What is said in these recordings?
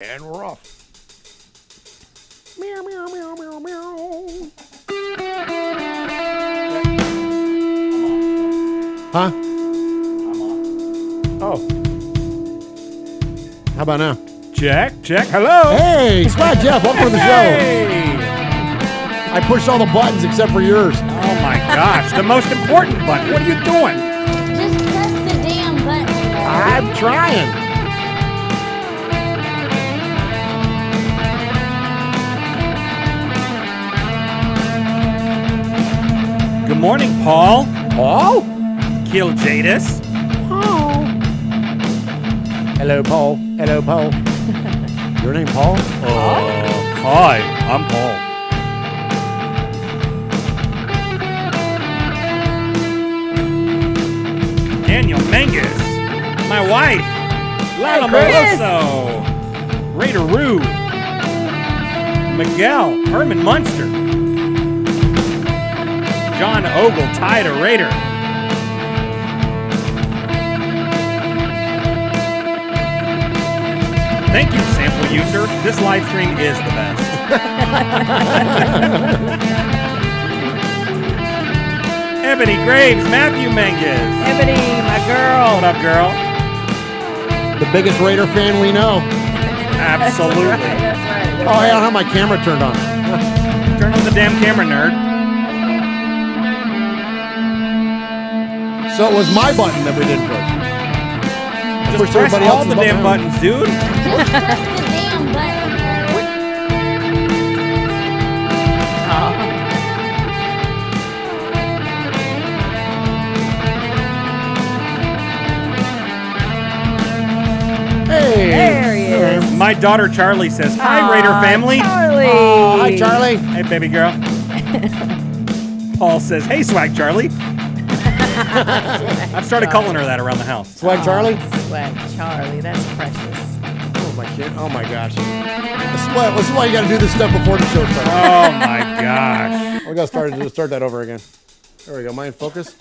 And we're off. Meow, meow, meow, meow, meow. Huh? I'm on. Oh. How about now? Check. Hello. Hey, Swag Jeff, welcome to the Hey. show. I pushed all the buttons except for yours. Oh my gosh, the most important button. What are you doing? Just press the damn button. I'm trying. Good morning, Paul. Paul? Kill Jadis. Paul. Hello, Paul. Hello, Paul. Your name, Paul? Hi, I'm Paul. Daniel Menges. My wife. Lala Chris. Moroso. Raider Roo. Miguel. Herman Munster. John Ogle, tied a Raider. Thank you, sample user. This live stream is the best. Ebony Graves, Matthew Menges. Ebony, my girl. What up, girl? The biggest Raider fan we know. Absolutely. That's right. Oh, hey, I don't have my camera turned on. Turn on the damn camera, nerd. So it was my button that we didn't push. Just pushed press everybody all else's the damn button. buttons, dude. Just press the damn button. Hey. There he is. My daughter Charlie says, "Hi, Raider family." Charlie. Oh, hi, Charlie. Hey, baby girl. Paul says, "Hey, Swag Charlie." I've started calling her that around the house. Swag Charlie? Swag Charlie. That's precious. Oh, my kid. Oh, my gosh. This is why you got to do this stuff before the show starts. Oh my gosh. We got to start that over again. There we go. Am I in focus?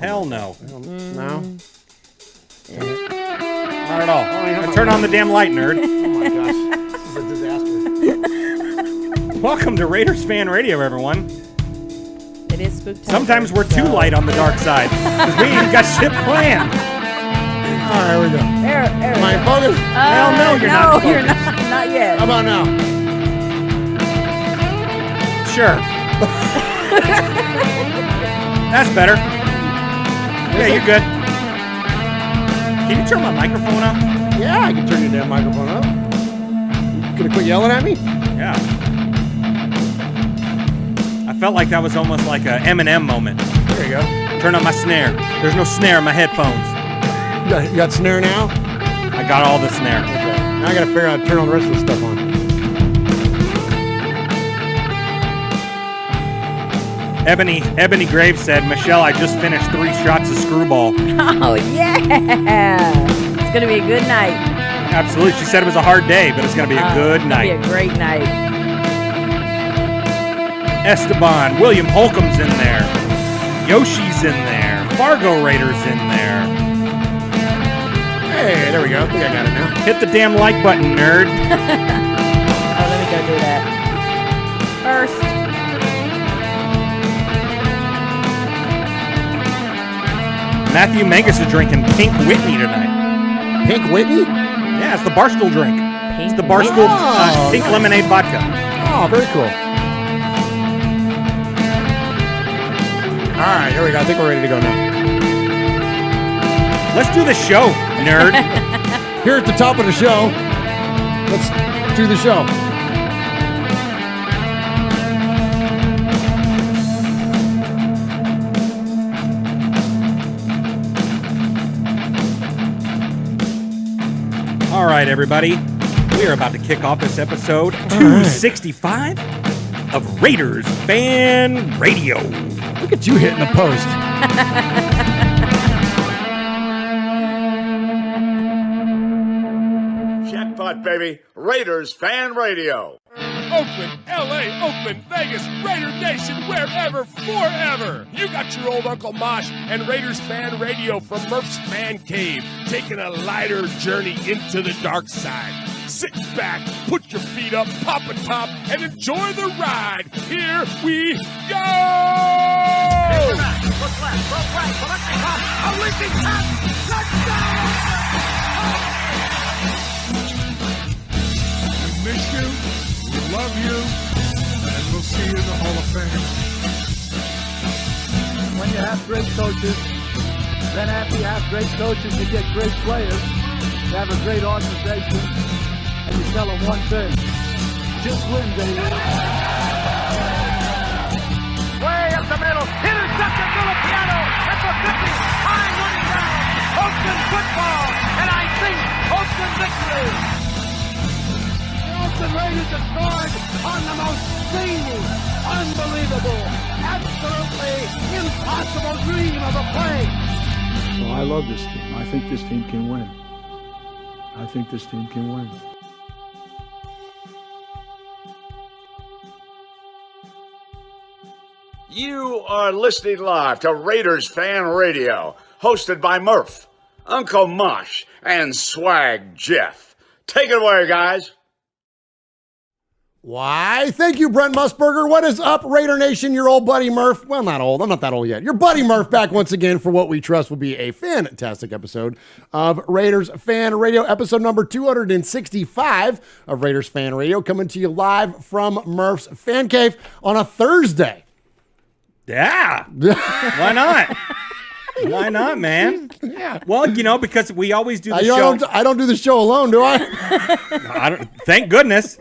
Hell no. No? Not at all. Now turn on the damn light, nerd. Oh, my gosh. This is a disaster. Welcome to Raiders Fan Radio, everyone. It is spooktacular. Sometimes we're too light on the dark side because we ain't got shit planned. All right, here we go. There Am I in focus? Hell no, you're not No, you're focused. not. Not yet. How about now? Sure. That's better. Yeah, you're good. Can you turn my microphone up? Yeah, I can turn your damn microphone up. Gonna quit yelling at me? Yeah. I felt like that was almost like a Eminem moment. There you go. Turn on my snare. There's no snare in my headphones. You got snare now? I got all the snare. Okay. Now I gotta figure out how to turn all the rest of the stuff on. Ebony Graves said, "Michelle, I just finished 3 shots of Screwball." Oh, yeah. It's going to be a good night. Absolutely. She said it was a hard day, but it's going to be a good It's night. going to be a great night. Esteban, William Holcomb's in there. Yoshi's in there. Fargo Raiders in there. Hey, there we go. I think I got it now. Hit the damn like button, nerd. Oh, let me go do that. First. Matthew Menges is drinking Pink Whitney tonight. Pink Whitney? Yeah, it's the Barstool drink. Pink It's the Barstool Oh, Pink nice. Lemonade Vodka. Oh, very cool. All right, here we go. I think we're ready to go now. Let's do the show, nerd. Here at the top of the show, let's do the show. All right, everybody. We are about to kick off this episode 265 of Raiders Fan Radio. Look at you hitting the post. Jackpot, baby. Raiders Fan Radio. Oakland, LA, Oakland, Vegas, Raider Nation, wherever, forever. You got your old Uncle Mosh and Raiders Fan Radio from Murph's Man Cave, taking a lighter journey into the dark side. Sit back, put your feet up, pop a top, and enjoy the ride. Here we go! Look left, look right, a leaping top, touchdown! We miss you, we love you, and we'll see you in the Hall of Fame. When you have great coaches, then after you have great coaches, you get great players. You have a great organization. And you tell them one thing, just win, baby. Way up the middle, intercepted Filipiano at the 50, time running down, Oakland football, and I think Oakland victory. The Oakland Raiders have scored on the most zany, unbelievable, absolutely impossible dream of a play. Well, I love this team. I think this team can win. I think this team can win. You are listening live to Raiders Fan Radio, hosted by Murph, Uncle Mosh, and Swag Jeff. Take it away, guys. Why? Thank you, Brent Musburger. What is up, Raider Nation? Your old buddy Murph. Well, not old. I'm not that old yet. Your buddy Murph back once again for what we trust will be a fantastic episode of Raiders Fan Radio, episode number 265 of Raiders Fan Radio, coming to you live from Murph's Fan Cave on a Thursday. Yeah. Why not? Why not, man? Yeah. Well, because we always do the show. I don't do the show alone, do I? I don't. Thank goodness.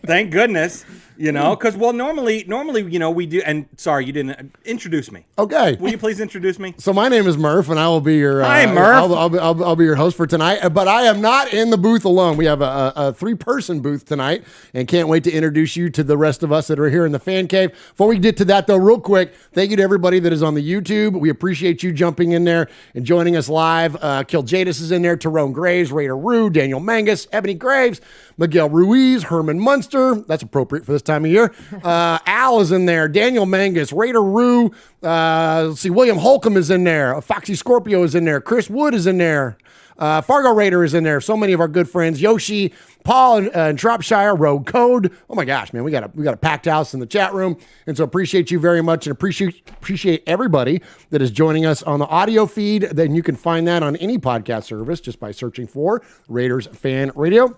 Thank goodness. Because normally, we do. And sorry, you didn't introduce me. Okay. Will you please introduce me? So my name is Murph, and I will be your. Hi, Murph. I'll be your host for tonight. But I am not in the booth alone. We have a 3-person booth tonight, and can't wait to introduce you to the rest of us that are here in the fan cave. Before we get to that, though, real quick, thank you to everybody that is on the YouTube. We appreciate you jumping in there and joining us live. Kill Jadis is in there. Tyrone Graves, Raider Rue, Daniel Mangus, Ebony Graves, Miguel Ruiz, Herman Munster. That's appropriate for this time of year. Al is in there. Daniel Mangus, Raider Rue. Let's see, William Holcomb is in there. Foxy Scorpio is in there. Chris Wood is in there. Fargo Raider is in there. So many of our good friends. Yoshi, Paul, and Shropshire, Rogue Code. Oh my gosh, man, we got a packed house in the chat room, and so appreciate you very much, and appreciate everybody that is joining us on the audio feed. Then you can find that on any podcast service just by searching for Raiders Fan Radio.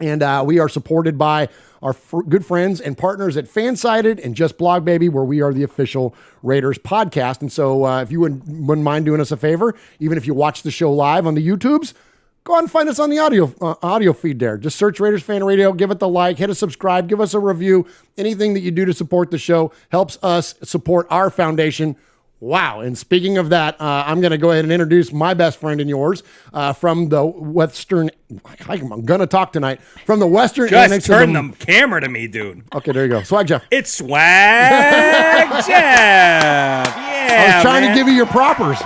And we are supported by our good friends and partners at Fansided and Just Blog Baby, where we are the official Raiders podcast. And so if you wouldn't mind doing us a favor, even if you watch the show live on the YouTubes, go ahead and find us on the audio feed there. Just search Raiders Fan Radio, give it the like, hit a subscribe, give us a review. Anything that you do to support the show helps us support our foundation. Wow. And speaking of that, I'm going to go ahead and introduce my best friend and yours from the Western. I'm going to talk tonight from the Western. Just turn the camera to me, dude. Okay, there you go. Swag Jeff. It's Swag Jeff. Yeah. I was trying to give you your propers.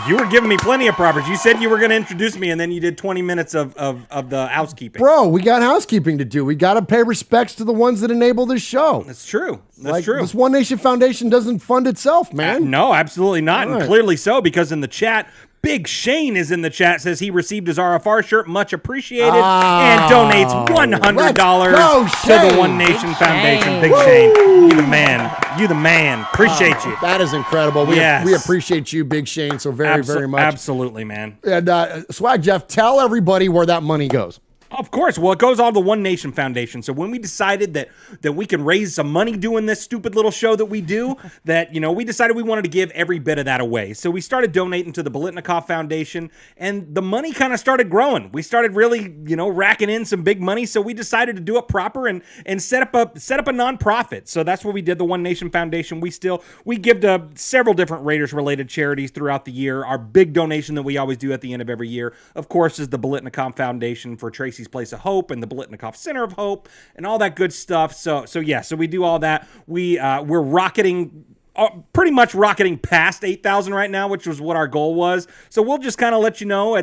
You were giving me plenty of propers. You said you were going to introduce me, and then you did 20 minutes of the housekeeping. Bro, we got housekeeping to do. We got to pay respects to the ones that enable this show. That's true. That's true. This One Nation Foundation doesn't fund itself, man. No, absolutely not. All and right. Clearly so, because in the chat, Big Shane is in the chat, says he received his RFR shirt, much appreciated, and donates $100 to the One Nation Foundation. Big Shane, you the man. You the man. Appreciate you. That is incredible. We Yes. appreciate you, Big Shane, so very much. Absolutely, man. And Swag Jeff, tell everybody where that money goes. Of course. Well, it goes on the One Nation Foundation. So when we decided that we can raise some money doing this stupid little show that we do, that, we decided we wanted to give every bit of that away. So we started donating to the Bolitnikoff Foundation, and the money kind of started growing. We started really, racking in some big money. So we decided to do it proper and set up a nonprofit. So that's what we did, the One Nation Foundation. We give to several different Raiders related charities throughout the year. Our big donation that we always do at the end of every year, of course, is the Bolitnikoff Foundation for Tracy's Place of Hope and the Bolitnikoff Center of Hope and all that good stuff. So we do all that. We're rocketing pretty much rocketing past 8,000 right now, which was what our goal was. So we'll just kind of let you know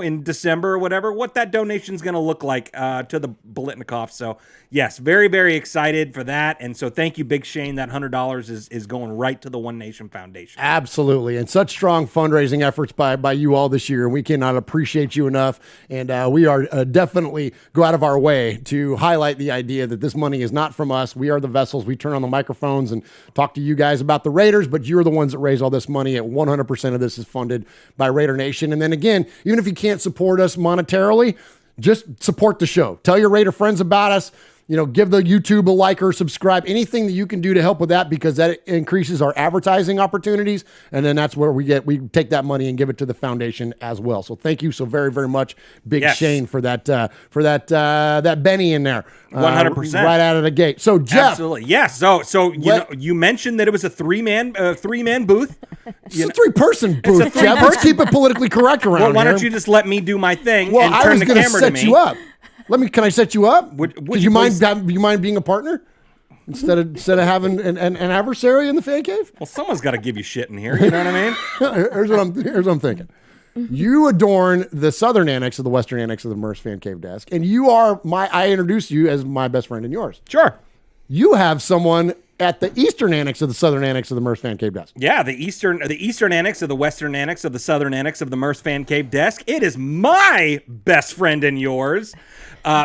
in December or whatever what that donation is going to look like to the Bolitnikoff. So yes, very, very excited for that. And so thank you, Big Shane. That $100 is going right to the One Nation Foundation. Absolutely. And such strong fundraising efforts by you all this year. And we cannot appreciate you enough. And we are definitely go out of our way to highlight the idea that this money is not from us. We are the vessels. We turn on the microphones and talk to you guys about the Raiders, but you're the ones that raise all this money. At 100% of this is funded by Raider Nation. And then again, even if you can't support us monetarily, just support the show. Tell your Raider friends about us. Give the YouTube a like or subscribe, anything that you can do to help with that, because that increases our advertising opportunities. And then that's where we take that money and give it to the foundation as well. So thank you so very, very much, Big Shane, for that Benny in there. 100%. Right out of the gate. So Jeff. Absolutely. Yes. So you mentioned that it was a three-man booth. It's a three-person booth, Jeff. Let's keep it politically correct around here. Well, why don't you just let me do my thing and I turn was the going to camera to set me? you up. Can I set you up? Would you mind being a partner instead of having an adversary in the fan cave? Well, someone's got to give you shit in here. You know what I mean? Here's what I'm thinking. You adorn the southern annex of the western annex of the Murph's Fan Cave desk, and I introduced you as my best friend and yours. Sure. You have someone at the eastern annex of the southern annex of the Murph's Fan Cave desk. Yeah, the eastern annex of the western annex of the southern annex of the Murph's Fan Cave desk. It is my best friend and yours,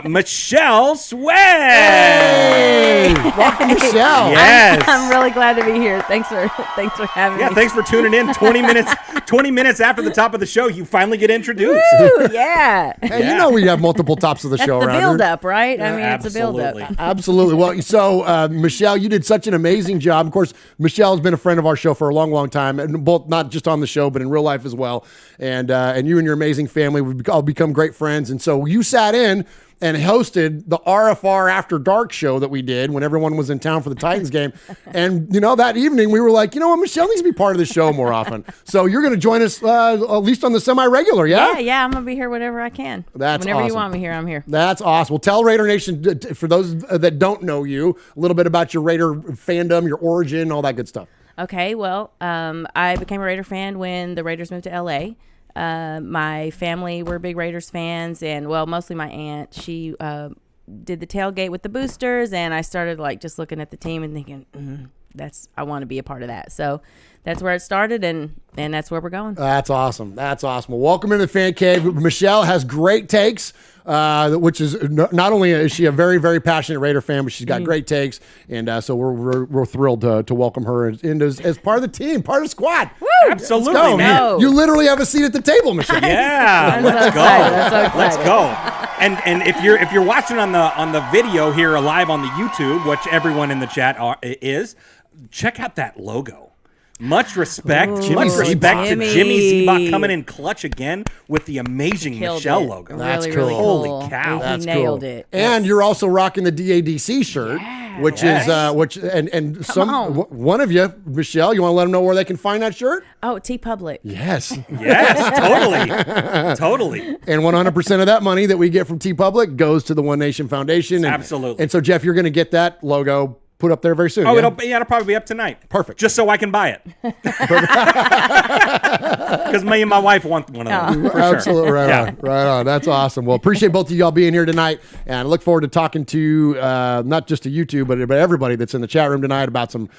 Michelle Sway. Hey! Welcome, Michelle. Yes. I'm really glad to be here. Thanks for having me. Yeah, thanks for tuning in. 20 minutes after the top of the show, you finally get introduced. Woo, yeah. Hey, we have multiple tops of the show That's the around here. build-up, right? I mean, Absolutely. it's a build-up. Absolutely. Well, so Michelle, you did such an amazing job. Of course, Michelle has been a friend of our show for a long, long time, and both not just on the show, but in real life as well. And you and your amazing family, we've all become great friends. And so you sat in and hosted the RFR After Dark show that we did when everyone was in town for the Titans game. And, that evening we were like, Michelle needs to be part of the show more often. So you're going to join us at least on the semi-regular, yeah? Yeah, I'm going to be here whenever I can. That's Whenever awesome. you want me here, I'm here. That's awesome. Well, tell Raider Nation, for those that don't know you, a little bit about your Raider fandom, your origin, all that good stuff. Okay, well, I became a Raider fan when the Raiders moved to L.A., my family were big Raiders fans, and mostly my aunt. She did the tailgate with the boosters, and I started just looking at the team and thinking, I want to be a part of that. So that's where it started, and that's where we're going. That's awesome. That's awesome. Well, welcome into the Fan Cave. Michelle has great takes, which is not only is she a very, very passionate Raider fan, but she's got great takes, and so we're thrilled to welcome her in as part of the team, part of the squad. Woo! Absolutely, Let's go, man. You literally have a seat at the table, Michelle. Yeah, I'm let's so go. excited. I'm so excited. Let's go. And if you're watching on the video here live on the YouTube, which everyone in the chat is, check out that logo. Much respect. Ooh, Much respect to Jimmy Jimmy. Zebach coming in clutch again with the amazing Killed Michelle it. logo. That's really, cool. really cool. Holy cow. He That's nailed cool. it. And you're also rocking the DADC shirt, which is one of you, Michelle. You want to let them know where they can find that shirt? Oh, T-Public. Yes. Yes, totally. And 100% of that money that we get from TeePublic goes to the One Nation Foundation. And, Absolutely. And so, Jeff, you're going to get that logo put up there very soon. Oh, yeah? it'll probably be up tonight. Perfect. Just so I can buy it. Because me and my wife want one of them. For Absolutely. sure. Right Yeah. on. Right on. That's awesome. Well, appreciate both of y'all being here tonight. And I look forward to talking to not just to you two, but everybody that's in the chat room tonight about some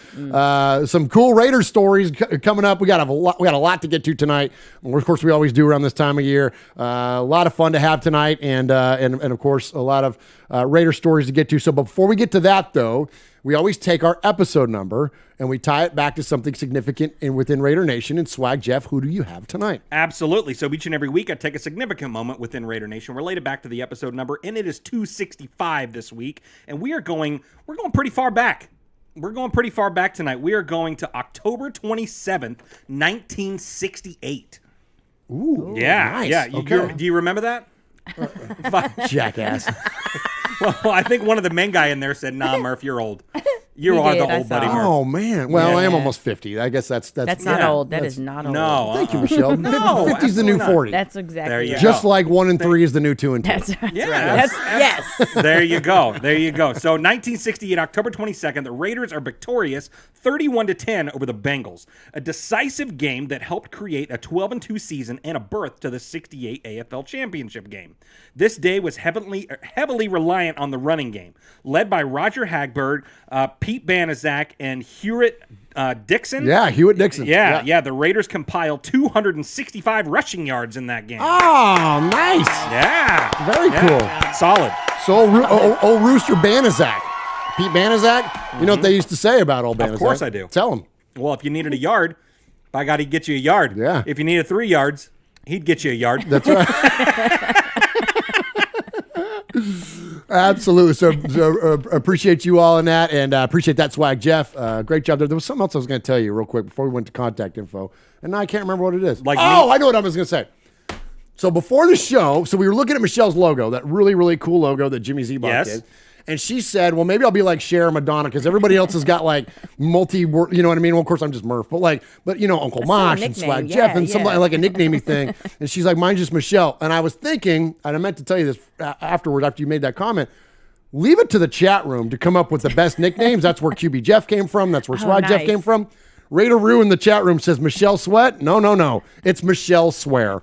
cool Raiders stories coming up. We got a lot to get to tonight. Of course, we always do around this time of year. A lot of fun to have tonight, and of course, a lot of Raider stories to get to. So before we get to that, though, we always take our episode number and we tie it back to something significant within Raider Nation. And Swag, Jeff, who do you have tonight? Absolutely. So each and every week, I take a significant moment within Raider Nation, relate it back to the episode number, and it is 265 this week. And we're going pretty far back. We're going pretty far back tonight. We are going to October 27th, 1968. Ooh, Yeah, nice. yeah. Okay. Do you remember that? Jackass. Well, I think one of the men guy in there said, "Nah, Murph, you're old." You He are did, the I old saw. buddy. Murph. Oh man. Well, I am Yeah. almost 50. I guess that's That's not Yeah. old. That is not old. No. Thank you, Michelle. No, 50 is the new absolutely not. 40. That's exactly There you right. go. Just like 1 and 3 is the new 2 and 2. That's right. Yeah, That's, yes. There you go. There you go. So 1968, October 22nd, the Raiders are victorious 31-10 over the Bengals. A decisive game that helped create a 12-2 season and a berth to the 68 AFL Championship game. This day was heavily reliant on the running game, led by Roger Hagberg, Pete Banaszak, and Hewitt Dixon. Yeah, Hewitt Dixon. Yeah. The Raiders compiled 265 rushing yards in that game. Oh, nice. Yeah. Very cool. Solid. So old Rooster Banaszak. Pete Banaszak. You know what they used to say about old Banaszak? Of course I do. Tell him. Well, if you needed a yard, by God, he'd get you a yard. Yeah. If you needed 3 yards, he'd get you a yard. That's right. Absolutely. So appreciate you all in that, and appreciate that swag, Jeff. Great job there. There was something else I was going to tell you real quick before we went to contact info, and now I can't remember what it is. Like oh, me? I know what I was going to say. So before the show, so we were looking at Michelle's logo, that really, really cool logo that Jimmy Zebach Yes. did. And she said, well, maybe I'll be like Cher or Madonna because everybody else has got like you know what I mean? Well, of course, I'm just Murph, but Uncle Mosh and Swag nickname. Jeff Yeah, and something yeah. like a nicknamey thing. And she's like, mine's just Michelle. And I was thinking, and I meant to tell you this afterward after you made that comment, leave it to the chat room to come up with the best nicknames. That's where QB Jeff came from. That's where Swag Jeff nice. came from. Raider Rue in the chat room says Michelle Sweat. No. It's Michelle Swear.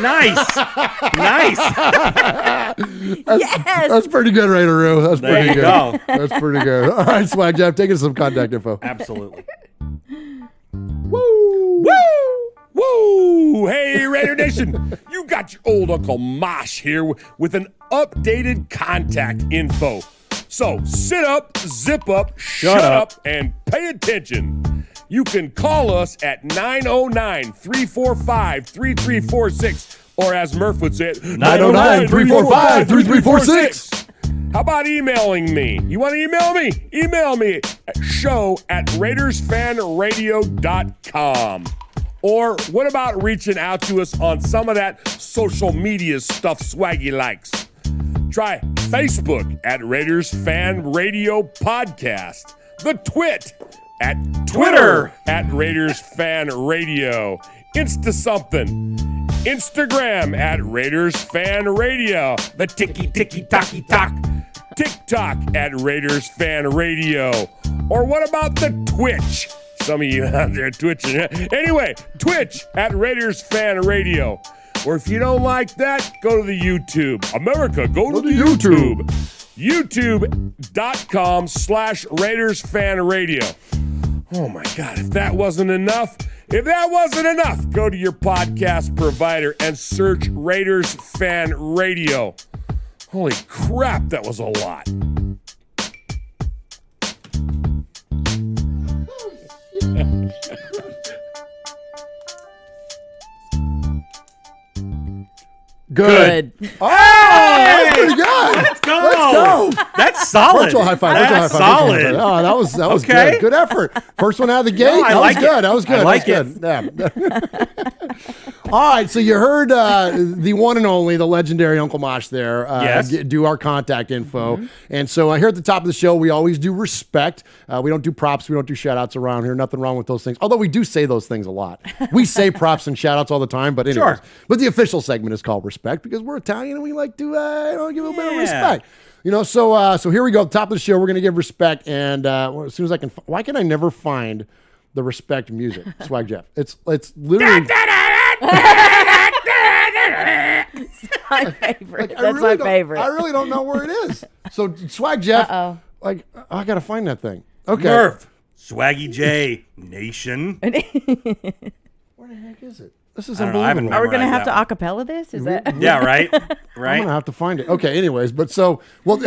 Nice. Nice. Yes. That's pretty good, Raider Rue. That's There pretty you good. go. That's pretty good. All right, Swag Jeff, take us some contact info. Absolutely. Woo! Woo! Hey, Raider Nation! You got your old Uncle Mosh here with an updated contact info. So sit up, zip up, shut up, and pay attention. You can call us at 909-345-3346, or as Murph would say it, 909-345-3346. How about emailing me? You want to email me? Email me at show@RaidersFanRadio.com. Or what about reaching out to us on some of that social media stuff Swaggy likes? Try Facebook at Raiders Fan Radio Podcast. The Twit at Twitter at Raiders Fan Radio. Insta something. Instagram at Raiders Fan Radio. The ticky-ticky-tocky-tock. TikTok at Raiders Fan Radio. Or what about the Twitch? Some of you out there twitching. Anyway, Twitch at Raiders Fan Radio. Or if you don't like that, go to the YouTube. America, go to the YouTube. YouTube.com/Raiders Fan Radio. Oh my God, if that wasn't enough, go to your podcast provider and search Raiders Fan Radio. Holy crap, that was a lot. Good. Oh, that's pretty good. Let's go. Let's go. That's solid. Virtual high five. That's Virtual high five. solid. Virtual high five. Oh, that was Okay. good. Good effort. First one out of the gate. I like it. That was good. I like That was good. Yeah. All right. So you heard the one and only, the legendary Uncle Mosh there Yes. do our contact info. And so here at the top of the show, we always do respect. We don't do props. We don't do shout outs around here. Nothing wrong with those things. Although we do say those things a lot. We say props and shout outs all the time. But anyways, Sure. But the official segment is called respect because we're Italian and we like to give a bit of respect. You know, so here we go. Top of the show, we're going to give respect. And as soon as I can, why can I never find the respect music? Swag Jeff. It's literally. My favorite. I That's really my don't- favorite. I really don't know where it is. So Swag Jeff, I got to find that thing. Okay. Murph. Swaggy J Nation. Where the heck is it? This is I don't know, I haven't unbelievable. Are we going to have Memorize to acapella this? Is that? Yeah, right? I'm Right? gonna have to find it. Okay, anyways, but shout out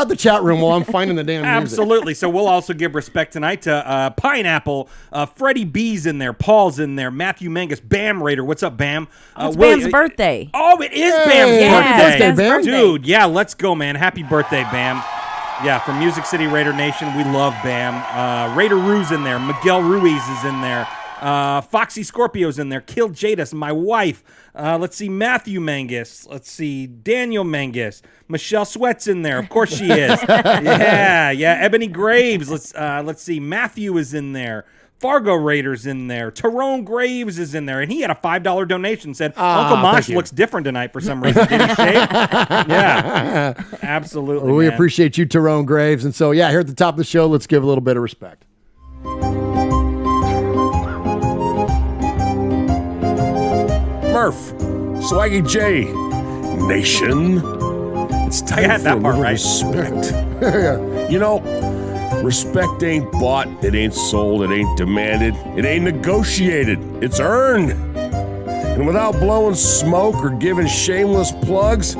the chat room while I'm finding the damn music. Absolutely. So we'll also give respect tonight to Pineapple, Freddie B's in there, Paul's in there, Matthew Mangus, Bam Raider. What's up, Bam? It's Bam's birthday. Oh, it is Hey, Bam's yeah, birthday. it's Bam's birthday. Dude, yeah, let's go, man. Happy birthday, Bam. Yeah, from Music City Raider Nation, we love Bam. Raider Rue's in there. Miguel Ruiz is in there. Foxy Scorpio's in there. Kill Jadis, my wife. Let's see, Matthew Mangus. Let's see, Daniel Mangus. Michelle Sweat's in there. Of course she is. Yeah. Ebony Graves. Let's see, Matthew is in there. Fargo Raiders in there. Tyrone Graves is in there. And he had a $5 donation. Said, Uncle Mosh looks different tonight for some reason. Did he shave? Yeah. Absolutely. Well, we man. appreciate you, Tyrone Graves. And so, yeah, here at the top of the show, let's give a little bit of respect. Murph, Swaggy J, Nation. It's time I had for that a part little right. respect. You know, respect ain't bought, it ain't sold, it ain't demanded, it ain't negotiated, it's earned. And without blowing smoke or giving shameless plugs,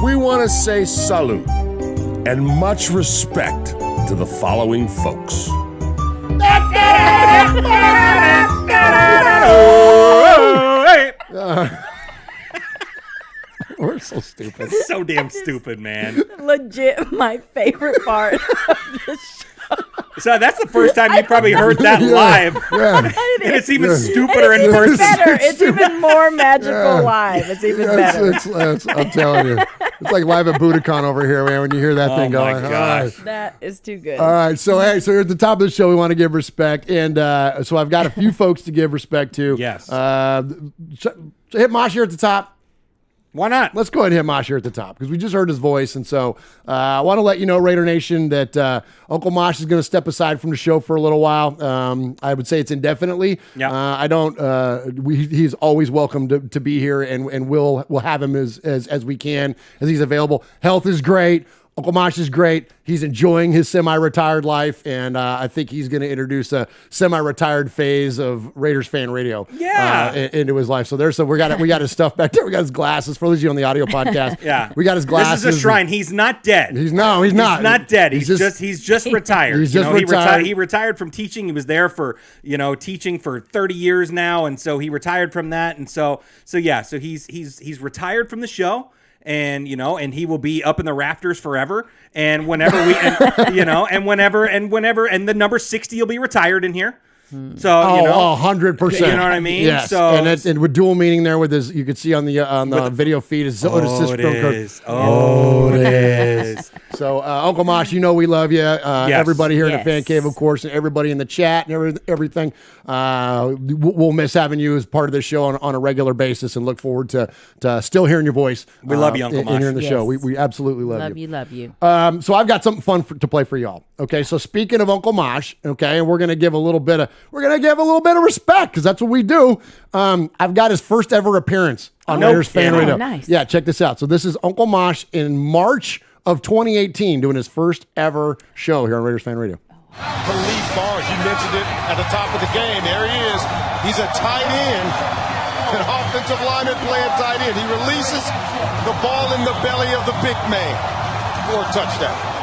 we want to say salute and much respect to the following folks. We're so stupid. So damn stupid, man. Legit, my favorite part of this show. So that's the first time you probably heard that live. Yeah. And it's even stupider in person. Better. It's even more magical live. It's even better. I'm telling you. It's like live at Budokan over here, man, when you hear that thing my going. gosh. That is too good. All right. So here at the top of the show, we want to give respect. And so I've got a few folks to give respect to. Yes. Hit Mosh here at the top. Why not? Let's go ahead and hit Mosh here at the top because we just heard his voice. And so I want to let you know, Raider Nation, that Uncle Mosh is going to step aside from the show for a little while. I would say it's indefinitely. Yeah. He's always welcome to be here, and we'll have him as we can, as he's available. Health is great. Uncle Mosh is great. He's enjoying his semi-retired life, and I think he's going to introduce a semi-retired phase of Raiders Fan Radio into his life. So we got his stuff back there. We got his glasses for those of you on the audio podcast. Yeah, we got his glasses. This is a shrine. He's not dead. He's not. He's not dead. He's just retired. He's just retired. He retired from teaching. He was there for teaching for 30 years now, and so he retired from that. And so he's retired from the show. And and he will be up in the rafters forever. And whenever and the number 60 will be retired in here. So 100%. You know what I mean? Yes. So and with dual meaning there with his, you could see on the video feed is it is. So Uncle Mosh, we love you. Everybody here in the fan cave, of course, and everybody in the chat and everything. We'll miss having you as part of the show on a regular basis, and look forward to still hearing your voice. We love you, Uncle Mosh. Here in the show, we absolutely love you. Love you. So I've got something fun to play for y'all. Okay, so speaking of Uncle Mosh, okay, and we're gonna give a little bit of respect because that's what we do. I've got his first ever appearance on Raiders Fan Radio. Nice. Yeah, check this out. So this is Uncle Mosh in March of 2018 doing his first ever show here on Raiders Fan Radio. Khalif Barnes, you mentioned it at the top of the game. There he is. He's a tight end, an offensive lineman playing tight end. He releases the ball in the belly of the big man for a touchdown.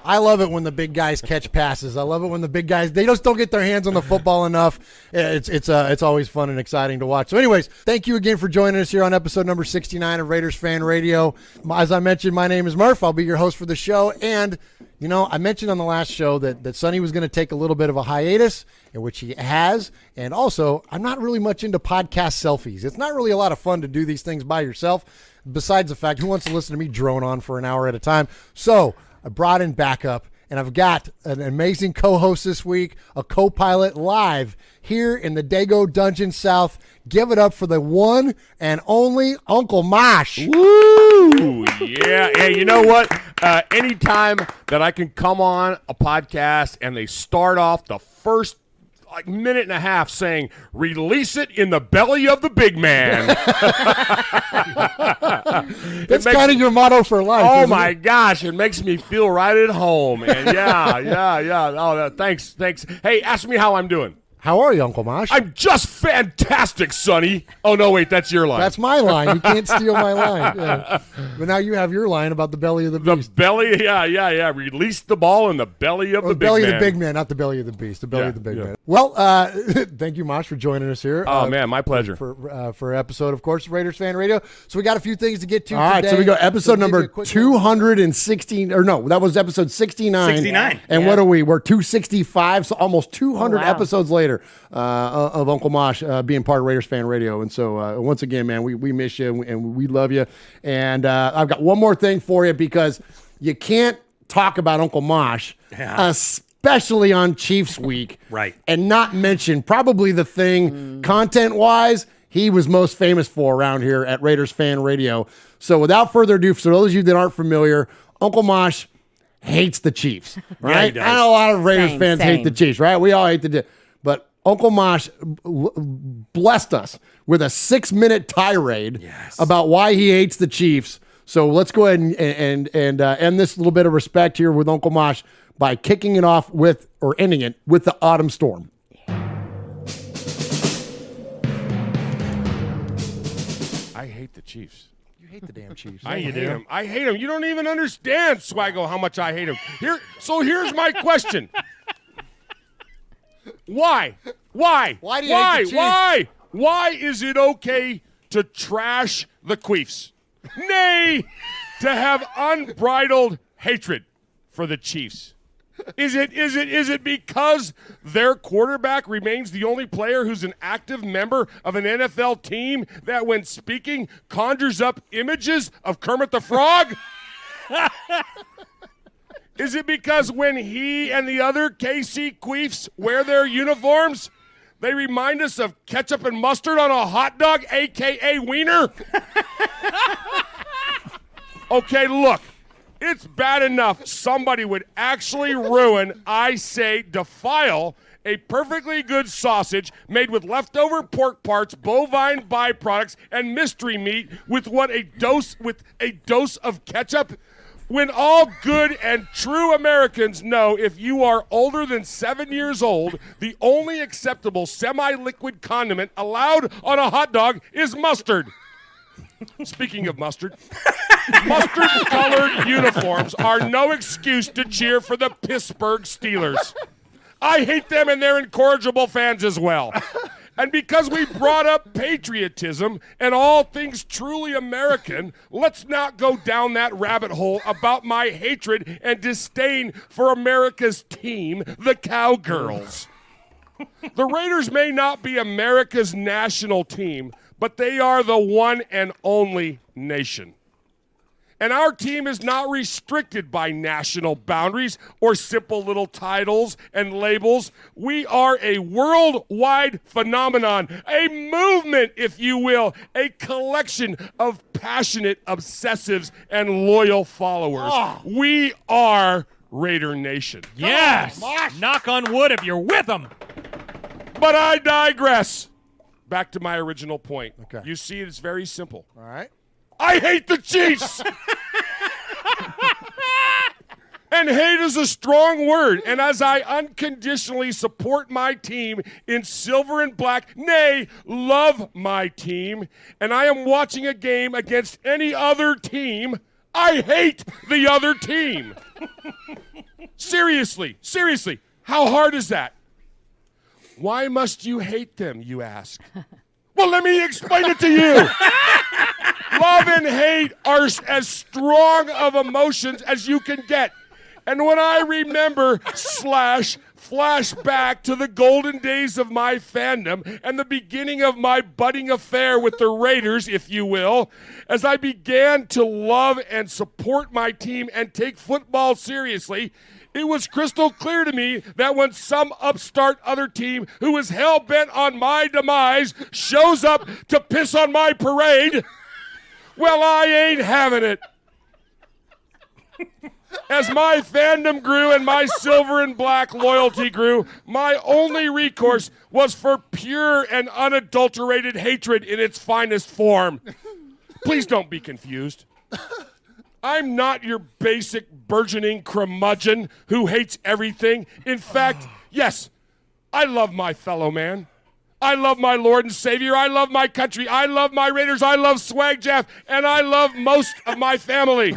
I love it when the big guys catch passes. I love it when the big guys, they just don't get their hands on the football enough. It's always fun and exciting to watch. So anyways, thank you again for joining us here on episode number 69 of Raiders Fan Radio. As I mentioned, my name is Murph. I'll be your host for the show. And, I mentioned on the last show that Sonny was going to take a little bit of a hiatus, in which he has. And also, I'm not really much into podcast selfies. It's not really a lot of fun to do these things by yourself. Besides the fact, who wants to listen to me drone on for an hour at a time? So I brought in backup, and I've got an amazing co-host this week, a co-pilot live here in the Dago Dungeon South. Give it up for the one and only Uncle Mosh. Woo! Yeah. Hey, you know what? Anytime that I can come on a podcast and they start off the first minute and a half saying, release it in the belly of the big man. That's kind of your motto for life. Oh, my gosh. It makes me feel right at home. And yeah. Oh, thanks. Hey, ask me how I'm doing. How are you, Uncle Mosh? I'm just fantastic, Sonny. Oh, no, wait, that's your line. That's my line. You can't steal my line. Yeah. But now you have your line about the belly of the beast. The belly, yeah. Release the ball in the belly of the big man. The belly of the big man, not the belly of the beast. The belly of the big man. Well, thank you, Mosh, for joining us here. Oh, man, my pleasure. For episode, of course, Raiders Fan Radio. So we got a few things to get to today. All right, so we go episode number 216, or no, that was episode 69. 69. And what are we? We're 265, so almost 200 episodes later. year of Uncle Mosh being part of Raiders Fan Radio. And so once again, man, we miss you and we love you. And I've got one more thing for you, because you can't talk about Uncle Mosh, especially on Chiefs Week, Right. and not mention probably the thing content-wise he was most famous for around here at Raiders Fan Radio. So without further ado, for those of you that aren't familiar, Uncle Mosh hates the Chiefs, right? does. I know a lot of Raiders fans hate Same. the Chiefs, right? We all hate but Uncle Mosh blessed us with a 6-minute tirade about why he hates the Chiefs. So let's go ahead and end this little bit of respect here with Uncle Mosh by kicking it off with, or ending it with, the autumn storm. I hate the Chiefs. You hate the damn Chiefs. I hate them. I hate them. You don't even understand, Swaggo, how much I hate them. Here's my question. Why? Why? Why do you hate the Chiefs? Why is it okay to trash the Queefs? Nay, to have unbridled hatred for the Chiefs. Is it because their quarterback remains the only player who's an active member of an NFL team that, when speaking, conjures up images of Kermit the Frog? Is it because when he and the other KC Queefs wear their uniforms, they remind us of ketchup and mustard on a hot dog, a.k.a. wiener? Okay, look. It's bad enough somebody would actually ruin, defile, a perfectly good sausage made with leftover pork parts, bovine byproducts, and mystery meat with a dose of ketchup. When all good and true Americans know, if you are older than 7 years old, the only acceptable semi-liquid condiment allowed on a hot dog is mustard. Speaking of mustard, mustard-colored uniforms are no excuse to cheer for the Pittsburgh Steelers. I hate them, and they're incorrigible fans as well. And because we brought up patriotism and all things truly American, let's not go down that rabbit hole about my hatred and disdain for America's team, the Cowgirls. The Raiders may not be America's national team, but they are the one and only nation. And our team is not restricted by national boundaries or simple little titles and labels. We are a worldwide phenomenon, a movement, if you will, a collection of passionate obsessives and loyal followers. We are Raider Nation. Yes. Knock on wood if you're with them. But I digress. Back to my original point. Okay. You see, it's very simple. All right. I hate the Chiefs. And hate is a strong word. And as I unconditionally support my team in silver and black, nay, love my team, and I am watching a game against any other team, I hate the other team. Seriously, how hard is that? Why must you hate them, you ask? Well, let me explain it to you. Love and hate are as strong of emotions as you can get. And when I remember flash back to the golden days of my fandom and the beginning of my budding affair with the Raiders, if you will, as I began to love and support my team and take football seriously, it was crystal clear to me that when some upstart other team who is hell-bent on my demise shows up to piss on my parade, well, I ain't having it. As my fandom grew and my silver and black loyalty grew, my only recourse was for pure and unadulterated hatred in its finest form. Please don't be confused. I'm not your basic burgeoning curmudgeon who hates everything. In fact, yes, I love my fellow man. I love my Lord and Savior. I love my country. I love my Raiders. I love Swag Jeff. And I love most of my family.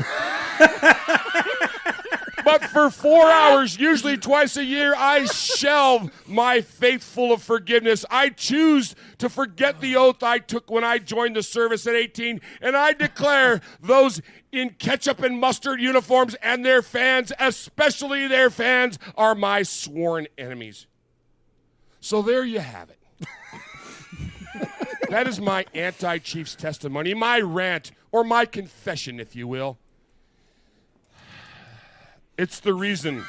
But for 4 hours, usually twice a year, I shelve my faith full of forgiveness. I choose to forget the oath I took when I joined the service at 18, and I declare those in ketchup and mustard uniforms and their fans, especially their fans, are my sworn enemies. So there you have it. That is my anti-Chiefs testimony, my rant, or my confession, if you will. It's the reason,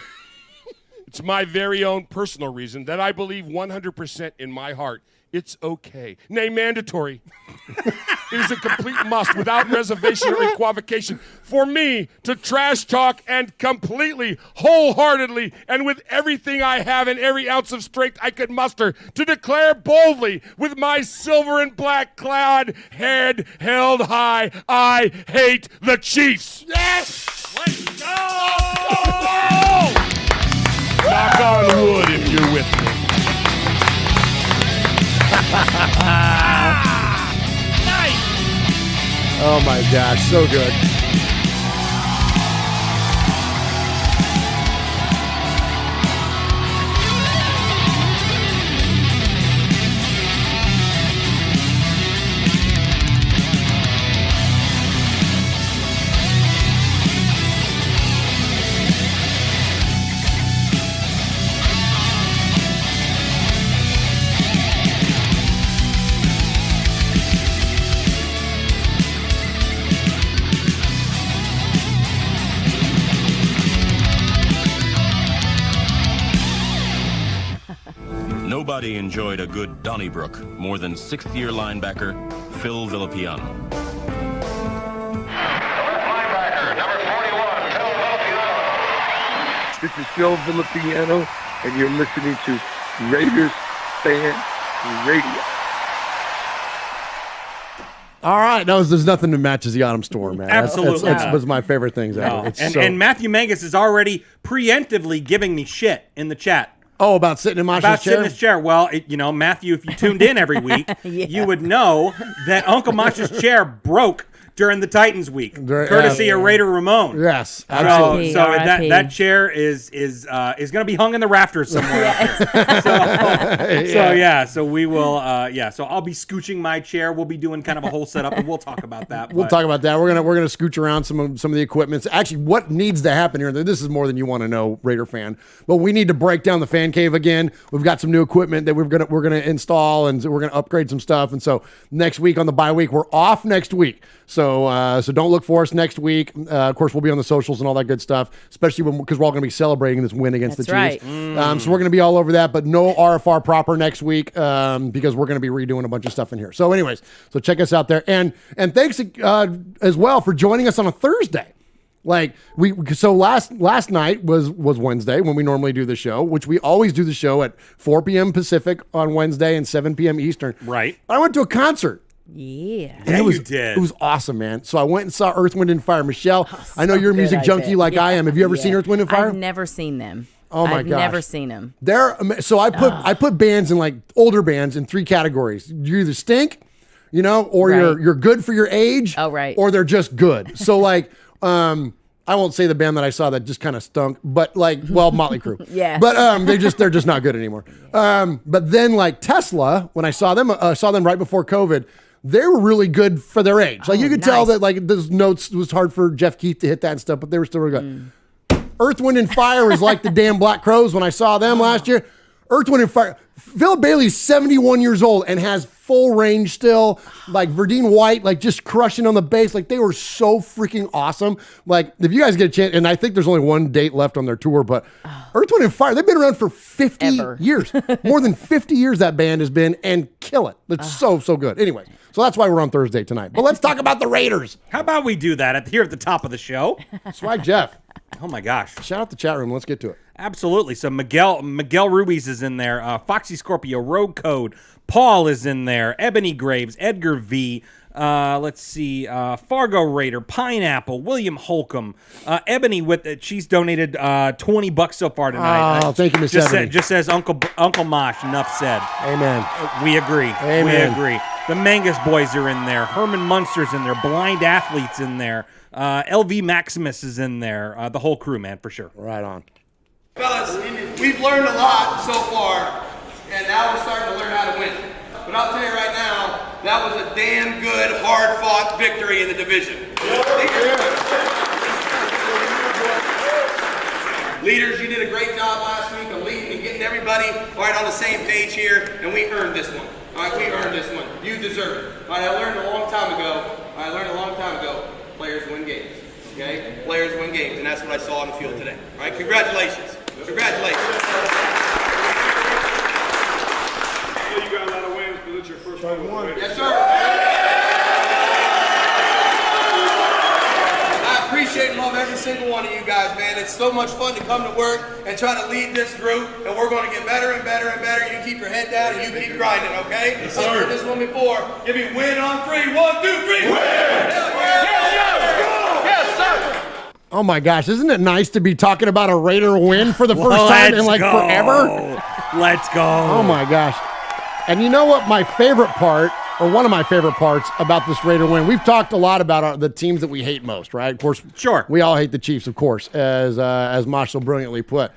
it's my very own personal reason that I believe 100% in my heart it's okay, nay, mandatory. It is a complete must, without reservation or equivocation, for me to trash talk and completely, wholeheartedly, and with everything I have and every ounce of strength I could muster, to declare boldly, with my silver and black clad head held high, I hate the Chiefs. Yes! Let's go! Knock on wood if you're with me. Nice. Oh my gosh, so good. Nobody enjoyed a good Donnybrook more than sixth-year linebacker Phil Villapiano. Linebacker, number 41, Phil Villapiano. This is Phil Villapiano, and you're listening to Raiders Fan Radio. All right, there's nothing that matches the Autumn Storm, man. Absolutely That's not. was my favorite things ever. No. It's And Matthew Mangus is already preemptively giving me shit in the chat. Oh, about sitting in Mosh's About chair? sitting in his chair. Well, Matthew, if you tuned in every week, you would know that Uncle Mosh's chair broke during the Titans week, courtesy of Raider Ramon. Yes, So, absolutely. so that chair is going to be hung in the rafters somewhere. So we will. So I'll be scooching my chair. We'll be doing kind of a whole setup, and we'll talk about that. We'll talk about that. We're gonna scooch around some of the equipment. Actually, what needs to happen here? This is more than you want to know, Raider fan. But we need to break down the fan cave again. We've got some new equipment that we're gonna install, and we're gonna upgrade some stuff. And so next week on the bye week, we're off next week. So don't look for us next week. Of course, we'll be on the socials and all that good stuff, especially because we're all going to be celebrating this win against the Chiefs. Right. So we're going to be all over that, but no RFR proper next week because we're going to be redoing a bunch of stuff in here. So anyways, so check us out there. And thanks as well for joining us on a Thursday. So last night was Wednesday when we normally do the show, which we always do the show at 4 p.m. Pacific on Wednesday and 7 p.m. Eastern. Right. I went to a concert. Yeah. And you did. It was awesome, man. So I went and saw Earth, Wind, and Fire. Michelle, I know you're a music junkie like I am. Have you ever seen Earth, Wind, and Fire? I've never seen them. Oh my I've gosh. never seen them. So I put bands in older bands in 3 categories. You either stink, or you're good for your age. Oh, right. Or they're just good. So I won't say the band that I saw that just kind of stunk, but Motley Crue. Yeah. But they're just not good anymore. But then Tesla, when I saw them right before COVID, they were really good for their age. You could tell that those notes, it was hard for Jeff Keith to hit that and stuff, but they were still really good. Earth, Wind, and Fire was like the damn Black Crowes when I saw them last year. Earth, Wind, and Fire. Philip Bailey's 71 years old and has full range still. Verdine White, just crushing on the bass. They were so freaking awesome. If you guys get a chance, and I think there's only one date left on their tour, but Earth, Wind, and Fire, they've been around for 50 years. More than 50 years that band has been, and kill it. It's so good. Anyway, so that's why we're on Thursday tonight. But let's talk about the Raiders. How about we do that here at the top of the show? Swag Jeff. Oh my gosh. Shout out the chat room. Let's get to it. Absolutely. So Miguel Ruiz is in there. Foxy Scorpio, Rogue Code. Paul is in there. Ebony Graves, Edgar V. Let's see. Fargo Raider, Pineapple, William Holcomb. Ebony she's donated $20 so far tonight. Oh, thank you, Miss Ebony. Just says Uncle Mosh. Enough said. Amen. We agree. Amen. We agree. The Mangus boys are in there. Herman Munster's in there. Blind Athletes in there. LV Maximus is in there. The whole crew, man, for sure. Right on. Fellas, we've learned a lot so far, and now we're starting to learn how to win. But I'll tell you right now, that was a damn good, hard-fought victory in the division. Leaders, you did a great job last week of leading and getting everybody right on the same page here, and we earned this one. All right, we earned this one. You deserve it. All right, I learned a long time ago, players win games. Okay? Players win games, and that's what I saw on the field today. All right, congratulations. Congratulations. You got a lot of wins, but it's your first one. Yes, sir. I appreciate and love every single one of you guys, man. It's so much fun to come to work and try to lead this group, and we're going to get better and better and better. You keep your head down and you keep grinding, okay? Yes, I've heard this one before. Give me win on 3. 1, 2, 3. Win! Yes, sir. Oh my gosh, isn't it nice to be talking about a Raider win for the first time in like forever? Let's go. Oh my gosh. And you know what my favorite part, or one of my favorite parts about this Raider win, we've talked a lot about the teams that we hate most, right? Of course, sure. We all hate the Chiefs, of course, as Mosh so brilliantly put.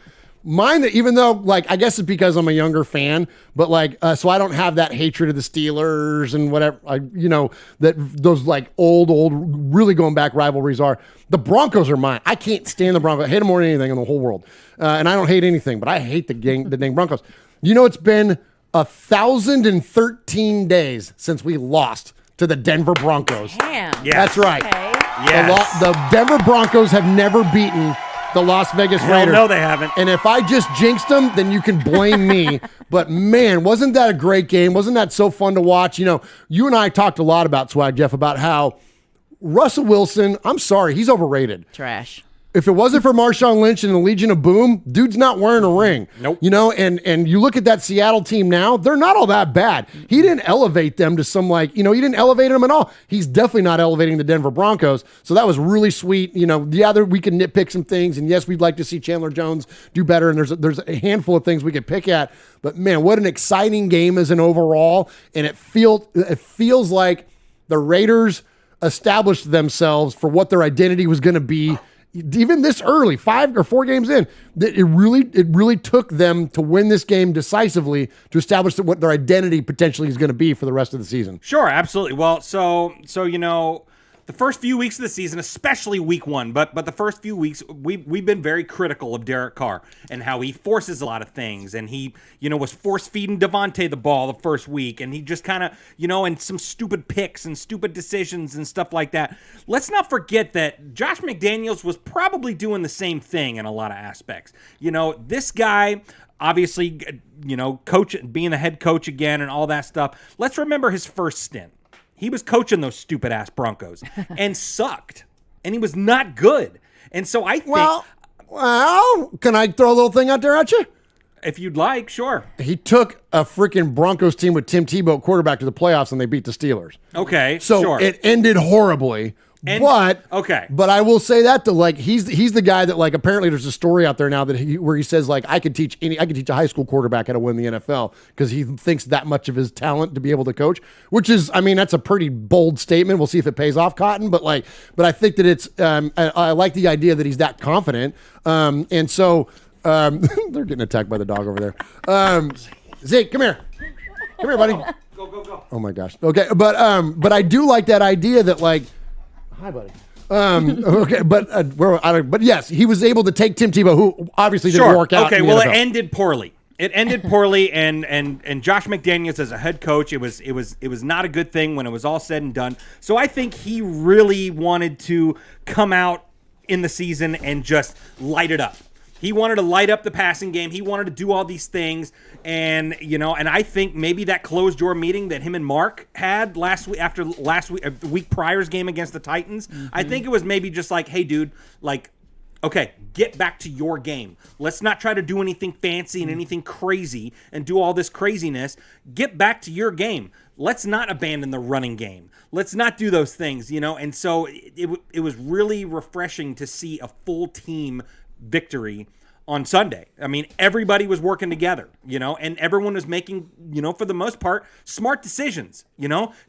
Mine, that even though, like, I guess it's because I'm a younger fan, but like, so I don't have that hatred of the Steelers and whatever, that those like old, really going back rivalries are. The Broncos are mine. I can't stand the Broncos. I hate them more than anything in the whole world. And I don't hate anything, but I hate the dang Broncos. It's been 1,013 days since we lost to the Denver Broncos. Damn. Yes. That's right. Okay. Yes. The Denver Broncos have never beaten the Las Vegas Raiders. No, they haven't. And if I just jinxed them, then you can blame me. But man, wasn't that a great game? Wasn't that so fun to watch? You and I talked a lot about Swag Jeff, about how Russell Wilson, I'm sorry, he's overrated. Trash. If it wasn't for Marshawn Lynch and the Legion of Boom, dude's not wearing a ring. Nope. And you look at that Seattle team now, they're not all that bad. He didn't elevate them to some he didn't elevate them at all. He's definitely not elevating the Denver Broncos. So that was really sweet. We can nitpick some things, and yes, we'd like to see Chandler Jones do better, and there's a handful of things we could pick at. But man, what an exciting game as an overall, and it feels like the Raiders established themselves for what their identity was going to be. Even this early, 5 or 4 games in, that it really took them to win this game decisively to establish what their identity potentially is going to be for the rest of the season. Sure, absolutely. Well, so the first few weeks of the season, especially week 1, but the first few weeks, we've been very critical of Derek Carr and how he forces a lot of things, and he was force feeding Devontae the ball the first week, and he just kind of and some stupid picks and stupid decisions and stuff like that. Let's not forget that Josh McDaniels was probably doing the same thing in a lot of aspects. This guy, obviously, coach, being the head coach again and all that stuff. Let's remember his first stint. He was coaching those stupid-ass Broncos and sucked, and he was not good. And so I think... Well, can I throw a little thing out there at you? If you'd like, sure. He took a freaking Broncos team with Tim Tebow quarterback to the playoffs, and they beat the Steelers. Okay, so sure. It ended horribly. But I will say that he's the guy that apparently there's a story out there now where he says I could teach a high school quarterback how to win the NFL because he thinks that much of his talent to be able to coach, which is, that's a pretty bold statement. We'll see if it pays off, Cotton. But I think that it's I like the idea that he's that confident. And so they're getting attacked by the dog over there. Zeke, come here, buddy. Go. Oh my gosh. Okay, but I do like that idea that hi, buddy. Okay, but yes, he was able to take Tim Tebow, who obviously didn't work out. Okay, in the well, NFL. it ended poorly. And Josh McDaniels as a head coach, it was not a good thing when it was all said and done. So I think he really wanted to come out in the season and just light it up. He wanted to light up the passing game. He wanted to do all these things. And, and I think maybe that closed door meeting that him and Mark had the week prior's game against the Titans, I think it was maybe just hey, dude, okay, get back to your game. Let's not try to do anything fancy and anything crazy and do all this craziness. Get back to your game. Let's not abandon the running game. Let's not do those things, And so it was really refreshing to see a full team victory on Sunday. Everybody was working together, and everyone was making, for the most part, smart decisions.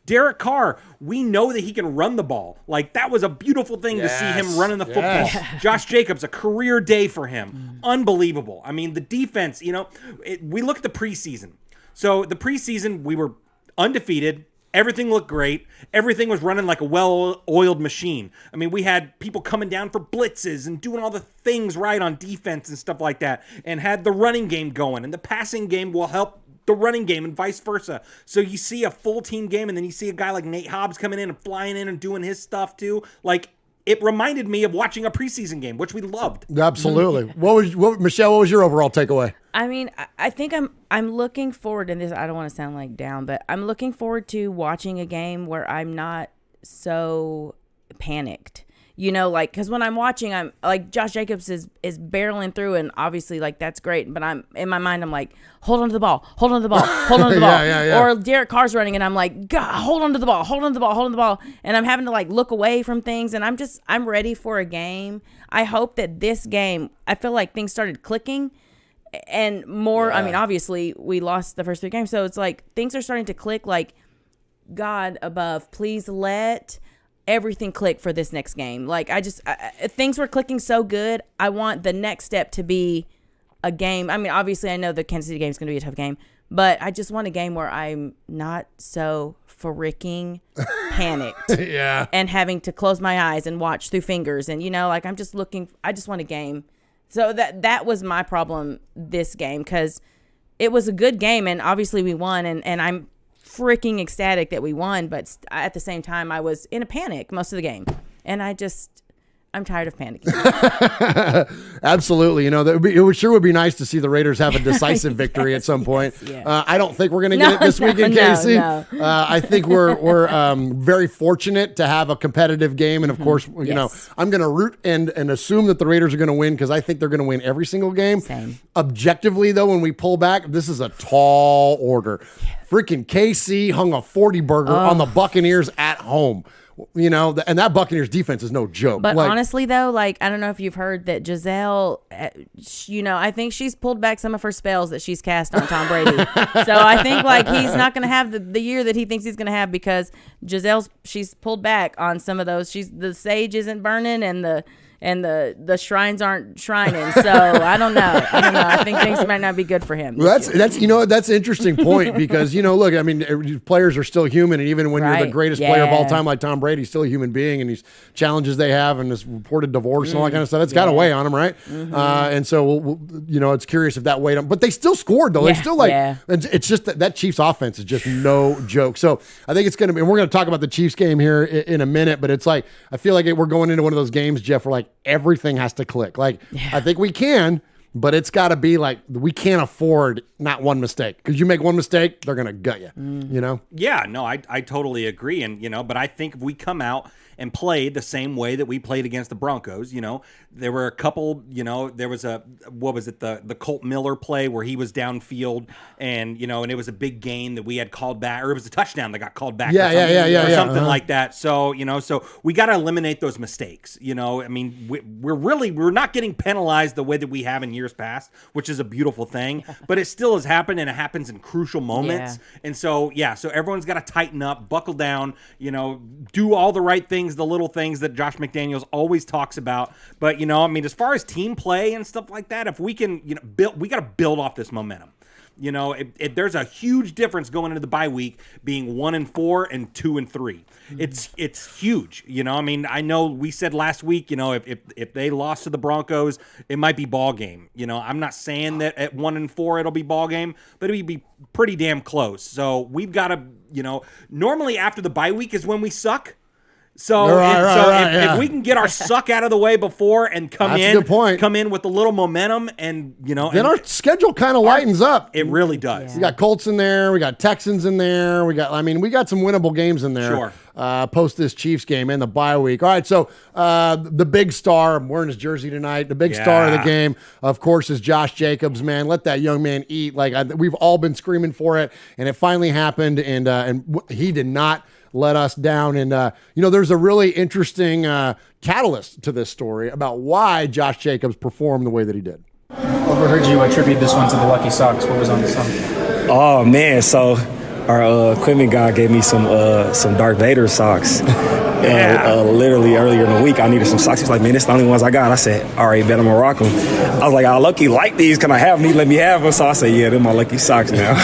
Derek Carr, we know that he can run the ball. That was a beautiful thing to see him running the football. Josh Jacobs, a career day for him. Unbelievable. The defense, we look at the preseason. So the preseason, we were undefeated, Everything looked great. Everything was running like a well-oiled machine. I mean, we had people coming down for blitzes and doing all the things right on defense and stuff like that, and had the running game going, and the passing game will help the running game and vice versa. So you see a full team game, and then you see a guy like Nate Hobbs coming in and flying in and doing his stuff too. Like, it reminded me of watching a preseason game, which we loved. Absolutely. Michelle, what was your overall takeaway? I mean, I think I'm looking forward, and this, I don't want to sound like down, but I'm looking forward to watching a game where I'm not so panicked. You know, like, because when I'm watching, I'm like, Josh Jacobs is barreling through, and obviously, like, that's great. But I'm in my mind, I'm like, hold on to the ball, hold on to the ball, hold on to the ball. Yeah. Or Derek Carr's running, and I'm like, God, hold on to the ball, hold on to the ball, hold on to the ball. And I'm having to, like, look away from things, and I'm ready for a game. I hope that this game, I feel like things started clicking and more. I mean, obviously, we lost the first 3 games, so it's like things are starting to click. Like, God above, please let everything click for this next game. Like, things were clicking so good. I want the next step to be a game. I mean, obviously, I know the Kansas City game is going to be a tough game, but I just want a game where I'm not so freaking panicked. And having to close my eyes and watch through fingers. And, you know, like, I just want a game. So that was my problem this game, because it was a good game, and obviously we won, and I'm freaking ecstatic that we won, but at the same time I was in a panic most of the game, and I'm tired of panicking. Absolutely. You know, it sure would be nice to see the Raiders have a decisive victory at some point. I don't think we're going to get it this weekend, Casey. No. I think we're very fortunate to have a competitive game. And of course, you know, I'm going to root and assume that the Raiders are going to win, because I think they're going to win every single game. Same. Objectively, though, when we pull back, this is a tall order. Freaking KC hung a 40 burger on the Buccaneers at home. You know, and that Buccaneers defense is no joke. But honestly, though, like, I don't know if you've heard that Giselle, you know, I think she's pulled back some of her spells that she's cast on Tom Brady. So I think, like, he's not going to have the year that he thinks he's going to have, because she's pulled back on some of those. The sage isn't burning, and the shrines aren't shrining. So I don't know. I think things might not be good for him. Well, that's you know, that's an interesting point, because, you know, look, I mean, players are still human, and even when you're the greatest player of all time like Tom Brady, he's still a human being, and these challenges they have, and this reported divorce and all that kind of stuff, it's got to weigh on him, right? And so you know, it's curious if that weighed on, but they still scored though. They still it's just that Chiefs offense is just no joke. So I think it's going to be, and we're going to talk about the Chiefs game here in a minute, but it's like, I feel like we're going into one of those games, Jeff, where like everything has to click. Like, I think we can, but it's got to be like, we can't afford not one mistake, because you make one mistake, they're going to gut you, you know? Yeah, no, I totally agree. And, you know, but I think if we come out and play the same way that we played against the Broncos, you know, there were a couple, you know, there was the Colt Miller play where he was downfield, and, you know, and it was a big gain that we had called back, or it was a touchdown that got called back. Something like that. So, you know, so we got to eliminate those mistakes. You know, I mean, we're not getting penalized the way that we have in years past, which is a beautiful thing, but it still has happened, and it happens in crucial moments. And so, so everyone's got to tighten up, buckle down, you know, do all the right things, the little things that Josh McDaniels always talks about. But, you know, I mean, as far as team play and stuff like that, if we can, you know, we got to build off this momentum. You know, there's a huge difference going into the bye week being 1-4 and 2-3. It's huge. You know, I mean, I know we said last week, you know, if they lost to the Broncos, it might be ball game. You know, I'm not saying that at 1-4 it'll be ball game, but it'll be pretty damn close. So we've got to, you know, normally after the bye week is when we suck. So, if we can get our suck out of the way before and come in with a little momentum, and, you know, then our schedule kind of lightens up. It really does. Yeah. We got Colts in there, we got Texans in there, we got some winnable games in there. Sure. Post this Chiefs game and the bye week. All right, so the big star, I'm wearing his jersey tonight. The big star of the game, of course, is Josh Jacobs. Man, let that young man eat. Like, we've all been screaming for it, and it finally happened. And he did not let us down. And, you know, there's a really interesting catalyst to this story about why Josh Jacobs performed the way that he did. Overheard you attribute this one to the lucky socks. What was on the song? Oh, man. So our equipment guy gave me some Darth Vader socks. Literally earlier in the week, I needed some socks. He's like, man, it's the only ones I got. I said, all right, bet I'm going to rock them. I was like, I lucky like these. Can I have them? He let me have them. So I said, yeah, they're my lucky socks now.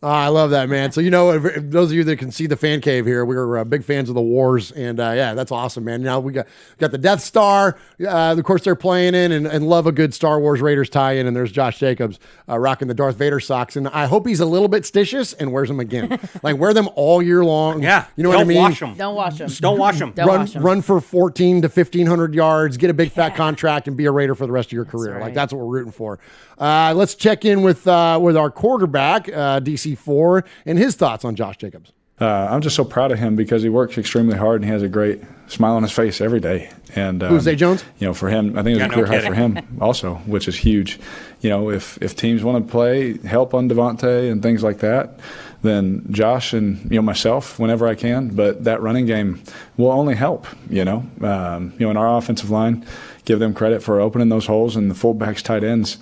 I love that, man. So, if those of you that can see the fan cave here, we're big fans of the Wars, and that's awesome, man. Now we got the Death Star, of course they're playing in, and love a good Star Wars Raiders tie-in, and there's Josh Jacobs rocking the Darth Vader socks, and I hope he's a little bit stitious and wears them again. Like, wear them all year long. Yeah. You know what I mean? Don't wash them. Don't wash them. Run for 14 to 1,500 yards, get a big fat contract, and be a Raider for the rest of your career. right. Like, that's what we're rooting for. Let's check in with our quarterback, DC4, and his thoughts on Josh Jacobs. I'm just so proud of him because he works extremely hard and he has a great smile on his face every day. And Who's Zay Jones? For him, I think it's a career high for him also, which is huge. If teams want to play help on Devontae and things like that, then Josh and myself whenever I can. But that running game will only help. In our offensive line, give them credit for opening those holes, and the fullbacks, tight ends.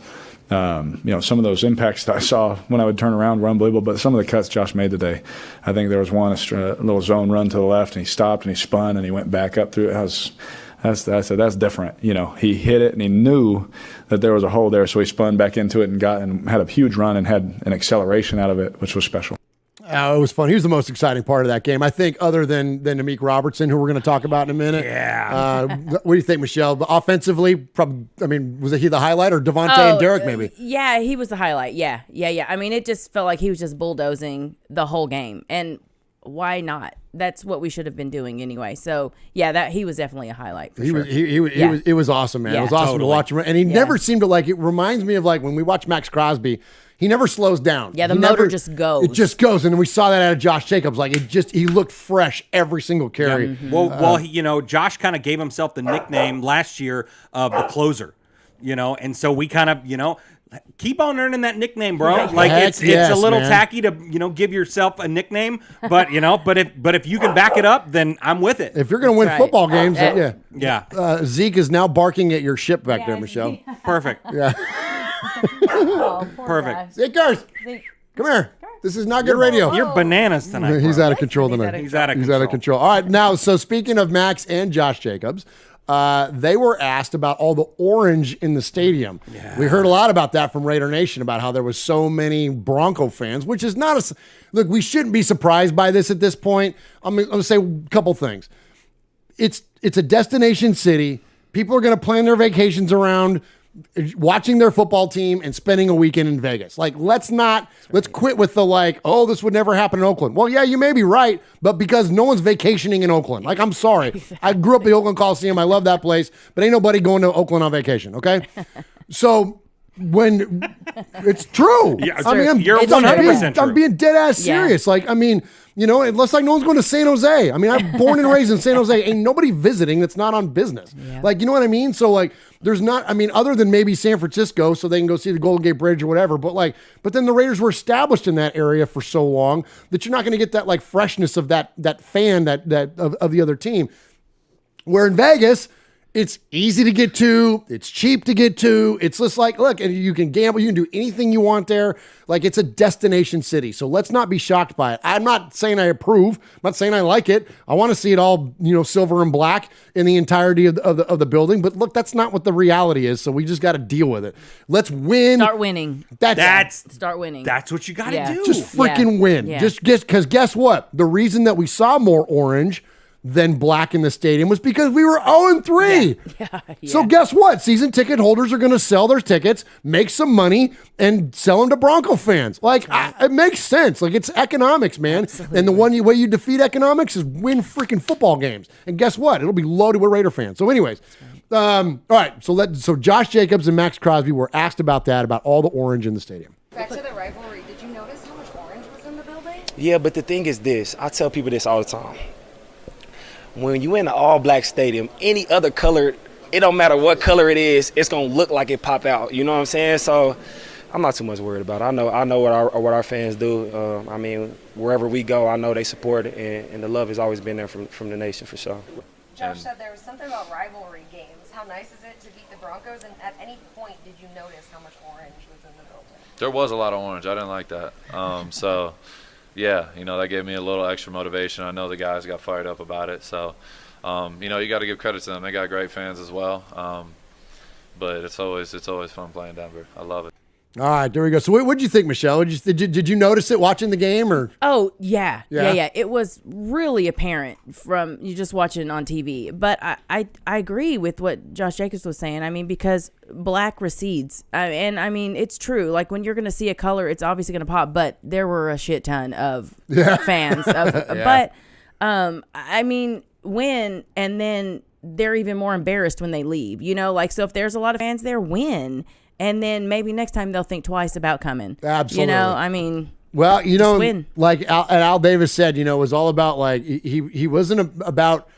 Some of those impacts that I saw when I would turn around were unbelievable, but some of the cuts Josh made today, I think there was one, a little zone run to the left, and he stopped and he spun and he went back up through it. That's different. He hit it and he knew that there was a hole there, so he spun back into it and had a huge run and had an acceleration out of it, which was special. It was fun. He was the most exciting part of that game, I think, other than Amik Robertson, who we're going to talk about in a minute. Yeah. What do you think, Michelle? Offensively, probably. Was he the highlight, or Devontae and Derek maybe? Yeah, he was the highlight. Yeah. I mean, it just felt like he was just bulldozing the whole game, and why not? That's what we should have been doing anyway. So yeah, he was definitely a highlight. For sure. It was awesome, man. Yeah. It was awesome to watch him, and he never seemed to it reminds me of when we watch Max Crosby. He never slows down. Yeah, the motor just goes. It just goes, and we saw that out of Josh Jacobs. he looked fresh every single carry. Yeah. Well, Josh kind of gave himself the nickname last year of the closer, and so we kind of, keep on earning that nickname, bro. It's a little tacky to, give yourself a nickname, but if you can back it up, then I'm with it. If you're going to win football games, yeah. Zeke is now barking at your ship back there, Michelle. Perfect. Yeah. Perfect. Zeke, come here. This is not good radio. You're bananas tonight. He's out of control tonight. He's out of control. All right, now, so speaking of Max and Josh Jacobs, they were asked about all the orange in the stadium. Yeah. We heard a lot about that from Raider Nation, about how there was so many Bronco fans, which is not look, we shouldn't be surprised by this at this point. I'm going to say a couple things. It's a destination city. People are going to plan their vacations around watching their football team and spending a weekend in Vegas. Let's quit with the this would never happen in Oakland. Well, yeah, you may be right, but because no one's vacationing in Oakland. I'm sorry. Exactly. I grew up at the Oakland Coliseum. I love that place, but ain't nobody going to Oakland on vacation, okay? So when it's true. Yeah, I'm being dead ass serious. Unless no one's going to San Jose. I'm born and raised in San Jose. Ain't nobody visiting that's not on business. Yeah. You know what I mean? So there's not, other than maybe San Francisco, so they can go see the Golden Gate Bridge or whatever. But then the Raiders were established in that area for so long that you're not going to get that freshness of that fan of the other team. Where in Vegas, it's easy to get to. It's cheap to get to. It's just look, and you can gamble. You can do anything you want there. It's a destination city. So let's not be shocked by it. I'm not saying I approve. I'm not saying I like it. I want to see it all, silver and black in the entirety of the building. But look, that's not what the reality is. So we just got to deal with it. Let's win. Start winning. Start winning. That's what you got to do. Just freaking win. Yeah. Just because guess what? The reason that we saw more orange than black in the stadium was because we were 0-3. Yeah. So guess what? Season ticket holders are going to sell their tickets, make some money, and sell them to Bronco fans. It makes sense. It's economics, man. Absolutely. And the way you defeat economics is win freaking football games. And guess what? It'll be loaded with Raider fans. So anyways, all right. So Josh Jacobs and Max Crosby were asked about that, about all the orange in the stadium. Back to the rivalry. Did you notice how much orange was in the building? Yeah, but the thing is this. I tell people this all the time. When you in an all-black stadium, any other color, it don't matter what color it is, it's going to look like it pop out. You know what I'm saying? So I'm not too much worried about it. I know what our fans do. Wherever we go, I know they support it, and the love has always been there from the nation for sure. Josh said there was something about rivalry games. How nice is it to beat the Broncos? And at any point, did you notice how much orange was in the building? There was a lot of orange. I didn't like that. Yeah, that gave me a little extra motivation. I know the guys got fired up about it. So, you got to give credit to them. They got great fans as well. But it's always fun playing Denver. I love it. All right, there we go. So what did you think, Michelle? Did you notice it watching the game or? Oh, yeah. It was really apparent from you just watching on TV. But I agree with what Josh Jacobs was saying. I mean, because black recedes. And I mean, it's true. Like when you're going to see a color, it's obviously going to pop. But there were a shit ton of fans. But, I mean, win, and then they're even more embarrassed when they leave. You know, like, so if there's a lot of fans there, win. And then maybe next time they'll think twice about coming. Absolutely. You know, I mean, well, you know, win. like Al Davis said, you know, it was all about like he wasn't about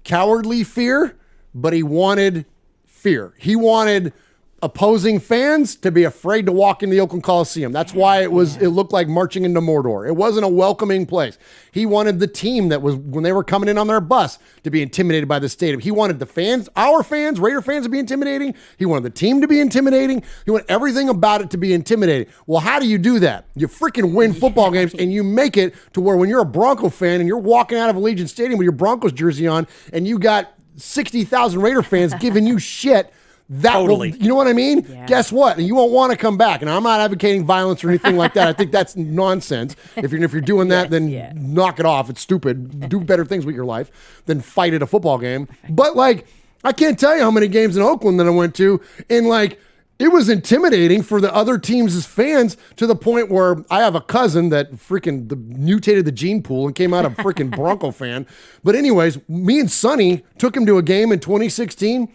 cowardly fear, but he wanted fear. He wanted opposing fans to be afraid to walk in the Oakland Coliseum. That's why it looked like marching into Mordor. It wasn't a welcoming place. He wanted the team that was, when they were coming in on their bus, to be intimidated by the stadium. He wanted the fans, our fans, Raider fans, to be intimidating. He wanted the team to be intimidating. He wanted everything about it to be intimidating. Well, how do you do that? You freaking win football games, and you make it to where when you're a Bronco fan and you're walking out of Allegiant Stadium with your Broncos jersey on, and you got 60,000 Raider fans giving you shit, that Totally. will, you know what I mean? Yeah. Guess what? You won't want to come back. And I'm not advocating violence or anything like that. I think that's nonsense. If you're doing that, then knock it off. It's stupid. Do better things with your life than fight at a football game. But like, I can't tell you how many games in Oakland that I went to, and like, it was intimidating for the other teams as fans to the point where I have a cousin that freaking mutated the gene pool and came out a freaking Bronco fan. But anyways, me and Sonny took him to a game in 2016.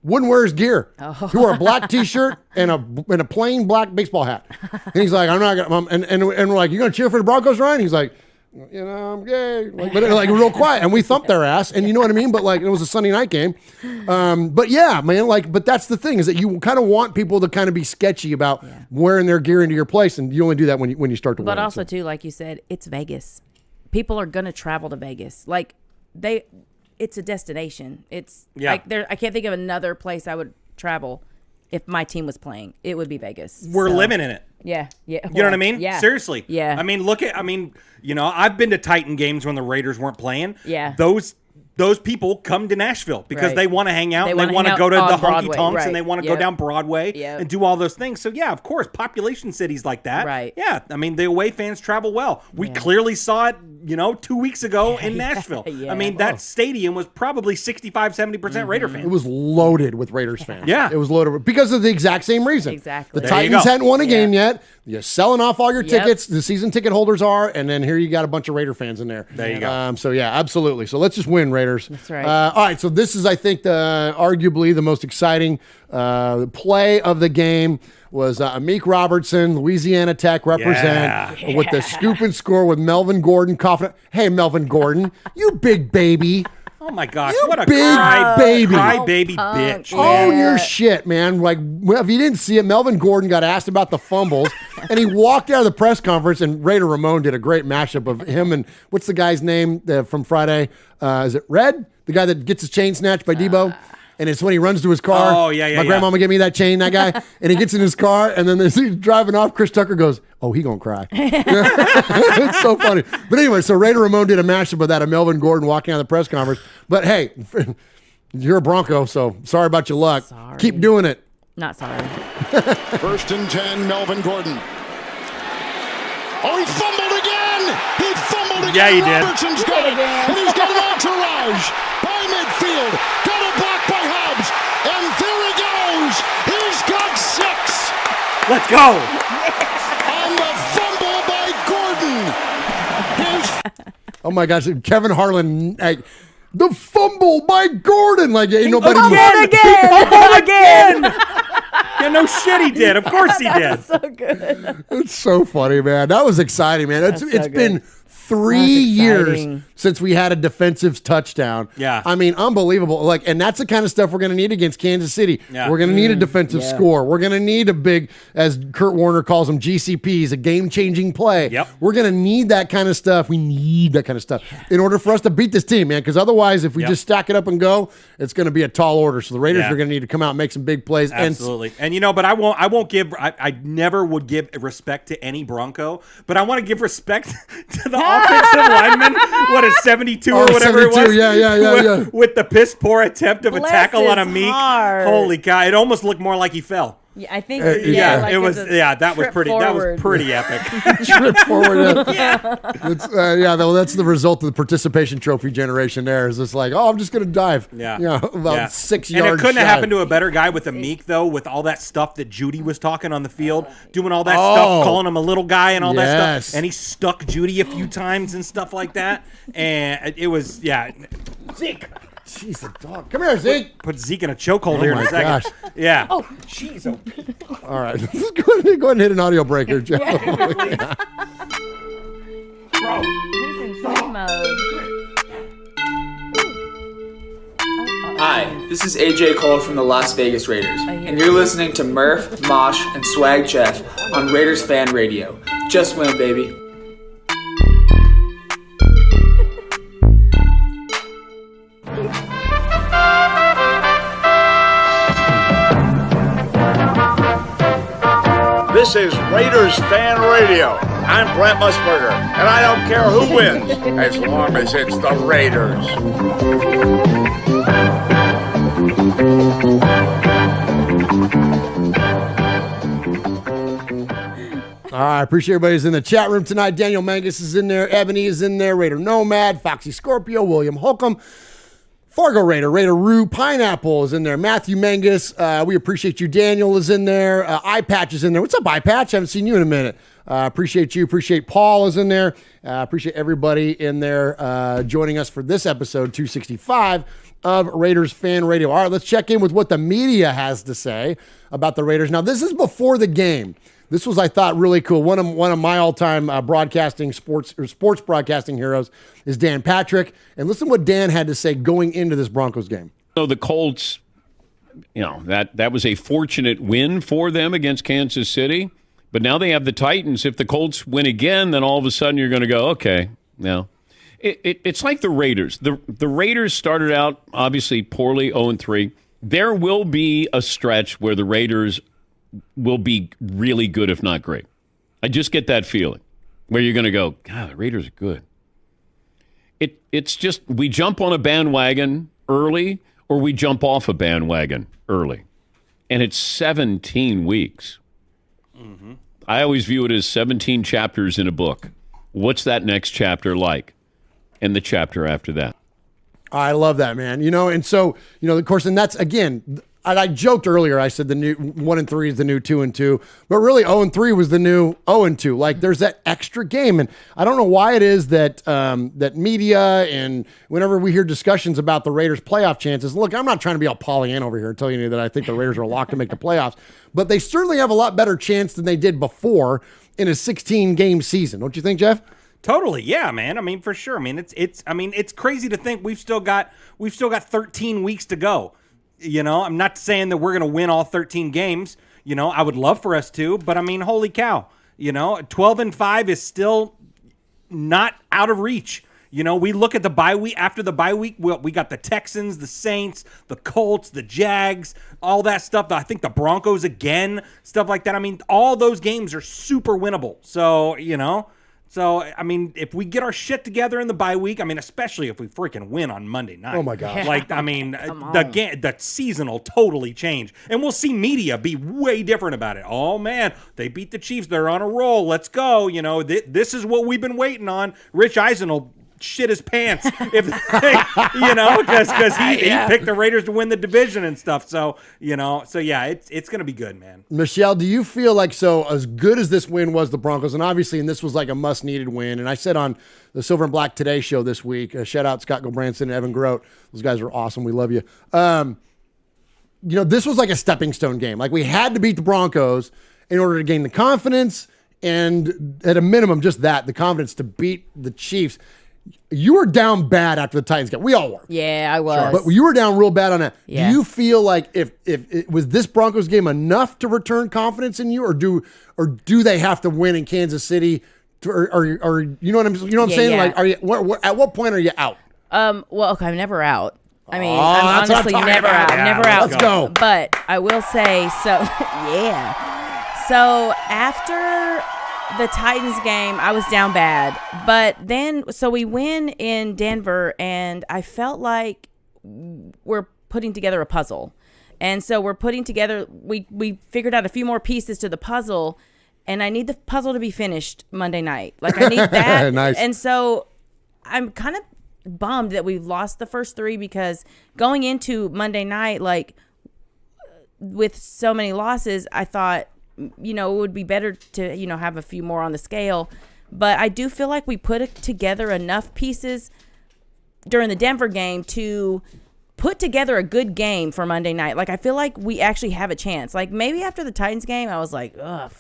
Wouldn't wear his gear. He wore a black T-shirt and a plain black baseball hat. And he's like, I'm not gonna. And we're like, you gonna cheer for the Broncos, Ryan? He's like, you know, I'm gay. Like, but like real quiet, and we thumped their ass. And you know what I mean? But like, it was a Sunday night game. But yeah, man. Like, but that's the thing, is that you kind of want people to kind of be sketchy about wearing their gear into your place, and you only do that when you start to win. But also too, like you said, it's Vegas. People are gonna travel to Vegas. Like it's a destination. It's like I can't think of another place I would travel if my team was playing. It would be Vegas. We're living in it. Yeah. You know what I mean? Yeah. Seriously. Yeah. I mean, you know, I've been to Titan games when the Raiders weren't playing. Yeah. Those people come to Nashville because they want to hang out, and they wanna want to hang go to out the on honky Broadway, tonks, and they want to go Yep. down Broadway and do all those things. So yeah, of course, population cities like that. Right. Yeah. I mean, the away fans travel well. We clearly saw it, you know, 2 weeks ago in Nashville. I mean, that stadium was probably 65-70% Raider fans. It was loaded with Raiders fans. Yeah. It was loaded because of the exact same reason. Exactly. The There you Titans go. hadn't won a game yet. You're selling off all your tickets. The season ticket holders are, and then here you got a bunch of Raider fans in there. There you go. So yeah, absolutely. So let's just win, Raiders. That's right. All right. So this is, I think, arguably the most exciting play of the game was Amik Robertson, Louisiana Tech represent with the scoop and score with Melvin Gordon. Hey, Melvin Gordon, you big baby. Oh my gosh, You what a big baby. crybaby bitch. Own your shit, man. Like, if you didn't see it, Melvin Gordon got asked about the fumbles, and he walked out of the press conference, and Raider Ramon did a great mashup of him and what's the guy's name from Friday? Is it Red? The guy that gets his chain snatched by Debo? And it's when he runs to his car. Oh, yeah. My grandmama gave me that chain, that guy. And he gets in his car, and then as he's driving off, Chris Tucker goes, oh, he gonna cry. It's so funny. But anyway, so Raider Ramon did a mashup of that, of Melvin Gordon walking out of the press conference. But hey, you're a Bronco, so sorry about your luck. Sorry. Keep doing it. Not sorry. 1st and 10, Melvin Gordon. Oh, he fumbled again! He fumbled again! Yeah, he did. Robertson's got it, and he's got an entourage by midfield. Got a block by Hobbs, and there he goes! He's got 6! Let's go! On the fumble by Gordon! Oh my gosh, Kevin Harlan, the fumble by Gordon. Like, ain't nobody. Again! Yeah, no shit he did. Of course he did. So good. It's so funny, man. That was exciting, man. It's good. been 3 years since we had a defensive touchdown. Yeah. I mean, unbelievable. Like, and that's the kind of stuff we're going to need against Kansas City. Yeah. We're going to need a defensive score. We're going to need a big, as Kurt Warner calls them, GCPs, a game-changing play. Yep. We're going to need that kind of stuff. We need that kind of stuff in order for us to beat this team, man. Because otherwise, if we just stack it up and go, it's going to be a tall order. So the Raiders are going to need to come out and make some big plays. Absolutely. And you know, but I won't never would give respect to any Bronco, but I want to give respect to the offensive lineman. What is 72 or whatever 72, it was? Yeah. With the piss poor attempt of a Bless tackle on his Amik. heart. Holy cow. It almost looked more like he fell. Yeah, I think. That was pretty epic. Trip forward. That's the result of the participation trophy generation. There is just like, I'm just gonna dive. About 6 yards. And it couldn't shy. have happened to a better guy with a Meek though, with all that stuff that Judy was talking on the field, doing all that stuff, calling him a little guy and all that stuff, and he stuck Judy a few times and stuff like that, and it was Zeke. Jeez, the dog. Come here, Zeke. Put Zeke in a chokehold here in a second. Gosh. Yeah. Oh, jeez. All right. Go ahead and hit an audio breaker, Jeff. He's in play mode. Hi, this is AJ Cole from the Las Vegas Raiders, and you're listening to Murph, Mosh, and Swag Jeff on Raiders Fan Radio. Just win, baby. This is Raiders Fan Radio. I'm Brent Musburger, and I don't care who wins, as long as it's the Raiders. All right, I appreciate everybody's in the chat room tonight. Daniel Mangus is in there. Ebony is in there. Raider Nomad, Foxy Scorpio, William Holcomb, Fargo Raider, Raider Rue, Pineapple is in there. Matthew Mangus, we appreciate you. Daniel is in there. Eye Patch is in there. What's up, Eye Patch? I haven't seen you in a minute. Appreciate you. Appreciate Paul is in there. Appreciate everybody in there joining us for this episode 265 of Raiders Fan Radio. All right, let's check in with what the media has to say about the Raiders. Now, this is before the game. This was, I thought, really cool. One of my all-time sports broadcasting heroes is Dan Patrick. And listen to what Dan had to say going into this Broncos game. So the Colts, that was a fortunate win for them against Kansas City. But now they have the Titans. If the Colts win again, then all of a sudden you're going to go, okay, now. It's like the Raiders. The Raiders started out, obviously, poorly, 0-3. There will be a stretch where the Raiders will be really good, if not great. I just get that feeling where you're going to go, God, the Raiders are good. It's just we jump on a bandwagon early or we jump off a bandwagon early. And it's 17 weeks. Mm-hmm. I always view it as 17 chapters in a book. What's that next chapter like? And the chapter after that. I love that, man. And so, of course, and that's, again, I joked earlier, I said the new 1-3 is the new 2-2, but really 0-3 was the new 0-2. Like, there's that extra game, and I don't know why it is that that media and whenever we hear discussions about the Raiders' playoff chances, look, I'm not trying to be all Pollyanna over here and tell you that I think the Raiders are locked to make the playoffs, but they certainly have a lot better chance than they did before in a 16-game season. Don't you think, Jeff? Totally, yeah, man. I mean, for sure. I mean, it's crazy to think we've still got 13 weeks to go. I'm not saying that we're going to win all 13 games. I would love for us to, but I mean, holy cow. 12-5 is still not out of reach. We look at the bye week. After the bye week, we got the Texans, the Saints, the Colts, the Jags, all that stuff. I think the Broncos again, stuff like that. I mean, all those games are super winnable. So, So, I mean, if we get our shit together in the bye week, I mean, especially if we freaking win on Monday night. Oh, my God. Like, I mean, the season will totally change. And we'll see media be way different about it. Oh, man, they beat the Chiefs. They're on a roll. Let's go. This is what we've been waiting on. Rich Eisen will shit his pants if because he picked the Raiders to win the division and stuff. So yeah, it's gonna be good, man. Michelle, do you feel like, so as good as this win was the Broncos, and obviously, and this was like a must needed win, and I said on the Silver and Black Today show this week, shout out Scott Gilbranson and Evan Grote, those guys are awesome, we love you. This was like a stepping stone game. Like, we had to beat the Broncos in order to gain the confidence, and at a minimum, just that, the confidence to beat the Chiefs. You were down bad after the Titans game. We all were. Yeah, I was. But you were down real bad on that. Yeah. Do you feel like if it was this Broncos game enough to return confidence in you, or do they have to win in Kansas City, or you know what I'm saying? Yeah. Like, are you at what point are you out? Well, okay, I'm never out. I mean, I'm honestly never out. Yeah, Never out. Let's go. But I will say, so yeah. So after the Titans game, I was down bad. But then, so we win in Denver, and I felt like we're putting together a puzzle. And so we're putting together, we figured out a few more pieces to the puzzle, and I need the puzzle to be finished Monday night. Like, I need that. Nice. And so I'm kind of bummed that we've lost the first 3, because going into Monday night, like, with so many losses, I thought, it would be better to, have a few more on the scale. But I do feel like we put together enough pieces during the Denver game to put together a good game for Monday night. Like, I feel like we actually have a chance. Like, maybe after the Titans game, I was like, ugh,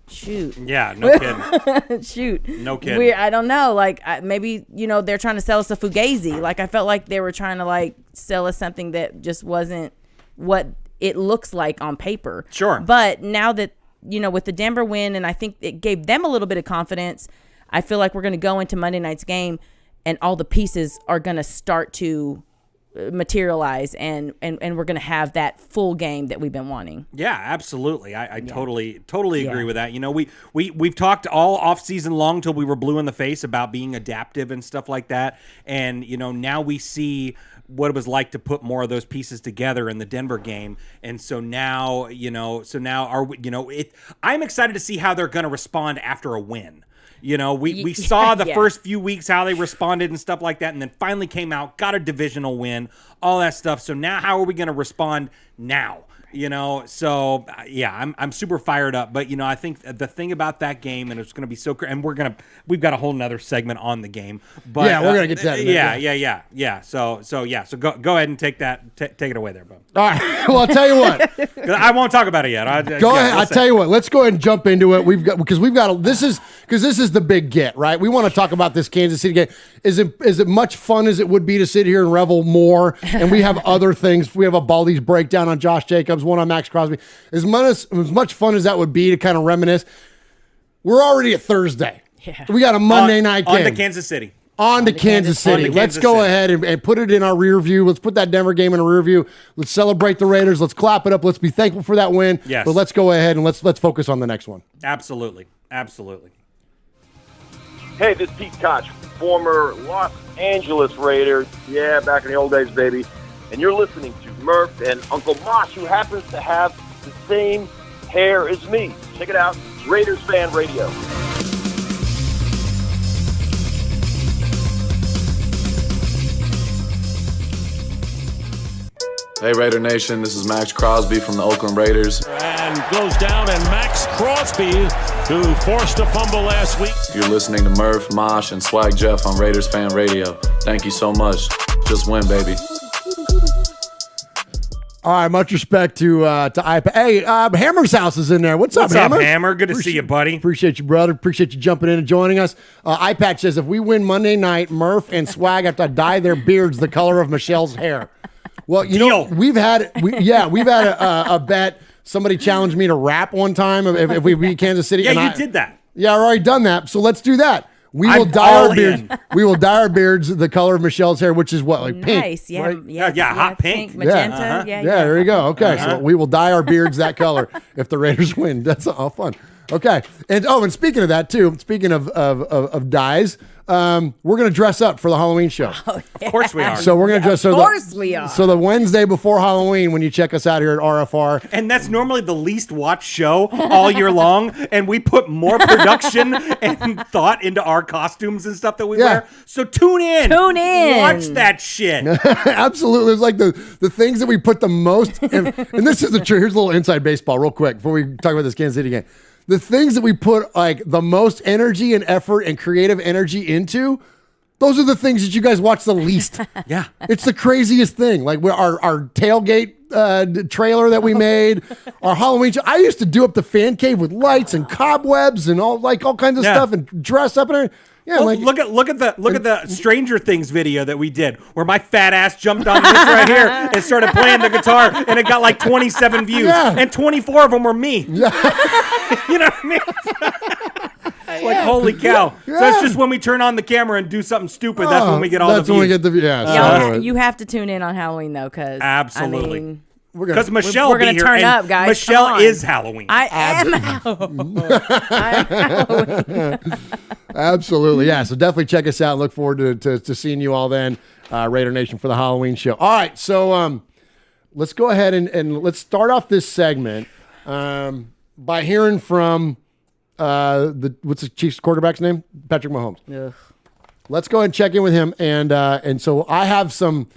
shoot. Yeah, no kidding. Shoot. No kidding. I don't know. Like, maybe, they're trying to sell us a Fugazi. Like, I felt like they were trying to, like, sell us something that just wasn't what it looks like on paper. Sure. But now that, with the Denver win, and I think it gave them a little bit of confidence, I feel like we're going to go into Monday night's game and all the pieces are going to start to materialize, and we're going to have that full game that we've been wanting. Yeah, absolutely. I totally agree with that. We've talked all off season long till we were blue in the face about being adaptive and stuff like that. And, now we see what it was like to put more of those pieces together in the Denver game. And so now, I'm excited to see how they're going to respond after a win. We saw the first few weeks how they responded and stuff like that, and then finally came out, got a divisional win, all that stuff. So now how are we going to respond now? So yeah, I'm super fired up. But I think the thing about that game, and it's going to be so, and we've got a whole nother segment on the game. But yeah, we're gonna get to that. Yeah. So go ahead and take it away there, bud. All right. Well, I'll tell you what. I won't talk about it yet. Go ahead. I'll tell you what. Let's go ahead and jump into it. This is the big get, right? We want to talk about this Kansas City game. Is it much fun as it would be to sit here and revel more? And we have other things. We have a Baldy's breakdown on Josh Jacobs, one on Max Crosby. As much fun as that would be to kind of reminisce, we're already at Thursday. Yeah. We got a Monday night game. On to Kansas City. On to Kansas City. Let's go ahead and put it in our rear view. Let's put that Denver game in a rear view. Let's celebrate the Raiders. Let's clap it up. Let's be thankful for that win. Yes. But let's go ahead and let's focus on the next one. Absolutely. Hey, this is Pete Koch, former Los Angeles Raider. Yeah, back in the old days, baby. And you're listening to Murph and Uncle Mosh, who happens to have the same hair as me. Check it out, Raiders Fan Radio. Hey Raider Nation, this is Max Crosby from the Oakland Raiders. And goes down, and Max Crosby, who forced a fumble last week. You're listening to Murph, Mosh, and Swag Jeff on Raiders Fan Radio. Thank you so much. Just win, baby. All right, much respect to iPad. Hey, Hammer's house is in there. What's up, Hammer? Hammer? Good to see you, buddy. Appreciate you, brother. Appreciate you jumping in and joining us. iPad says, if we win Monday night, Murph and Swag have to dye their beards the color of Michelle's hair. Well, we've had a bet. Somebody challenged me to rap one time if we beat Kansas City. Yeah, you did that. Yeah, I've already done that. So let's do that. We will dye our beards. We will dye our beards the color of Michelle's hair, which is what, like pink? Nice, yeah, right? yeah, hot pink, magenta, yeah. There you go. Okay, so we will dye our beards that color if the Raiders win. That's all fun. Okay, and speaking of that too, speaking of dyes, we're gonna dress up for the Halloween show. Oh, yeah. Of course we are. So we're gonna dress. Of course we are. So the Wednesday before Halloween, when you check us out here at RFR, and that's normally the least watched show all year long, and we put more production and thought into our costumes and stuff that we wear. So tune in, watch that shit. Absolutely, it's like the things that we put the most. And this is the truth. Here's a little inside baseball, real quick, before we talk about this Kansas City game. The things that we put like the most energy and effort and creative energy into, those are the things that you guys watch the least. Yeah. It's the craziest thing. Like our tailgate trailer that we made, our Halloween show. I used to do up the fan cave with lights and cobwebs and all kinds of stuff and dress up and everything. Yeah, look at the Stranger Things video that we did, where my fat ass jumped on this right here and started playing the guitar, and it got like 27 views, and 24 of them were me. Yeah. You know what I mean? It's like, holy cow! Yeah. So that's just when we turn on the camera and do something stupid. That's when we get all the views. That's when we get the you have to tune in on Halloween though, because absolutely. I mean, because Michelle we're gonna turn up, guys. Michelle is Halloween. I am Halloween. Absolutely, yeah. So definitely check us out. And look forward to seeing you all then, Raider Nation, for the Halloween show. All right, so let's go ahead and let's start off this segment by hearing from what's the Chiefs quarterback's name? Patrick Mahomes. Ugh. Let's go ahead and check in with him. And so I have some.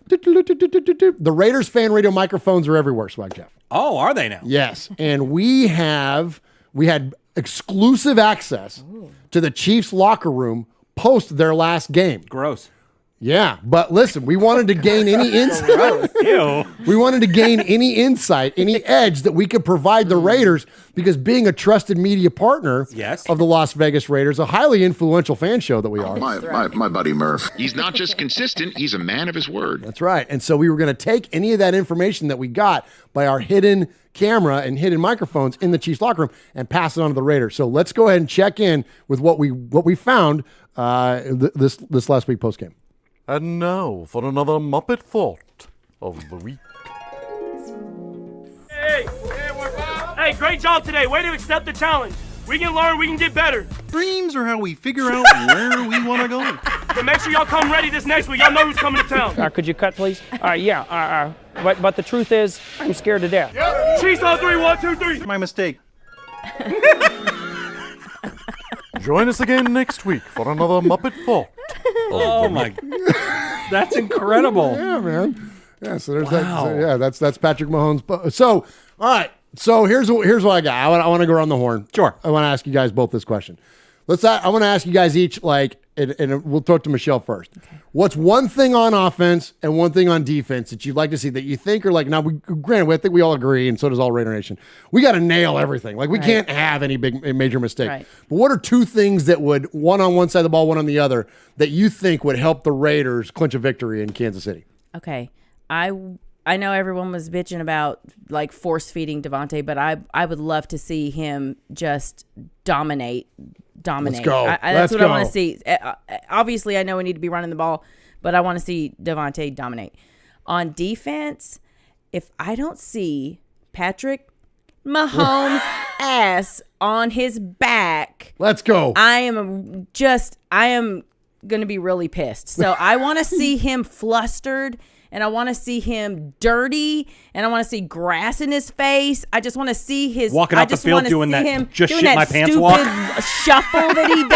The Raiders fan radio microphones are everywhere, Swag Jeff. Oh, are they now? Yes. And we had exclusive access to the Chiefs locker room post their last game. Gross. Yeah, but listen, we wanted to gain any insight. We wanted to gain any insight, any edge that we could provide the Raiders, because being a trusted media partner of the Las Vegas Raiders, a highly influential fan show that we are. My buddy Murph. He's not just consistent, he's a man of his word. That's right. And so we were going to take any of that information that we got by our hidden camera and hidden microphones in the Chiefs locker room and pass it on to the Raiders. So let's go ahead and check in with what we found this last week post game. And now for another Muppet Thought of the Week. Hey, great job today. Way to accept the challenge. We can learn, we can get better. Dreams are how we figure out where we want to go. But make sure y'all come ready this next week. Y'all know who's coming to town. Could you cut, please? But the truth is, I'm scared to death. Chiefs on 3, 1, 2, 3. My mistake. Join us again next week for another Muppet Thought. Oh my! That's incredible. Yeah, man. Yeah, so there's that. So, yeah, that's Patrick Mahomes. So, all right. So here's what I got. I want to go around the horn. Sure. I want to ask you guys both this question. I want to ask you guys each, and we'll talk to Michelle first. Okay. What's one thing on offense and one thing on defense that you'd like to see that you think are like, now, granted, I think we all agree, and so does all Raider Nation. We got to nail everything. Like, we can't have any major mistake. Right. But what are two things that would, one on one side of the ball, one on the other, that you think would help the Raiders clinch a victory in Kansas City? Okay. I know everyone was bitching about like force feeding Devontae, but I would love to see him just dominate. Let's go. That's what I want to see. Obviously, I know we need to be running the ball, but I want to see Devontae dominate. On defense, if I don't see Patrick Mahomes' ass on his back, let's go. I am going to be really pissed. So I want to see him flustered. And I want to see him dirty, and I want to see grass in his face. I just want to see his walking off the field doing that just shit my pants walk shuffle that he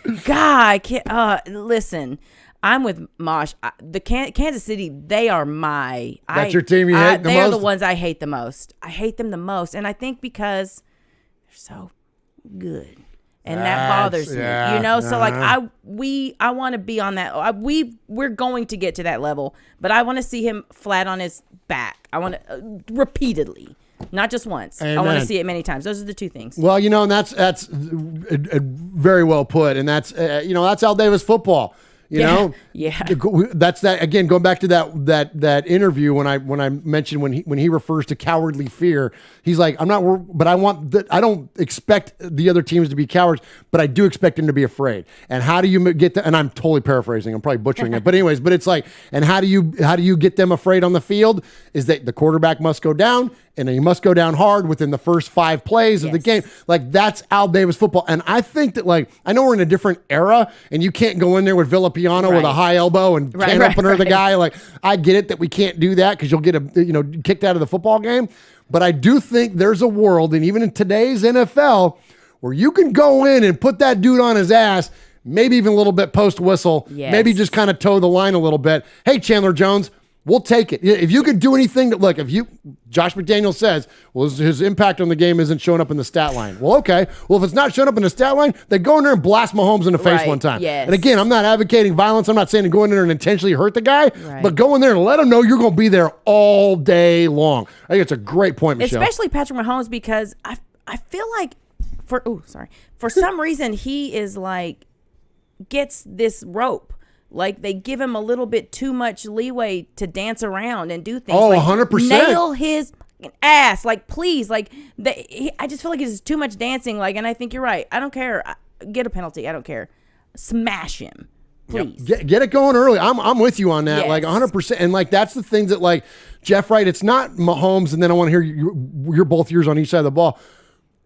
does. God, I can't. Listen, I'm with Mosh. The Kansas City, they are that's your team you hate the most? They are the ones I hate the most. I hate them the most, and I think because they're so good. And that bothers me, you know. So like I want to be on that. We're going to get to that level, but I want to see him flat on his back. I want to repeatedly, not just once. Amen. I want to see it many times. Those are the two things. Well, you know, and that's very well put, and that's that's Al Davis football. You know, that's that again. Going back to that interview when I mentioned when he refers to cowardly fear, he's like, I'm not, but I want that. I don't expect the other teams to be cowards, but I do expect them to be afraid. And how do you get that? And I'm totally paraphrasing. I'm probably butchering it, but anyways, but it's like, and how do you get them afraid on the field? Is that the quarterback must go down, and he must go down hard within the first 5 plays of the game. Like, that's Al Davis football. And I think that, like, I know we're in a different era, and you can't go in there with Villapiano with a high elbow and can't open the guy. Like, I get it that we can't do that because you'll get kicked out of the football game. But I do think there's a world, and even in today's NFL, where you can go in and put that dude on his ass, maybe even a little bit post whistle, maybe just kind of toe the line a little bit. Hey, Chandler Jones, we'll take it. If you could do anything that, look, Josh McDaniel says, well, his impact on the game isn't showing up in the stat line. Well, okay. Well, if it's not showing up in the stat line, then go in there and blast Mahomes in the face one time. Yes. And again, I'm not advocating violence. I'm not saying to go in there and intentionally hurt the guy, but go in there and let him know you're going to be there all day long. I think it's a great point, Michelle. Especially Patrick Mahomes, because I feel like for some reason he is like, gets this rope. Like, they give him a little bit too much leeway to dance around and do things. Oh, like, 100%. Nail his ass. Like, please. Like, I just feel like it's too much dancing. Like, and I think you're right. I don't care. Get a penalty. I don't care. Smash him. Please. Get it going early. I'm with you on that. Yes. Like, 100%. And, like, that's the things that, like, Jeff, right, it's not Mahomes, and then I want to hear your both yours on each side of the ball.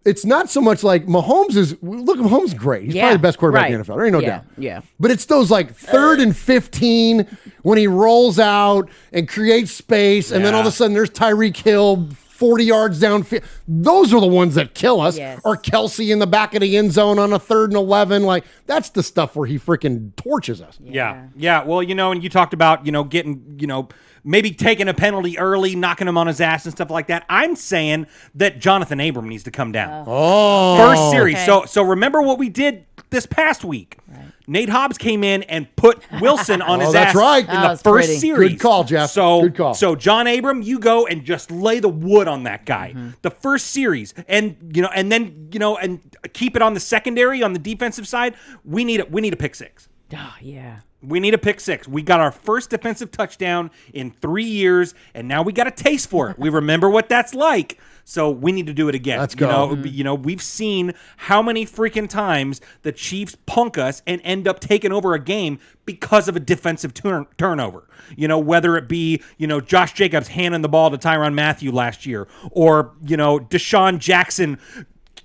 it's not so much like Mahomes is. Look, Mahomes is great. He's probably the best quarterback in the NFL. There ain't no doubt. Yeah. But it's those like 3rd and 15 when he rolls out and creates space, and then all of a sudden there's Tyreek Hill 40 yards downfield. Those are the ones that kill us. Yes. Or Kelsey in the back of the end zone on a 3rd and 11. Like, that's the stuff where he freaking torches us. Yeah. Well, and you talked about, getting, maybe taking a penalty early, knocking him on his ass and stuff like that. I'm saying that Jonathan Abram needs to come down. First series. Okay. So remember what we did this past week. Nate Hobbs came in and put Wilson on his that's ass right. in the first series. Good call, Jeff. Good call. So John Abram, you go and just lay the wood on that guy. The first series, and then keep it on the secondary on the defensive side. We need a pick six. Oh, yeah. We need a pick six. We got our first defensive touchdown in 3 years, and now we got a taste for it. We remember what that's like. So we need to do it again. Let's go. We've seen how many freaking times the Chiefs punk us and end up taking over a game because of a defensive turnover. Whether it be, Josh Jacobs handing the ball to Tyrann Mathieu last year, or, Deshaun Jackson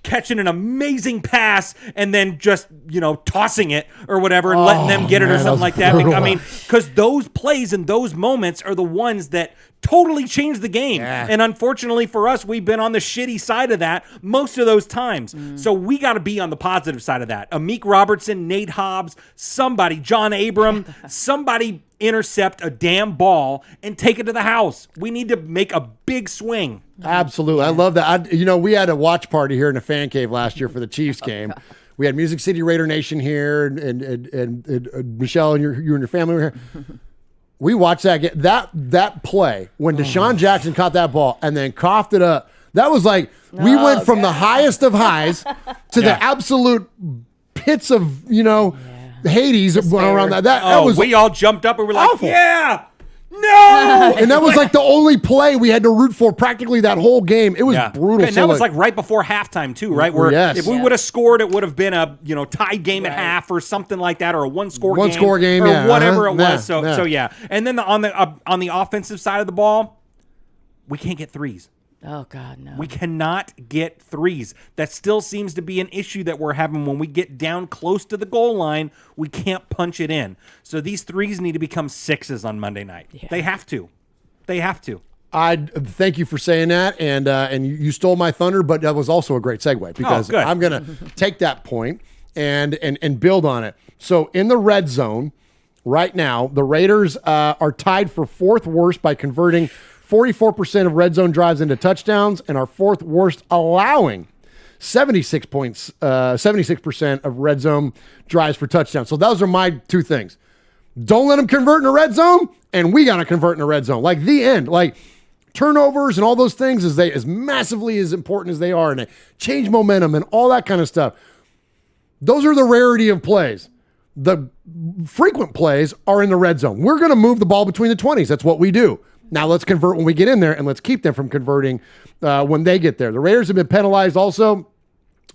catching an amazing pass and then just, tossing it or whatever and letting them get it or something like that. I mean, because those plays and those moments are the ones that totally changed the game. Yeah. And unfortunately for us, we've been on the shitty side of that most of those times. So we got to be on the positive side of that. Amik Robertson, Nate Hobbs, somebody, John Abram, somebody intercept a damn ball and take it to the house. We need to make a big swing. Absolutely. I love that. We had a watch party here in the fan cave last year for the Chiefs game. We had Music City Raider Nation here, and Michelle and you and your family were here. We watched that game. That play when Deshaun Jackson caught that ball and then coughed it up. That was like we went from the highest of highs to the absolute pits of Hades around that. That was we all jumped up and were like, awful. yeah. No! And that was like the only play we had to root for practically that whole game. It was brutal. And that was like right before halftime too, right? Where if we would have scored, it would have been a tied game at half or something like that, or a one score game, or whatever it was. So yeah. And then on the offensive side of the ball, we can't get threes. Oh, God, no. We cannot get threes. That still seems to be an issue that we're having when we get down close to the goal line. We can't punch it in. So these threes need to become sixes on Monday night. Yeah. They have to. I thank you for saying that, and you stole my thunder, but that was also a great segue because I'm going to take that point and build on it. So in the red zone right now, the Raiders are tied for fourth worst by converting 44% of red zone drives into touchdowns, and our fourth worst, allowing 76% of red zone drives for touchdowns. So those are my two things. Don't let them convert in the red zone, and we got to convert in the red zone. Like the end, like turnovers and all those things as massively as important as they are, and they change momentum and all that kind of stuff. Those are the rarity of plays. The frequent plays are in the red zone. We're going to move the ball between the 20s. That's what we do. Now let's convert when we get in there, and let's keep them from converting when they get there. The Raiders have been penalized also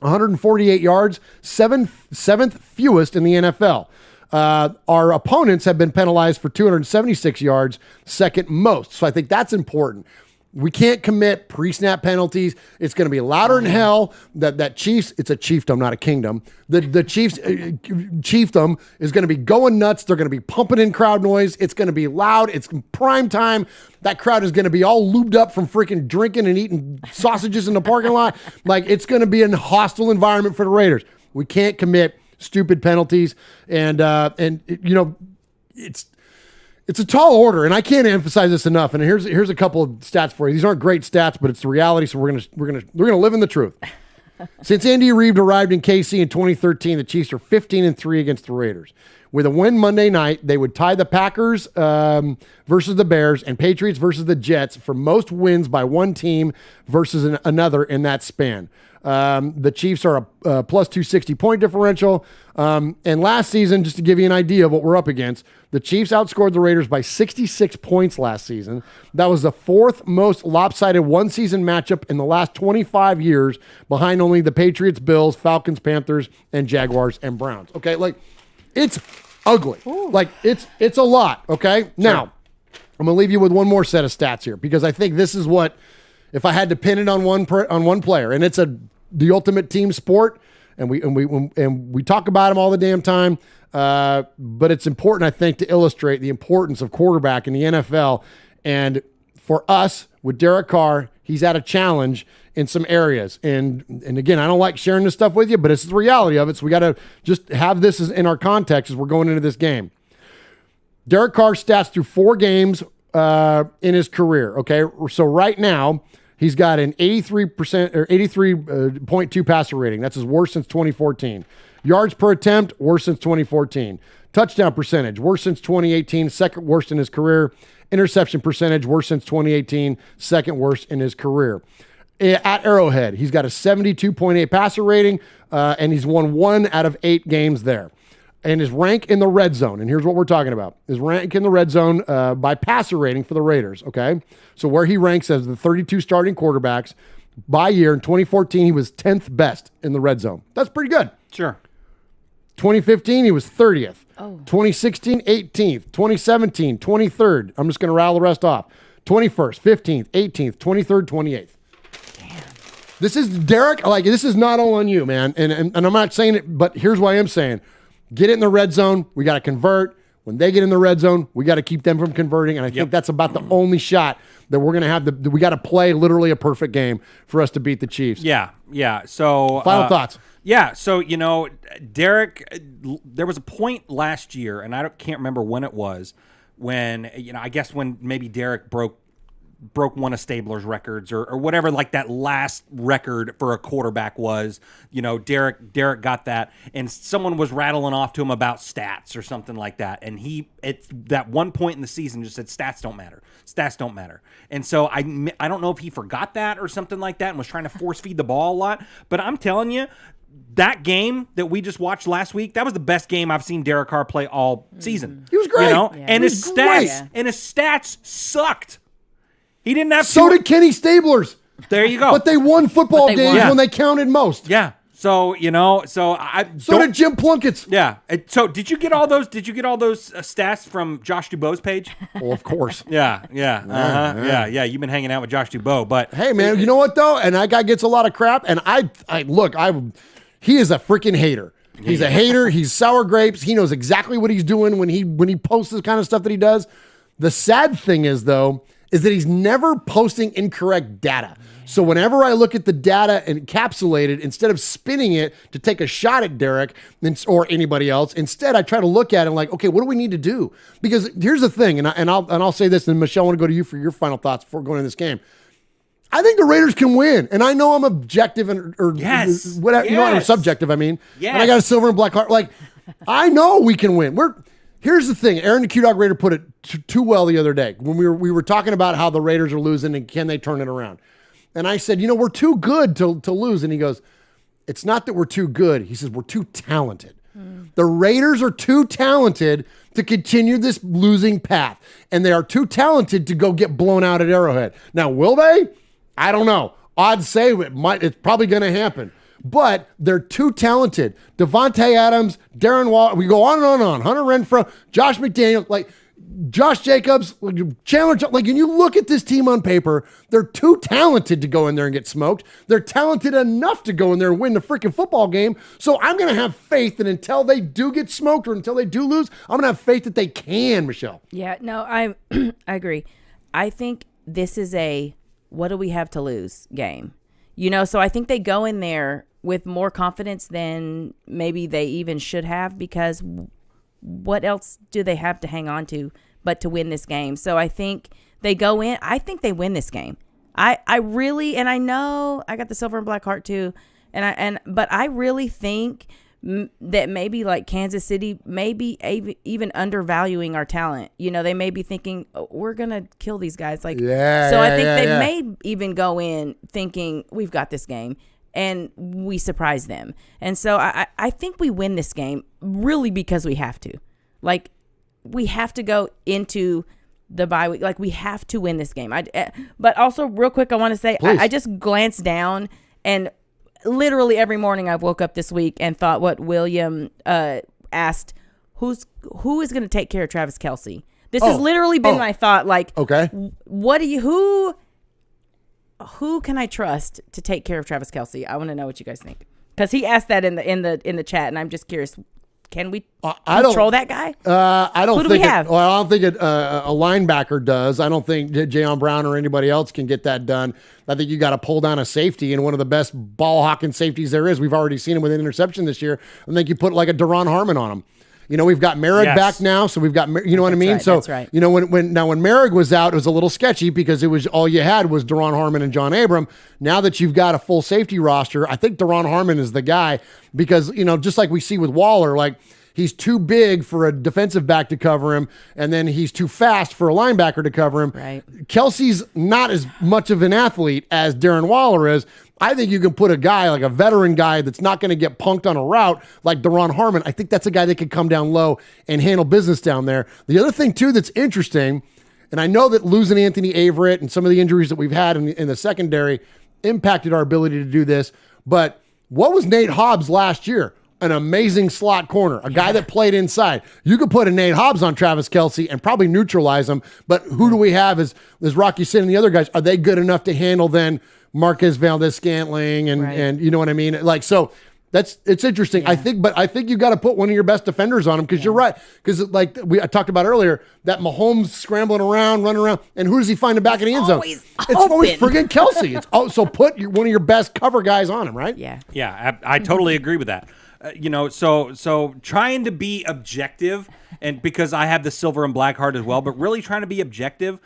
148 yards, seventh fewest in the NFL. Our opponents have been penalized for 276 yards, second most. So I think that's important. We can't commit pre-snap penalties. It's going to be louder than hell. That Chiefs, it's a chiefdom, not a kingdom. The Chiefs chiefdom is going to be going nuts. They're going to be pumping in crowd noise. It's going to be loud. It's prime time. That crowd is going to be all lubed up from freaking drinking and eating sausages in the parking lot. Like, it's going to be a hostile environment for the Raiders. We can't commit stupid penalties, and it's a tall order, and I can't emphasize this enough. And here's a couple of stats for you. These aren't great stats, but it's the reality. So we're gonna live in the truth. Since Andy Reid arrived in KC in 2013, the Chiefs are 15-3 against the Raiders. With a win Monday night, they would tie the Packers versus the Bears and Patriots versus the Jets for most wins by one team versus another in that span. The Chiefs are a plus 260 point differential. And last season, just to give you an idea of what we're up against, the Chiefs outscored the Raiders by 66 points last season. That was the fourth most lopsided one-season matchup in the last 25 years, behind only the Patriots, Bills, Falcons, Panthers, and Jaguars and Browns. Okay, like, it's ugly. Ooh. Like, it's a lot, okay? Sure. Now, I'm going to leave you with one more set of stats here, because I think this is what, if I had to pin it on one player, and it's a the ultimate team sport, and we talk about them all the damn time. But it's important, I think, to illustrate the importance of quarterback in the NFL. And for us, with Derek Carr, he's had a challenge in some areas. And again, I don't like sharing this stuff with you, but it's the reality of it. So we got to just have this in our context as we're going into this game. Derek Carr's stats through 4 games in his career. Okay, so right now he's got an 83% or 83.2 passer rating. That's his worst since 2014. Yards per attempt, worst since 2014. Touchdown percentage, worst since 2018, second worst in his career. Interception percentage, worst since 2018, second worst in his career. At Arrowhead, he's got a 72.8 passer rating, and he's won 1 out of 8 games there. And his rank in the red zone, and here's what we're talking about. His rank in the red zone by passer rating for the Raiders, okay? So where he ranks as the 32 starting quarterbacks by year, in 2014, he was 10th best in the red zone. That's pretty good. Sure. 2015, he was 30th. 2016, 18th. 2017, 23rd. I'm just going to rattle the rest off. 21st, 15th, 18th, 23rd, 28th. This is Derek. This is not all on you, man. And I'm not saying it, but here's what I am saying. Get it in the red zone. We got to convert. When they get in the red zone, we got to keep them from converting. And I think that's about the only shot that we're going to have. We got to play literally a perfect game for us to beat the Chiefs. Yeah. So final thoughts. Yeah. So, Derek, there was a point last year, and I can't remember when it was, when, I guess when maybe Derek broke one of Stabler's records or whatever, like that last record for a quarterback was. Derek got that, and someone was rattling off to him about stats or something like that, and he at that one point in the season just said stats don't matter. And so I don't know if he forgot that or something like that and was trying to force feed the ball a lot, but I'm telling you, that game that we just watched last week, that was the best game I've seen Derek Carr play all season. He was great. And his stats sucked. He didn't have. So did Kenny Stabler's. There you go. But they won football games when they counted most. Yeah. So So did Jim Plunkett's. Yeah. So did you get all those? Stats from Josh Dubois' page? Well, of course. Yeah. You've been hanging out with Josh Dubois, but hey, man, you know what though? And that guy gets a lot of crap. And he is a freaking hater. He's a hater. He's sour grapes. He knows exactly what he's doing when he posts this kind of stuff that he does. The sad thing is though, is that he's never posting incorrect data. So whenever I look at the data encapsulated, instead of spinning it to take a shot at Derek or anybody else, instead I try to look at it like, okay, what do we need to do? Because here's the thing, and I'll say this, and Michelle, I want to go to you for your final thoughts before going into this game. I think the Raiders can win, and I know I'm objective or whatever, or subjective. I mean, and I got a silver and black heart. Like, I know we can win. Here's the thing. Aaron the Q-Dog Raider put it too well the other day when we were talking about how the Raiders are losing and can they turn it around. And I said, we're too good to lose. And he goes, it's not that we're too good. He says, we're too talented. The Raiders are too talented to continue this losing path. And they are too talented to go get blown out at Arrowhead. Now, will they? I don't know. Odds say it's probably going to happen. But they're too talented. Devontae Adams, Darren Waller, we go on and on and on. Hunter Renfrow, Josh McDaniels, Josh Jacobs, Chandler. When you look at this team on paper, they're too talented to go in there and get smoked. They're talented enough to go in there and win the freaking football game. So I'm going to have faith that until they do get smoked or until they do lose, I'm going to have faith that they can, Michelle. Yeah, no, I agree. I think this is a what do we have to lose game. So I think they go in there with more confidence than maybe they even should have, because what else do they have to hang on to but to win this game? So I think they go in. I think they win this game. I really, and I know I got the silver and black heart too, but I really think that maybe like Kansas City maybe even undervaluing our talent. They may be thinking, oh, we're gonna kill these guys. I think they may even go in thinking we've got this game, and we surprise them. And so I think we win this game really because we have to. We have to go into the bye week. We have to win this game. But also, real quick, I want to say, I just glanced down, and literally every morning I've woke up this week and thought what William asked, who is going to take care of Travis Kelce? This has literally been my thought. Okay. who can I trust to take care of Travis Kelce? I want to know what you guys think, because he asked that in the chat, and I'm just curious. Can we control that guy? I don't Who do think we have? I don't think a linebacker does. I don't think Jayon Brown or anybody else can get that done. I think you got to pull down a safety, and one of the best ball hawking safeties there is. We've already seen him with an interception this year. I think you put like a Daron Harmon on him. We've got Merrick back now, so we've got, you know what I mean? That's right. When Merrick was out, it was a little sketchy because it was all you had was Daron Harmon and John Abram. Now that you've got a full safety roster, I think Daron Harmon is the guy because, just like we see with Waller, like he's too big for a defensive back to cover him, and then he's too fast for a linebacker to cover him. Right. Kelce's not as much of an athlete as Darren Waller is. I think you can put a guy, like a veteran guy that's not going to get punked on a route like Daron Harmon. I think that's a guy that could come down low and handle business down there. The other thing, too, that's interesting, and I know that losing Anthony Averett and some of the injuries that we've had in the secondary impacted our ability to do this, but what was Nate Hobbs last year? An amazing slot corner, a guy that played inside. You could put a Nate Hobbs on Travis Kelce and probably neutralize him, but who do we have as Rocky Sin and the other guys? Are they good enough to handle then Marquez Valdez-Scantling and you know what I mean? Like, so it's interesting. Yeah. I think you got to put one of your best defenders on him because you're right. Because like I talked about earlier, that Mahomes scrambling around, running around, and who does he find the back of the end zone? It's always friggin' Kelce. So put one of your best cover guys on him, right? Yeah. Yeah, I totally agree with that. So trying to be objective, and because I have the silver and black heart as well, but really trying to be objective,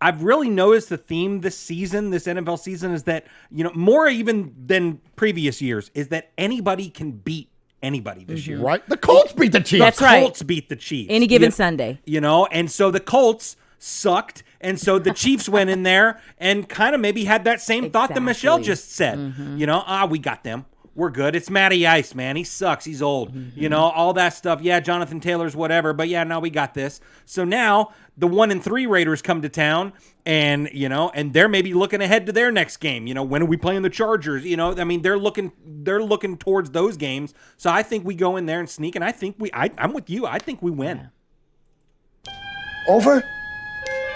I've really noticed the theme this season, this NFL season, is that, more even than previous years, is that anybody can beat anybody this year. Right? The Colts beat the Chiefs. That's right. The Colts beat the Chiefs. Any given Sunday. And so the Colts sucked, and so the Chiefs went in there and kind of maybe had that same thought that Michelle just said. We got them. We're good. It's Matty Ice, man. He sucks. He's old. All that stuff. Yeah, Jonathan Taylor's whatever. But yeah, no, we got this. So now the 1-3 Raiders come to town, and and they're maybe looking ahead to their next game. When are we playing the Chargers? They're looking towards those games. So I think we go in there and sneak, and I think I'm with you. I think we win. Over?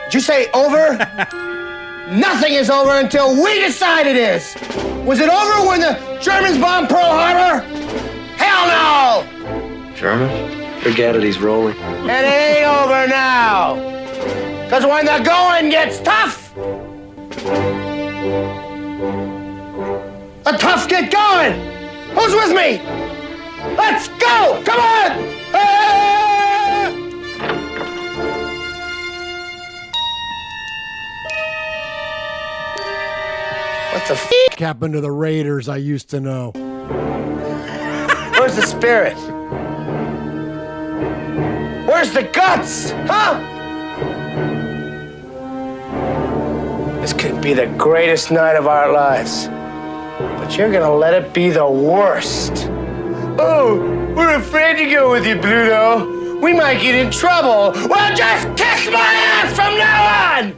Did you say over? Nothing is over until we decide it is. Was it over when the Germans bombed Pearl Harbor? Hell no! German? Forget it, he's rolling. It ain't over now. Because when the going gets tough, the tough get going. Who's with me? Let's go! Come on! Ah! What the f*** happened to the Raiders I used to know? Where's the spirit? Where's the guts? Huh? This could be the greatest night of our lives. But you're gonna let it be the worst. Oh, we're afraid to go with you, Pluto. We might get in trouble. Well, just kiss my ass from now on!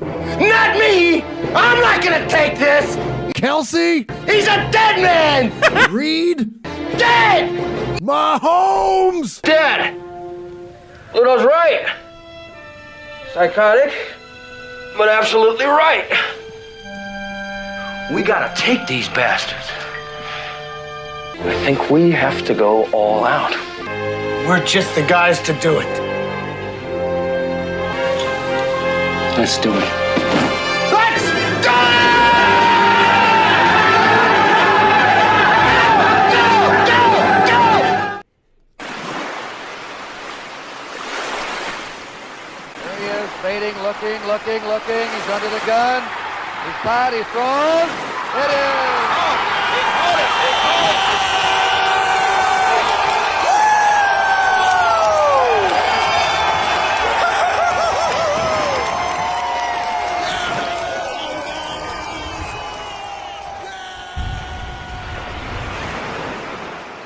Not me! I'm not gonna take this! Kelce? He's a dead man! Reed? Dead! Mahomes! Dead! Pluto's right. Psychotic, but absolutely right. We gotta take these bastards. I think we have to go all out. We're just the guys to do it. Let's do it. Let's do it! Fading, looking. He's under the gun. He's caught. He throws. It is. He caught it.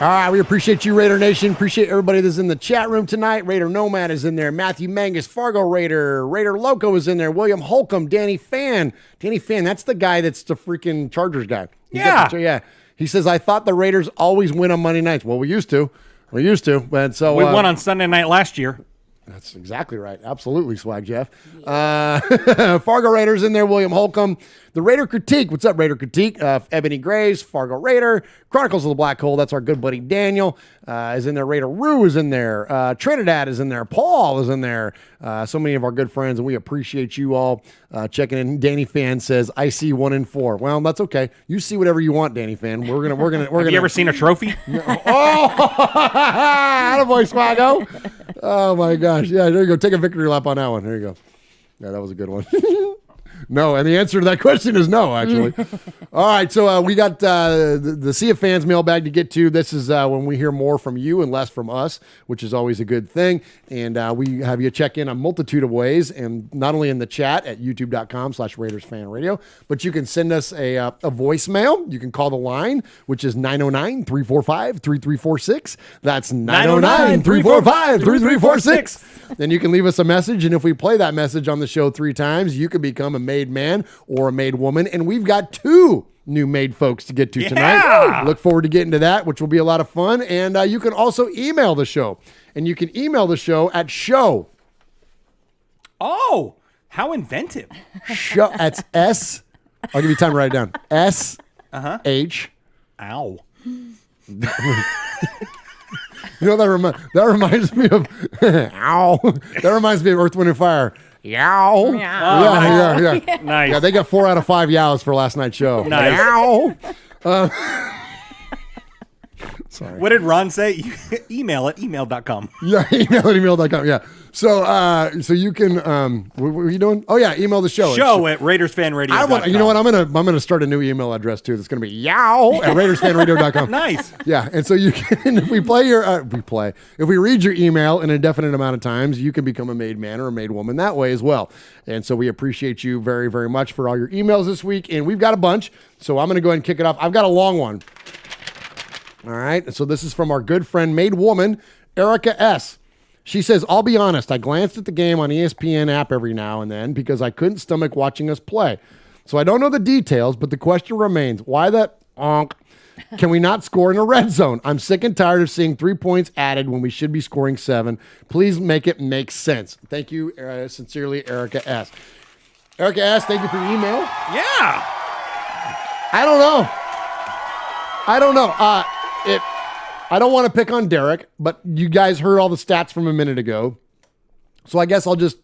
All right, we appreciate you, Raider Nation. Appreciate everybody that's in the chat room tonight. Raider Nomad is in there. Matthew Mangus, Fargo Raider. Raider Loco is in there. William Holcomb, Danny Fan. Danny Fan, that's the guy that's the freaking Chargers guy. Yeah. He says, I thought the Raiders always win on Monday nights. Well, we used to. But so we won on Sunday night last year. That's exactly right. Absolutely, Swag Jeff. Fargo Raiders in there, William Holcomb. The Raider Critique. What's up, Raider Critique? Ebony Graves, Fargo Raider. Chronicles of the Black Hole. That's our good buddy Daniel is in there. Raider Rue is in there. Trinidad is in there. Paul is in there. So many of our good friends, and we appreciate you all checking in. Danny Fan says, I see 1 in 4. Well, that's okay. You see whatever you want, Danny Fan. We're gonna. Have you ever seen a trophy? Oh, attaboy, Swaggo. Oh my gosh. Yeah, there you go. Take a victory lap on that one. There you go. Yeah, that was a good one. No, and the answer to that question is no, actually. All right, so we got the Sea of Fans mailbag to get to. This is when we hear more from you and less from us, which is always a good thing. And we have you check in a multitude of ways, and not only in the chat at youtube.com/RaidersFanRadio, but you can send us a voicemail. You can call the line, which is 909-345-3346. That's 909-345-3346. Then you can leave us a message, and if we play that message on the show 3 times, you can become a made man or a made woman. And we've got 2 new made folks to get to tonight. Look forward to getting to that, which will be a lot of fun. And you can also email the show. And you can email the show at show. Oh, how inventive. Show. That's S. I'll give you time to write it down. S. H. Ow. You know, that reminds me of ow. That reminds me of Earth, Wind, and Fire. Yow. Yeah. Nice. Yeah, they got 4 out of 5 yows for last night's show. Nice. Yow. Sorry. What did Ron say? Email at email.com. Yeah, email at email.com. Yeah. So you can what were you doing? Oh yeah, email the show. Show at RaidersFanRadio.com. You know what? I'm gonna start a new email address too. That's gonna be yow at RaidersFanRadio.com. Nice. Yeah, and so you can, if we read your email an indefinite amount of times, you can become a made man or a made woman that way as well. And so we appreciate you very, very much for all your emails this week. And we've got a bunch, so I'm gonna go ahead and kick it off. I've got a long one. All right, so this is from our good friend, made woman, Erica S. She says, I'll be honest, I glanced at the game on ESPN app every now and then because I couldn't stomach watching us play. So I don't know the details, but the question remains, why the can we not score in a red zone? I'm sick and tired of seeing 3 points added when we should be scoring 7. Please make it make sense. Thank you, sincerely, Erica S. Erica S., thank you for your email. Yeah. I don't know. I don't want to pick on Derek, but you guys heard all the stats from a minute ago. So I guess I'll just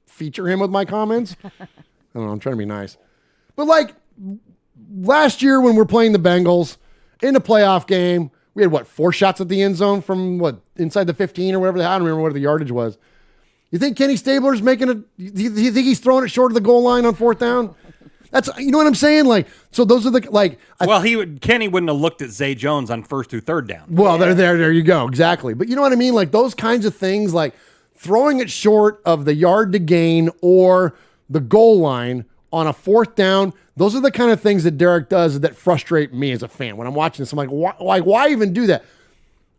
feature him with my comments. I don't know. I'm trying to be nice. But like last year when we're playing the Bengals in the playoff game, we had 4 shots at the end zone from inside the 15 or whatever. I don't remember what the yardage was. You think Kenny Stabler's making it? You think he's throwing it short of the goal line on 4th down? That's, you know what I'm saying? Like, so those are the, like. Kenny wouldn't have looked at Zay Jones on 1st through 3rd down. Well, there you go. Exactly. But you know what I mean? Like those kinds of things, like throwing it short of the yard to gain or the goal line on a 4th down. Those are the kind of things that Derek does that frustrate me as a fan. When I'm watching this, I'm like, why even do that?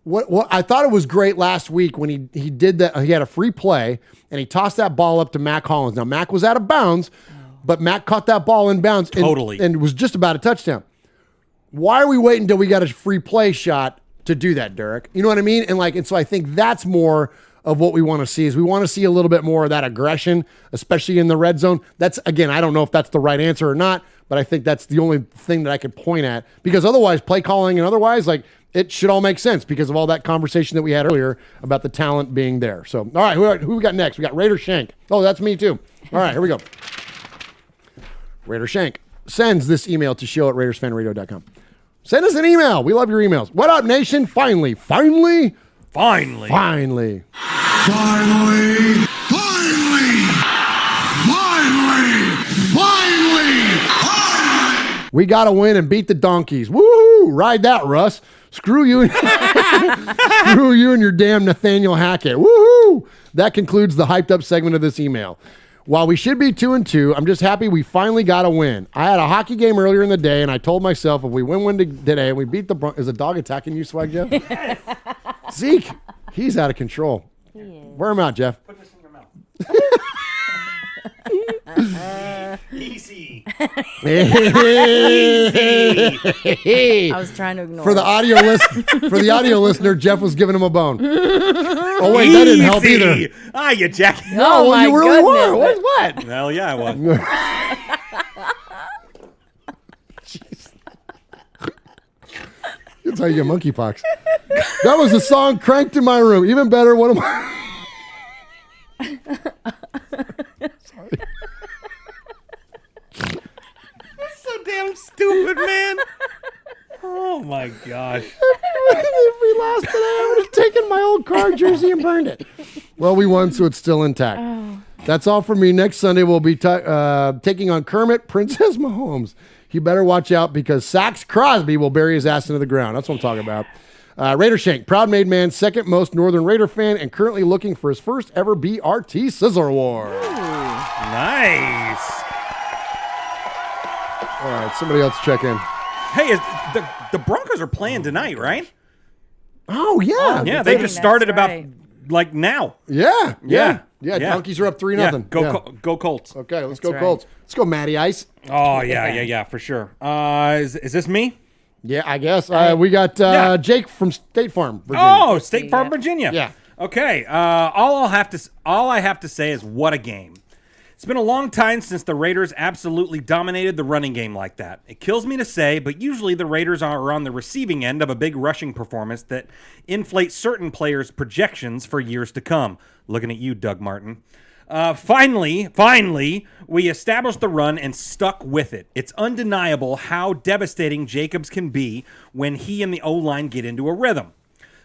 What I thought it was great last week when he did that. He had a free play and he tossed that ball up to Mac Hollins. Now, Mac was out of bounds. But Mac caught that ball in bounds and it was just about a touchdown. Why are we waiting until we got a free play shot to do that, Derek? You know what I mean? And so I think that's more of what we want to see is we want to see a little bit more of that aggression, especially in the red zone. That's, again, I don't know if that's the right answer or not, but I think that's the only thing that I could point at because otherwise play calling and otherwise it should all make sense because of all that conversation that we had earlier about the talent being there. So, all right, who we got next? We got Raider Shank. Oh, that's me too. All right, here we go. Raider Shank sends this email to show at RaidersFanRadio.com. Send us an email. We love your emails. What up, nation? Finally. We got to win and beat the Donkeys. Woohoo! Ride that, Russ. Screw you. Screw you and your damn Nathaniel Hackett. Woohoo! That concludes the hyped up segment of this email. While we should be 2-2, I'm just happy we finally got a win. I had a hockey game earlier in the day, and I told myself if we win today and we beat the Broncos, is a dog attacking you, Swag Jeff? Yes. Zeke, he's out of control. Wear him out, Jeff. Put this in your mouth. Easy. I was trying to ignore For the audio listener, Jeff was giving him a bone. Oh wait, that didn't help either. Ah, you jack. No, Oh, my you really goodness. were. What? Hell yeah, I was. That's how you get monkeypox. That was a song cranked in my room. Even better, one of my. Sorry. That's so damn stupid, man. Oh my gosh. If we lost today, I would have taken my old car jersey and burned it. Well, we won, so it's still intact. Oh. That's all for me. Next Sunday, we'll be taking on Kermit Princess Mahomes. You better watch out because Sax Crosby will bury his ass into the ground. That's what I'm talking about. Raider Shank, proud made man, second most Northern Raider fan, and currently looking for his first ever BRT Sizzler Award. Nice. All right, somebody else check in. Hey, the Broncos are playing tonight, right? Oh, yeah. Yeah, they just started about like now. Yeah. Donkeys are up 3-0. Go Colts. Okay, let's go Colts. Let's go Matty Ice. Oh, yeah, for sure. Is this me? Yeah, I guess. We got Jake from State Farm, Virginia. Oh, State Farm, Virginia. Yeah. Okay. All I have to say is what a game. It's been a long time since the Raiders absolutely dominated the running game like that. It kills me to say, but usually the Raiders are on the receiving end of a big rushing performance that inflates certain players' projections for years to come. Looking at you, Doug Martin. Finally, we established the run and stuck with it. It's undeniable how devastating Jacobs can be when he and the O-line get into a rhythm.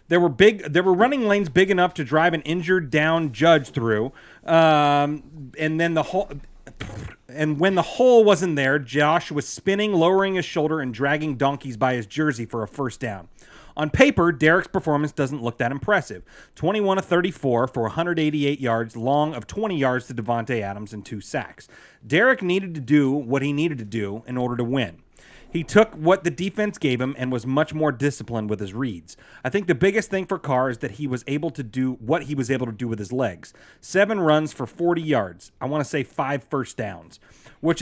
There were running lanes big enough to drive an injured down Judge through, and when the hole wasn't there, Josh was spinning, lowering his shoulder, and dragging donkeys by his jersey for a first down. On paper, Derek's performance doesn't look that impressive. 21 of 34 for 188 yards, long of 20 yards to Devontae Adams and 2 sacks. Derek needed to do what he needed to do in order to win. He took what the defense gave him and was much more disciplined with his reads. I think the biggest thing for Carr is that he was able to do what he was able to do with his legs. 7 runs for 40 yards. I want to say 5 first downs, which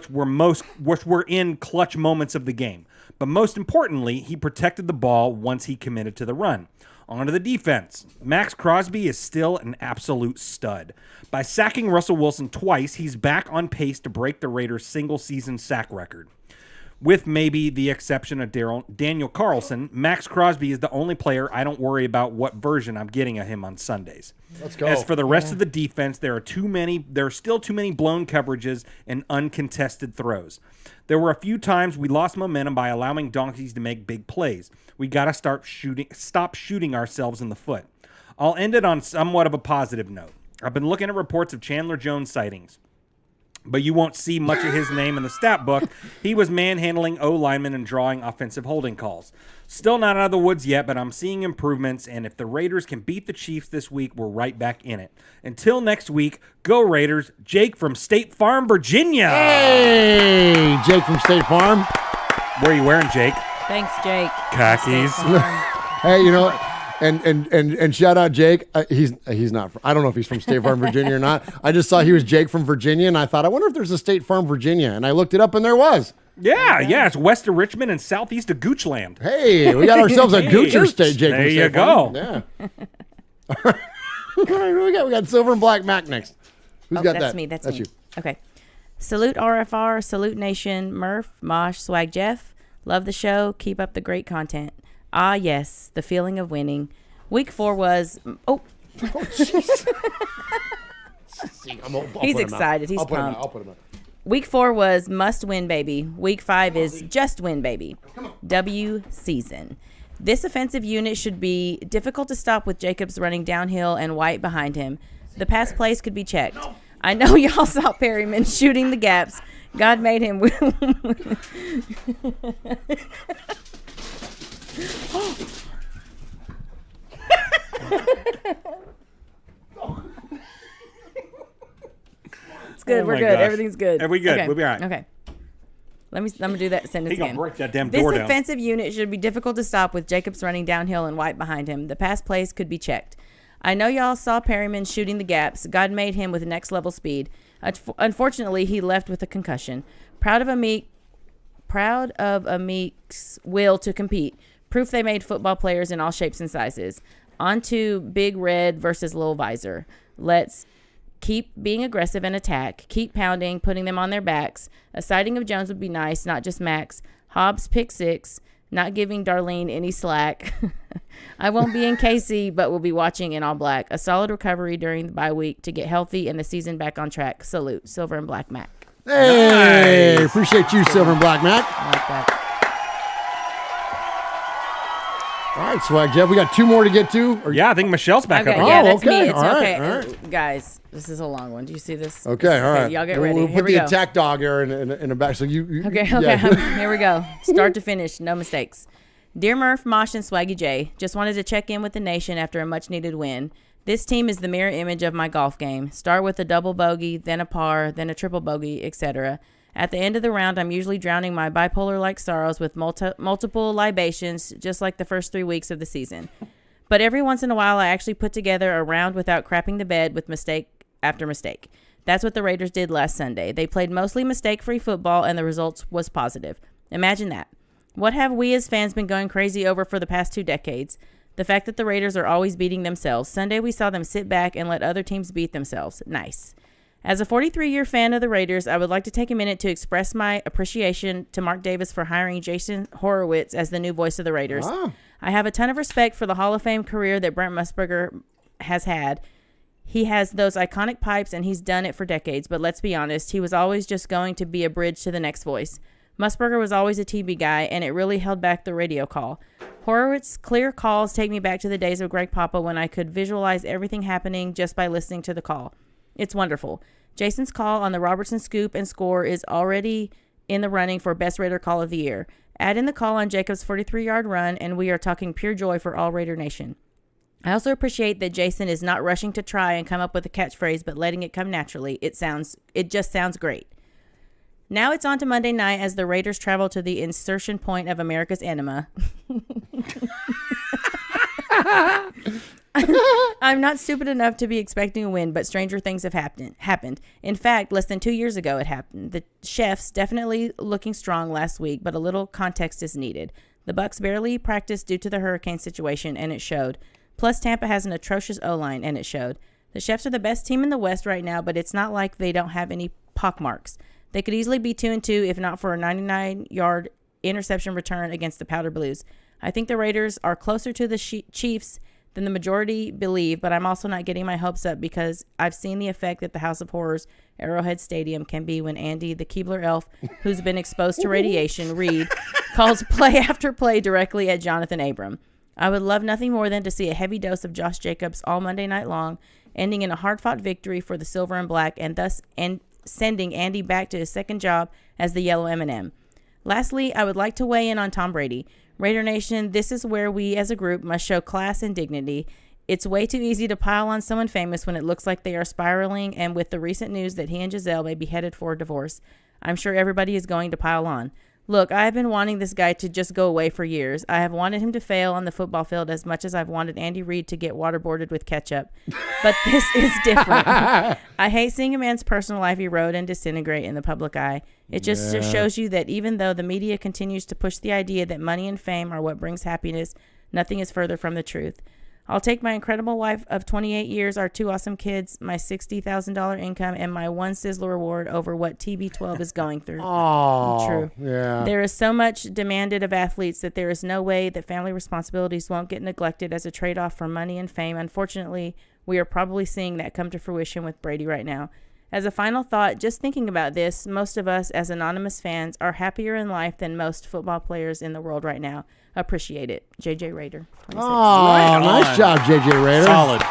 were in clutch moments of the game. But most importantly, he protected the ball once he committed to the run. On to the defense. Max Crosby is still an absolute stud. By sacking Russell Wilson twice, he's back on pace to break the Raiders' single-season sack record. With maybe the exception of Daniel Carlson, Max Crosby is the only player I don't worry about what version I'm getting of him on Sundays. Let's go. As for the rest of the defense, there are still too many blown coverages and uncontested throws. There were a few times we lost momentum by allowing donkeys to make big plays. We got to stop shooting ourselves in the foot. I'll end it on somewhat of a positive note. I've been looking at reports of Chandler Jones sightings, but you won't see much of his name in the stat book. He was manhandling O-linemen and drawing offensive holding calls. Still not out of the woods yet, but I'm seeing improvements, and if the Raiders can beat the Chiefs this week, we're right back in it. Until next week, go Raiders. Jake from State Farm, Virginia. Hey, Jake from State Farm. What are you wearing, Jake? Thanks, Jake. Khakis. Hey, you know, and shout out Jake. He's not. I don't know if he's from State Farm, Virginia or not. I just saw he was Jake from Virginia, and I thought, I wonder if there's a State Farm, Virginia. And I looked it up, and there was. Yeah, it's west of Richmond and southeast of Goochland. Hey, we got ourselves a Goocher State, Jake. There from you State go. Farm. Yeah. we got Silver and Black Mac next. Who's got that's that? me. That's me. You. Okay. Salute RFR. Salute Nation. Murph, Mosh, Swag, Jeff. Love the show. Keep up the great content. Ah, yes, the feeling of winning. Week 4 was. Oh. He's excited. He's pumped. I'll put him out. Week 4 was must win, baby. Week 5 is just win, baby. W season. This offensive unit should be difficult to stop with Jacobs running downhill and White behind him. The pass plays could be checked. I know y'all saw Perryman shooting the gaps. God made him. It's good. We're good. Gosh. Everything's good. Are we good? Okay. We'll be all right. Okay. I'm gonna do that sentence He gonna again. break that damn This door down. offensive unit should be difficult to stop with Jacobs running downhill and White behind him. The pass plays could be checked. I know y'all saw Perryman shooting the gaps. God made him with next level speed. Unfortunately, he left with a concussion. Proud of Meek's will to compete. Proof they made football players in all shapes and sizes. On to Big Red versus Lil Visor. Let's keep being aggressive and attack. Keep pounding, putting them on their backs. A sighting of Jones would be nice, not just Max. Hobbs pick 6, not giving Darlene any slack. I won't be in KC, but will be watching in all black. A solid recovery during the bye week to get healthy and the season back on track. Salute, Silver and Black Mac. Hey, nice. Appreciate you, Silver and Black Mac. I like that. All right, Swag Jeff, we got 2 more to get to. Yeah, I think Michelle's back Okay, up. yeah, that's okay. me. It's All okay. right, all right. Guys, this is a long one. Do you see this? Okay, all right. Y'all get ready. We'll Here put we the go. attack dog here in the back. So you Okay. yeah. Here we go. Start to finish, no mistakes. Dear Murph, Mosh, and Swaggy J, just wanted to check in with the nation after a much-needed win. This team is the mirror image of my golf game. Start with a double bogey, then a par, then a triple bogey, etc. At the end of the round, I'm usually drowning my bipolar-like sorrows with multiple libations, just like the first 3 weeks of the season. But every once in a while, I actually put together a round without crapping the bed with mistake after mistake. That's what the Raiders did last Sunday. They played mostly mistake-free football, and the results was positive. Imagine that. What have we as fans been going crazy over for the past 2 decades? The fact that the Raiders are always beating themselves. Sunday, we saw them sit back and let other teams beat themselves. Nice. As a 43-year fan of the Raiders, I would like to take a minute to express my appreciation to Mark Davis for hiring Jason Horowitz as the new voice of the Raiders. Wow. I have a ton of respect for the Hall of Fame career that Brent Musburger has had. He has those iconic pipes, and he's done it for decades, but let's be honest, he was always just going to be a bridge to the next voice. Musburger was always a TV guy, and it really held back the radio call. Horowitz's clear calls take me back to the days of Greg Papa when I could visualize everything happening just by listening to the call. It's wonderful. Jason's call on the Robertson scoop and score is already in the running for Best Raider Call of the Year. Add in the call on Jacob's 43-yard run, and we are talking pure joy for all Raider Nation. I also appreciate that Jason is not rushing to try and come up with a catchphrase, but letting it come naturally. It just sounds great. Now it's on to Monday night as the Raiders travel to the insertion point of America's enema. I'm not stupid enough to be expecting a win, but stranger things have happened. In fact, less than 2 years ago it happened. The Chefs definitely looking strong last week, but a little context is needed. The Bucs barely practiced due to the hurricane situation, and it showed. Plus, Tampa has an atrocious O-line, and it showed. The Chefs are the best team in the West right now, but it's not like they don't have any pockmarks. They could easily be 2-2 if not for a 99-yard interception return against the Powder Blues. I think the Raiders are closer to the Chiefs than the majority believe, but I'm also not getting my hopes up because I've seen the effect that the House of Horrors Arrowhead Stadium can be when Andy, the Keebler elf, who's been exposed to radiation, calls play after play directly at Jonathan Abram. I would love nothing more than to see a heavy dose of Josh Jacobs all Monday night long, ending in a hard-fought victory for the Silver and Black, and thus sending Andy back to his second job as the Yellow M&M. Lastly, I would like to weigh in on Tom Brady. Raider Nation, this is where we as a group must show class and dignity. It's way too easy to pile on someone famous when it looks like they are spiraling, and with the recent news that he and Giselle may be headed for a divorce, I'm sure everybody is going to pile on. Look, I have been wanting this guy to just go away for years. I have wanted him to fail on the football field as much as I've wanted Andy Reid to get waterboarded with ketchup. But this is different. I hate seeing a man's personal life erode and disintegrate in the public eye. It just shows you that even though the media continues to push the idea that money and fame are what brings happiness, nothing is further from the truth. I'll take my incredible wife of 28 years, our 2 awesome kids, my $60,000 income, and my 1 Sizzler award over what TB12 is going through. Oh, true. Yeah. There is so much demanded of athletes that there is no way that family responsibilities won't get neglected as a trade-off for money and fame. Unfortunately, we are probably seeing that come to fruition with Brady right now. As a final thought, just thinking about this, most of us as anonymous fans are happier in life than most football players in the world right now. Appreciate it. JJ Raider. 26. Oh, nice job, JJ Raider. Solid.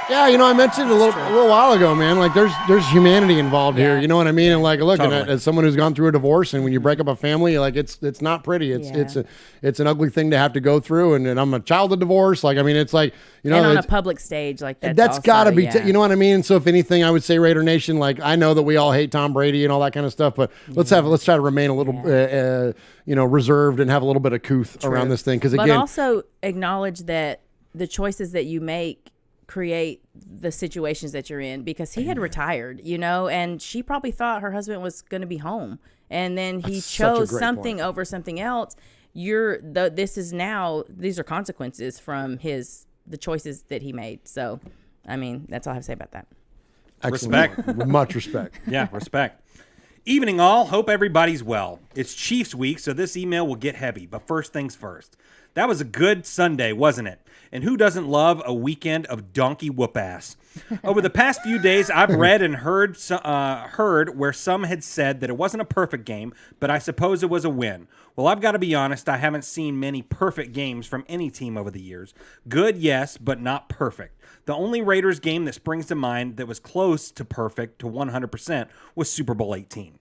Yeah, I mentioned a little while ago, man. Like, there's humanity involved here. You know what I mean? And like, look, Totally. as someone who's gone through a divorce, and when you break up a family, like it's not pretty. It's an ugly thing to have to go through. And I'm a child of divorce. Like, I mean, it's like and on a public stage like that. That's got to be. You know what I mean? So if anything, I would say Raider Nation. Like, I know that we all hate Tom Brady and all that kind of stuff, but let's try to remain a little, reserved and have a little bit of couth around this thing. Because again, but also acknowledge that the choices that you make create the situations that you're in, because he had retired, and she probably thought her husband was going to be home, and then he chose something over something else. These are consequences from the choices that he made. So, I mean, that's all I have to say about that. Excellent. Respect. Much respect. Yeah, respect. Evening all. Hope everybody's well. It's Chiefs week, so this email will get heavy. But first things first. That was a good Sunday, wasn't it? And who doesn't love a weekend of donkey whoop ass? Over the past few days, I've read and heard where some had said that it wasn't a perfect game, but I suppose it was a win. Well, I've got to be honest, I haven't seen many perfect games from any team over the years. Good, yes, but not perfect. The only Raiders game that springs to mind that was close to perfect to 100% was Super Bowl 18.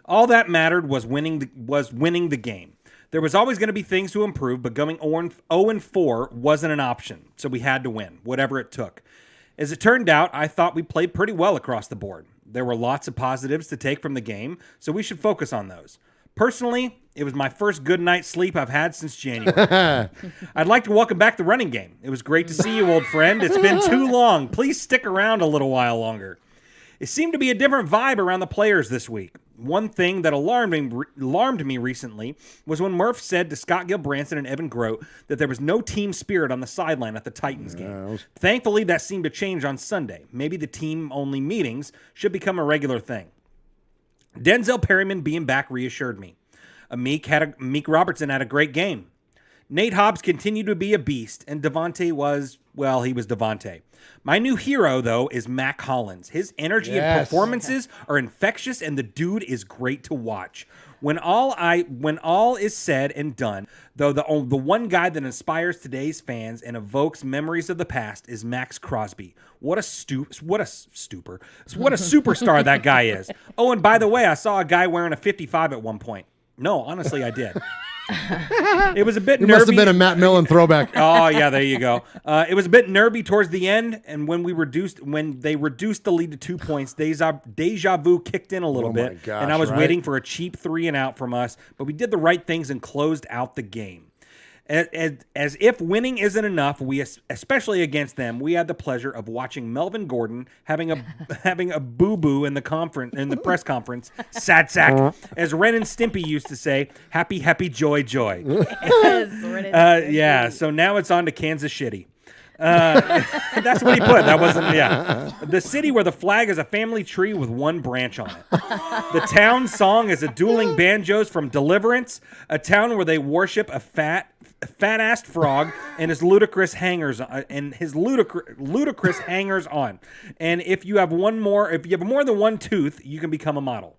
All that mattered was winning the game. There was always going to be things to improve, but going 0-4 wasn't an option, so we had to win, whatever it took. As it turned out, I thought we played pretty well across the board. There were lots of positives to take from the game, so we should focus on those. Personally, it was my first good night's sleep I've had since January. I'd like to welcome back the running game. It was great to see you, old friend. It's been too long. Please stick around a little while longer. It seemed to be a different vibe around the players this week. One thing that alarmed me recently was when Murph said to Scott Gilbranson and Evan Grote that there was no team spirit on the sideline at the Titans game. Thankfully, that seemed to change on Sunday. Maybe the team-only meetings should become a regular thing. Denzel Perryman being back reassured me. Meek Robertson had a great game. Nate Hobbs continued to be a beast, and Devontae he was Devontae. My new hero, though, is Mac Hollins. His energy and performances are infectious, and the dude is great to watch. When all is said and done, though, the one guy that inspires today's fans and evokes memories of the past is Max Crosby. What a superstar that guy is. Oh, and by the way, I saw a guy wearing a 55 at one point. No, honestly, I did. It was a bit nervy. It must have been a Matt Millen throwback. Oh, yeah, there you go. It was a bit nervy towards the end, and when they reduced the lead to 2 points, deja vu kicked in a little bit, gosh, and I was waiting for a cheap 3-and-out from us, but we did the right things and closed out the game. As if winning isn't enough, we, especially against them, we had the pleasure of watching Melvin Gordon having a boo-boo in the press conference, sad sack, as Ren and Stimpy used to say, happy, happy, joy, joy. Yeah, so now it's on to Kansas Shitty. That's what he put. That wasn't, yeah. The city where the flag is a family tree with one branch on it. The town song is a dueling banjos from Deliverance, a town where they worship a fat-assed frog and his ludicrous hangers on. And if you have more than one tooth, you can become a model.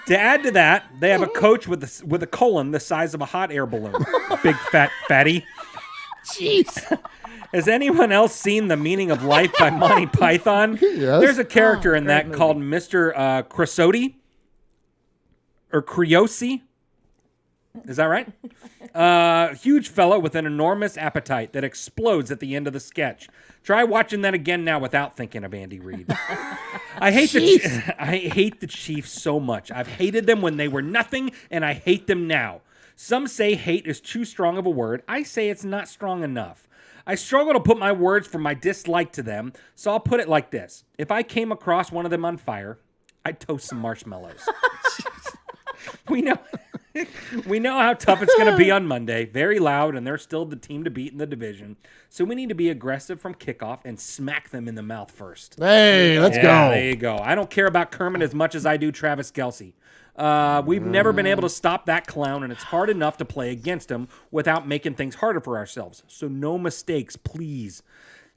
To add to that, they have a coach with a colon the size of a hot air balloon. Big fat fatty. Jeez. Has anyone else seen The Meaning of Life by Monty Python? Yes. There's a character in that called Mr. Creosote or Creosi. Is that right? Huge fellow with an enormous appetite that explodes at the end of the sketch. Try watching that again now without thinking of Andy Reid. I hate the Chiefs so much. I've hated them when they were nothing, and I hate them now. Some say hate is too strong of a word. I say it's not strong enough. I struggle to put my words for my dislike to them, so I'll put it like this. If I came across one of them on fire, I'd toast some marshmallows. We know how tough it's going to be on Monday. Very loud, and they're still the team to beat in the division. So we need to be aggressive from kickoff and smack them in the mouth first. Hey, let's go. There you go. I don't care about Kermit as much as I do Travis Kelce. We've never been able to stop that clown, and it's hard enough to play against him without making things harder for ourselves. So no mistakes, please.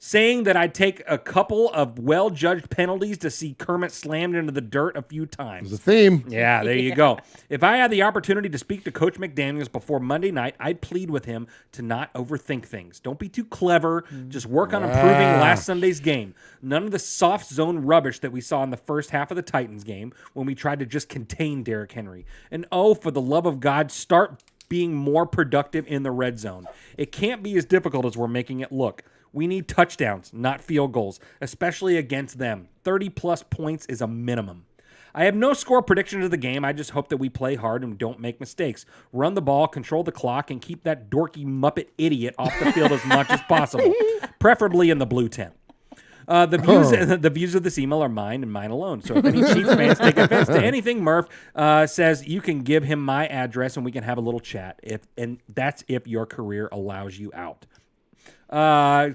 Saying that I'd take a couple of well-judged penalties to see Kermit slammed into the dirt a few times. It's a theme. Yeah, there you go. If I had the opportunity to speak to Coach McDaniels before Monday night, I'd plead with him to not overthink things. Don't be too clever. Just work on improving last Sunday's game. None of the soft zone rubbish that we saw in the first half of the Titans game when we tried to just contain Derrick Henry. And for the love of God, start being more productive in the red zone. It can't be as difficult as we're making it look. We need touchdowns, not field goals, especially against them. 30-plus points is a minimum. I have no score prediction of the game. I just hope that we play hard and don't make mistakes. Run the ball, control the clock, and keep that dorky Muppet idiot off the field as much as possible, preferably in the blue tent. The views of this email are mine and mine alone. So if any Chiefs fans take offense to anything Murph says, you can give him my address and we can have a little chat. And that's if your career allows you out.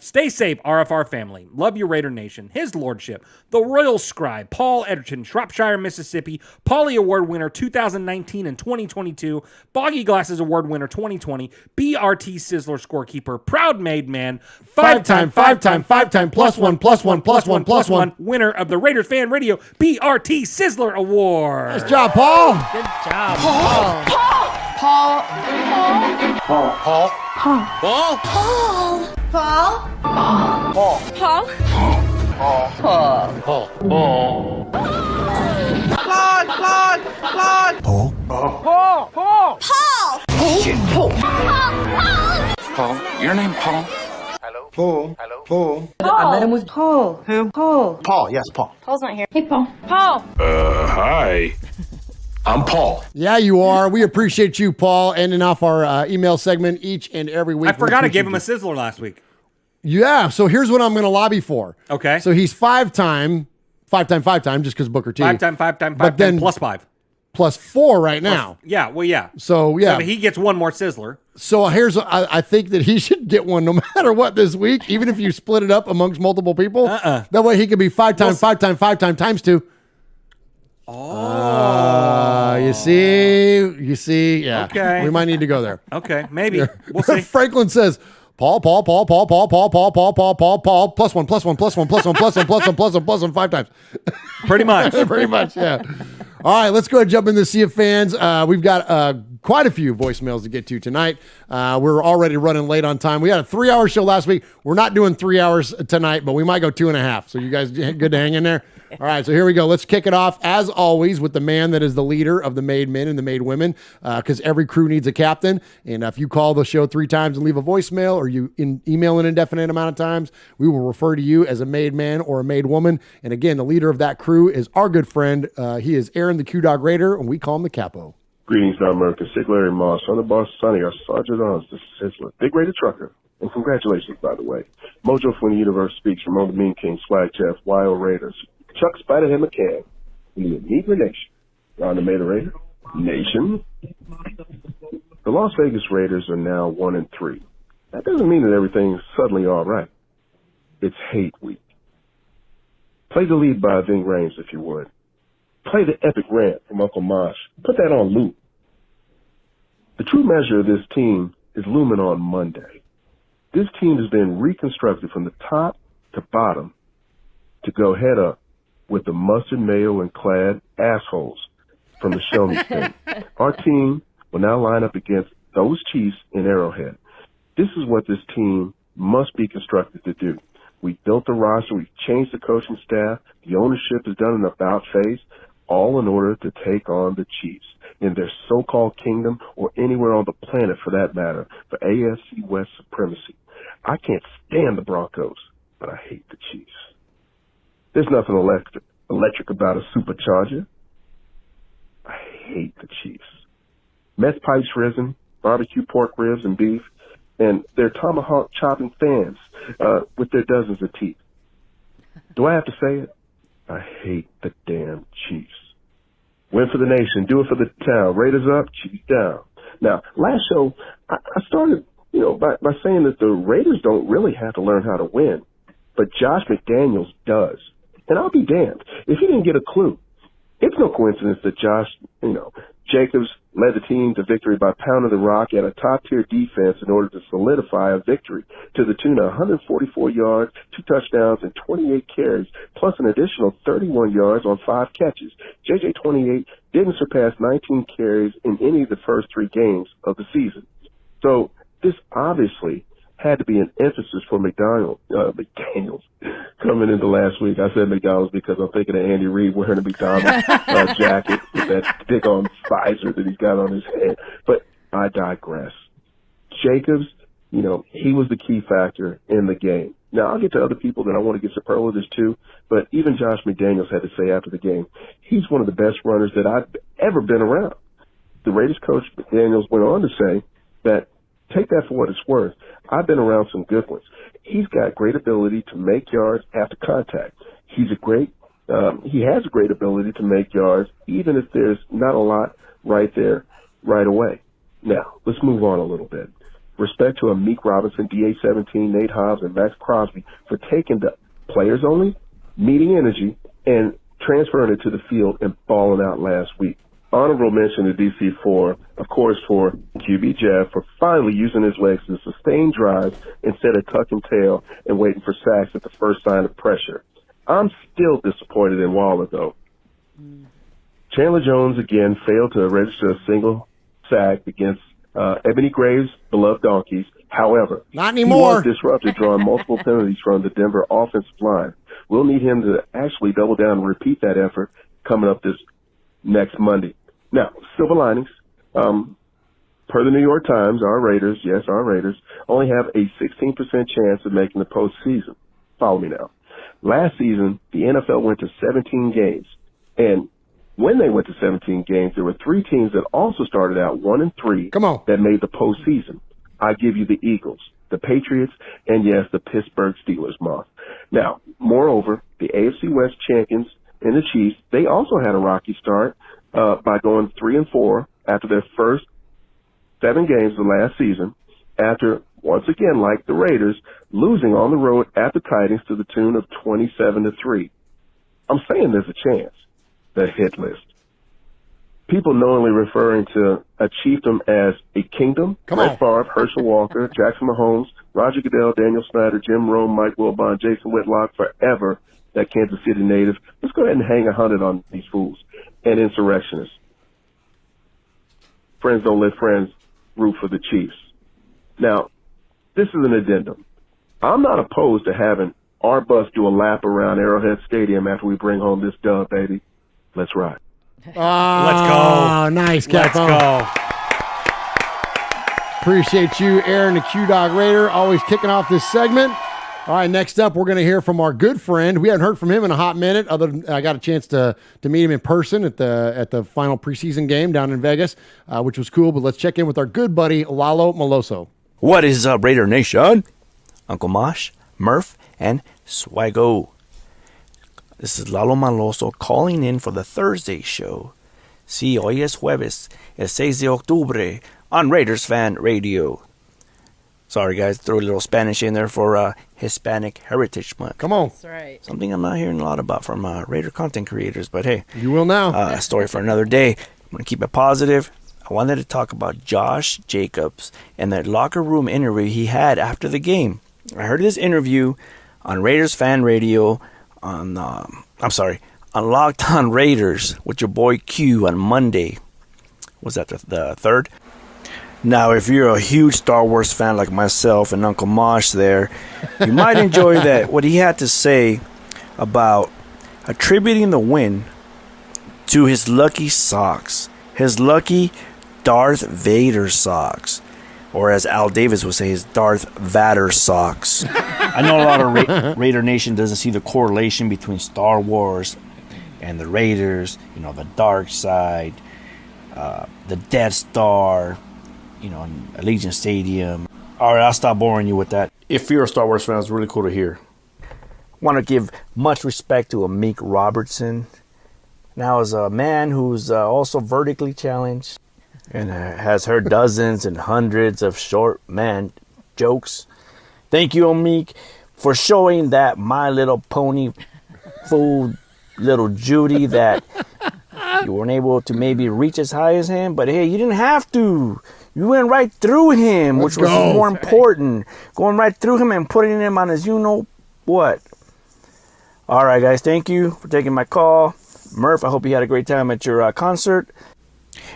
Stay safe, RFR family. Love you, Raider Nation. His Lordship, the Royal Scribe, Paul Edgerton, Shropshire, Mississippi, Pauly Award winner 2019 and 2022, Boggy Glasses Award winner 2020, BRT Sizzler scorekeeper, proud made man, five-time +1 winner of the Raiders Fan Radio BRT Sizzler Award. Nice job, Paul. Good job, Paul. Paul. Paul, your name Paul? Paul. I met him with Paul. Who? Paul. Paul, yes, Paul. Paul's not here. Hey, Paul. Paul. Hi. I'm Paul. Yeah, you are. We appreciate you, Paul, ending off our email segment each and every week. I forgot I gave him a Sizzler last week. Yeah, so here's what I'm going to lobby for. Okay. So he's five-time, just because Booker T. Five-time, plus 5. Plus 4 right now. Yeah, well, yeah. So, yeah. So he gets one more Sizzler. So here's, I think that he should get one no matter what this week, even if you split it up amongst multiple people. That way he could be five-time times 2. Oh. You see, yeah. Okay. We might need to go there. Okay, maybe. We'll see. Franklin says, Paul, +1, +1, 5 times. Pretty much. Pretty much, yeah. All right, let's go ahead and jump into the Sea of Fans. We've got quite a few voicemails to get to tonight. We're already running late on time. We had a 3-hour show last week. We're not doing 3 hours tonight, but we might go 2.5. So you guys good to hang in there? All right, so here we go. Let's kick it off, as always, with the man that is the leader of the made men and the made women, because every crew needs a captain. And if you call the show 3 times and leave a voicemail, or you email an indefinite amount of times, we will refer to you as a made man or a made woman. And again, the leader of that crew is our good friend. He is Aaron the Q-Dog Raider, and we call him the Capo. Greetings, Don America. Sick Larry Moss, on the boss, Sonny, our Sergeant Arms, the Sizzler, Big Raider Trucker. And congratulations, by the way. Mojo from the Universe speaks from the Mean King, Swag Jeff, Wild Raiders, Chuck Spiderhead McCann, and the Negro Nation. On the Raider Raider Nation. The Las Vegas Raiders are now 1-3. That doesn't mean that everything's suddenly all right. It's hate week. Play the lead by Ving Rhames, if you would. Play the epic rant from Uncle Mosh. Put that on loop. The true measure of this team is looming on Monday. This team has been reconstructed from the top to bottom to go head up with the mustard, mayo, and clad assholes from the Show Me State. Our team will now line up against those Chiefs in Arrowhead. This is what this team must be constructed to do. We built the roster, we changed the coaching staff, the ownership has done an about face, all in order to take on the Chiefs in their so-called kingdom, or anywhere on the planet for that matter, for AFC West supremacy. I can't stand the Broncos, but I hate the Chiefs. There's nothing electric about a supercharger. I hate the Chiefs. Meth pipes risen, barbecue pork ribs and beef, and their tomahawk chopping fans with their dozens of teeth. Do I have to say it? I hate the damn Chiefs. Win for the nation, do it for the town. Raiders up, Chiefs down. Now, last show, I started, by saying that the Raiders don't really have to learn how to win, but Josh McDaniels does. And I'll be damned if he didn't get a clue. It's no coincidence that Josh, Jacobs led the team to victory by pounding the rock at a top-tier defense in order to solidify a victory to the tune of 144 yards, 2 touchdowns, and 28 carries, plus an additional 31 yards on 5 catches. JJ 28 didn't surpass 19 carries in any of the first 3 games of the season. So this obviously had to be an emphasis for McDaniels coming into last week. I said McDonald's because I'm thinking of Andy Reid wearing a McDonald's jacket with that big on visor that he's got on his head. But I digress. Jacobs, he was the key factor in the game. Now, I'll get to other people that I want to get superlatives to, but even Josh McDaniels had to say after the game, he's one of the best runners that I've ever been around. The Raiders coach McDaniels went on to say that take that for what it's worth. I've been around some good ones. He's got great ability to make yards after contact. He has a great ability to make yards even if there's not a lot right there right away. Now, let's move on a little bit. Respect to Amik Robinson, DA-17, Nate Hobbs, and Max Crosby for taking the players only, meeting energy, and transferring it to the field and balling out last week. Honorable mention to DC4, of course, for QB Jeff for finally using his legs to sustain drives instead of tucking tail and waiting for sacks at the first sign of pressure. I'm still disappointed in Waller, though. Chandler Jones, again, failed to register a single sack against Ebony Graves' beloved Donkeys. However, not he anymore. was disrupted, drawing multiple penalties from the Denver offensive line. We'll need him to actually double down and repeat that effort coming up this next Monday. Now, silver linings. Per the New York Times, our Raiders only have a 16% chance of making the postseason. Follow me now. Last season, the NFL went to 17 games. And when they went to 17 games, there were 3 teams that also started out 1-3 that made the postseason. I give you the Eagles, the Patriots, and yes, the Pittsburgh Steelers, Moth. Now, moreover, the AFC West champions and the Chiefs, they also had a rocky start by going 3-4 after their first 7 games of last season, after, once again, like the Raiders, losing on the road at the Titans to the tune of 27-3. I'm saying there's a chance. The hit list. People knowingly referring to a chiefdom as a kingdom. Brett Favre, Herschel Walker, Jackson Mahomes, Roger Goodell, Daniel Snyder, Jim Rome, Mike Wilbon, Jason Whitlock, forever that Kansas City native. Let's go ahead and hang 100 on these fools and insurrectionists. Friends don't let friends root for the Chiefs. Now, this is an addendum. I'm not opposed to having our bus do a lap around Arrowhead Stadium after we bring home this dub, baby. Let's ride. Let's go. Nice, Let's Capone. go. Appreciate you, Aaron, the Q-Dog Raider, always kicking off this segment. All right, next up, we're going to hear from our good friend. We haven't heard from him in a hot minute. Other than I got a chance to meet him in person at the final preseason game down in Vegas, which was cool. But let's check in with our good buddy Lalo Meloso. What is up, Raider Nation? Uncle Mosh, Murph, and Swaggo. This is Lalo Meloso calling in for the Thursday show. Sí, hoy es jueves, el 6 de octubre, on Raiders Fan Radio. Sorry, guys, throw a little Spanish in there for Hispanic Heritage Month. Come on. That's right. Something I'm not hearing a lot about from Raider content creators, but hey. You will now. A story for another day. I'm going to keep it positive. I wanted to talk about Josh Jacobs and that locker room interview he had after the game. I heard this interview on Raiders Fan Radio on Locked On Raiders with your boy Q on Monday. Was that the 3rd? Now, if you're a huge Star Wars fan like myself and Uncle Mosh there, you might enjoy that what he had to say about attributing the win to his lucky socks. His lucky Darth Vader socks. Or as Al Davis would say, his Darth Vader socks. I know a lot of Raider Nation doesn't see the correlation between Star Wars and the Raiders. You know, the dark side, the Death Star, you know, Allegiant Stadium. All right, I'll stop boring you with that. If you're a Star Wars fan, it's really cool to hear. Want to give much respect to Amik Robertson. Now, as a man who's also vertically challenged and has heard dozens and hundreds of short man jokes. Thank you, Amik, for showing that My Little Pony fool, little Judy, that you weren't able to maybe reach as high as him. But hey, you didn't have to. You went right through him, which was more important. Going right through him and putting him on his you-know-what. All right, guys, thank you for taking my call. Murph, I hope you had a great time at your concert.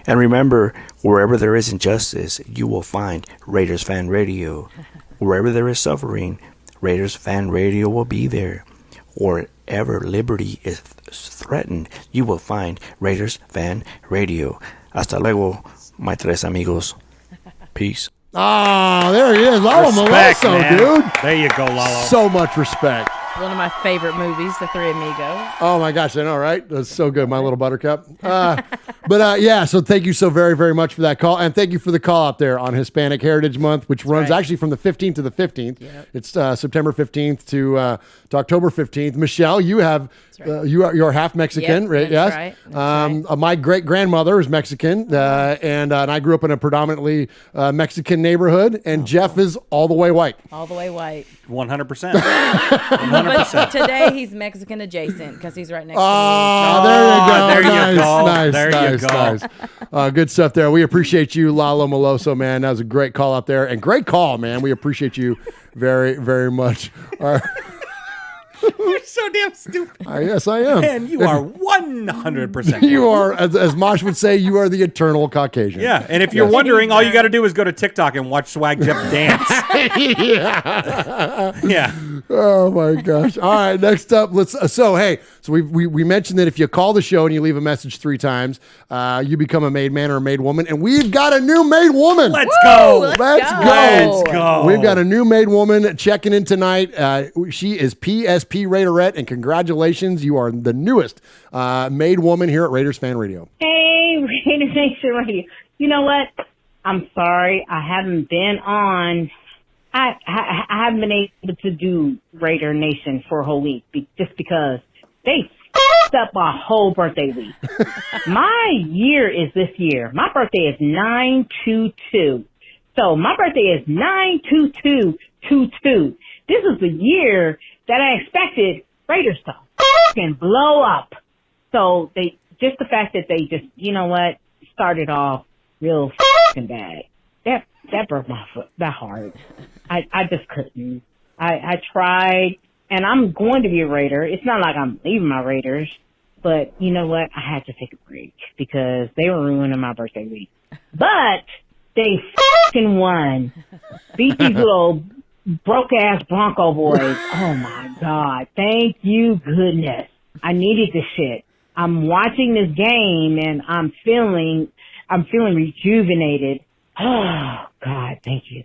And remember, wherever there is injustice, you will find Raiders Fan Radio. Wherever there is suffering, Raiders Fan Radio will be there. Wherever liberty is threatened, you will find Raiders Fan Radio. Hasta luego, my tres amigos. Peace. Oh, there he is. Lalo Respect, Meloso, man. dude. There you go, Lalo. So much respect. One of my favorite movies, The Three Amigos. Oh, my gosh. I know, right? That's so good. My Little Buttercup. But yeah, so thank you so very, very much for that call. And thank you for the call out there on Hispanic Heritage Month, which runs actually from the 15th to the 15th. Yep. It's September 15th to October 15th. Michelle, you have, you're half Mexican, Yep, right? that's Yes. right. My great-grandmother is Mexican, and I grew up in a predominantly Mexican neighborhood, and Jeff is all the way white. All the way white. 100%. But today he's Mexican adjacent because he's right next to me. Oh, there you go. There you nice, go. nice, There nice, you go. nice. Good stuff there. We appreciate you, Lalo Maloso, man. That was a great call out there, and great call, man. We appreciate you very, very much. All right. You're so damn stupid. Yes, I am. Man, you are 100%. You are, as Mosh would say, you are the eternal Caucasian. Yeah, and if you're wondering, all you got to do is go to TikTok and watch Swag Jeff dance. Yeah. Oh my gosh. All right, next up, so we mentioned that if you call the show and you leave a message 3 times, you become a made man or a made woman, and we've got a new made woman. Let's go. Let's go. Let's go. We've got a new made woman checking in tonight. She is PSP Raiderette, and congratulations, you are the newest made woman here at Raiders Fan Radio. Hey, Raider Nation Radio. You know what? I'm sorry, I haven't been on. I haven't been able to do Raider Nation for a whole week just because they f***ed up my whole birthday week. My year is this year. My birthday is 9/22. So my birthday is 9/22/22. This is the year that I expected Raiders to f***ing blow up. So just the fact that they just, you know what, started off real f***ing bad. That broke my foot that hard. I just couldn't. I tried, and I'm going to be a Raider. It's not like I'm leaving my Raiders, but you know what? I had to take a break because they were ruining my birthday week. But they f***ing won. Beat these little broke-ass Bronco boys. Oh, my God. Thank you, goodness. I needed this shit. I'm watching this game, and I'm feeling rejuvenated. Oh, God, thank you.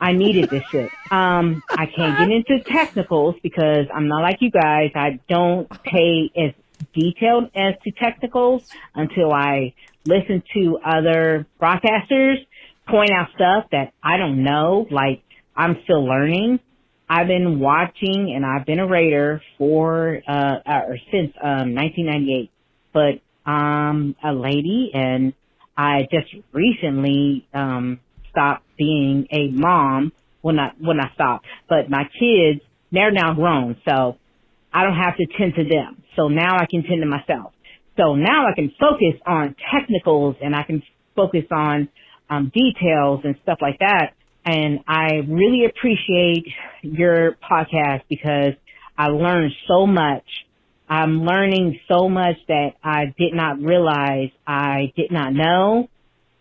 I needed this shit. I can't get into technicals because I'm not like you guys. I don't pay as detailed as to technicals until I listen to other broadcasters point out stuff that I don't know. Like, I'm still learning. I've been watching, and I've been a Raider since 1998. But I'm a lady, and I just recently stopped being a mom. Well, not when I stopped, but my kids, they're now grown, so I don't have to tend to them. So now I can tend to myself. So now I can focus on technicals, and I can focus on details and stuff like that. And I really appreciate your podcast because I learned so much. I'm learning so much that I did not realize I did not know.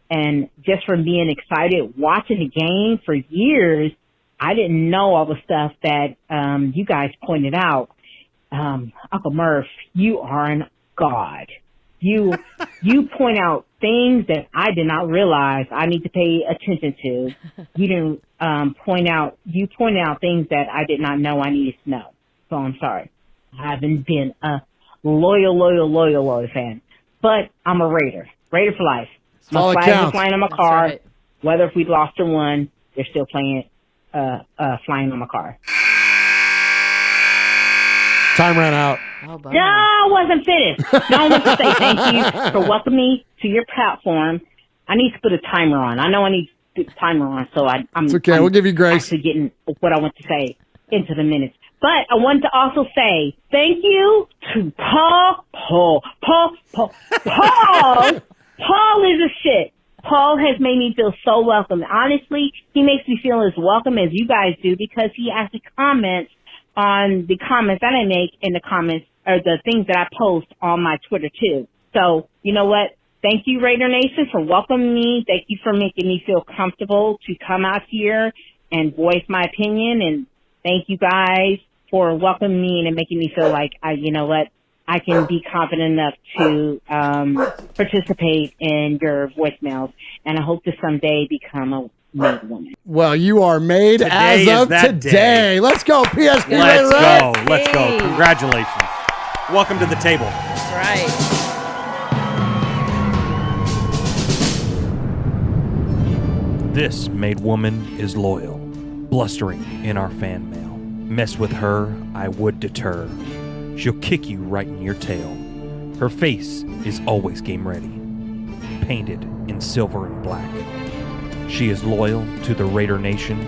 And just from being excited watching the game for years, I didn't know all the stuff that you guys pointed out. Uncle Murph, you are an god. You point out things that I did not realize I need to pay attention to. You didn't point out things that I did not know I needed to know. So I'm sorry. I haven't been a loyal fan. But I'm a Raider. Raider for life. My flag is flying on my car. Right. Whether if we lost or won, they're still flying on my car. Time ran out. Oh, no, I wasn't finished. No, I want to say thank you for welcoming me to your platform. I need to put a timer on. I know I need to put a timer on, so I'm it's okay. We'll give you grace. Actually getting what I want to say into the minutes. But I want to also say thank you to Paul. Paul is a shit. Paul has made me feel so welcome. Honestly, he makes me feel as welcome as you guys do because he actually comments on the comments that I make in the comments or the things that I post on my Twitter too. So, you know what? Thank you, Raider Nation, for welcoming me. Thank you for making me feel comfortable to come out here and voice my opinion. And thank you guys for welcoming me and making me feel like I can be confident enough to participate in your voicemails. And I hope to someday become a made woman. Well, you are made as of today. Day. Let's go, PSP. Let's go. Congratulations. Welcome to the table. That's right. This made woman is loyal, blustering in our fan mail. Mess with her, I would deter. She'll kick you right in your tail. Her face is always game ready, painted in silver and black. She is loyal to the Raider Nation.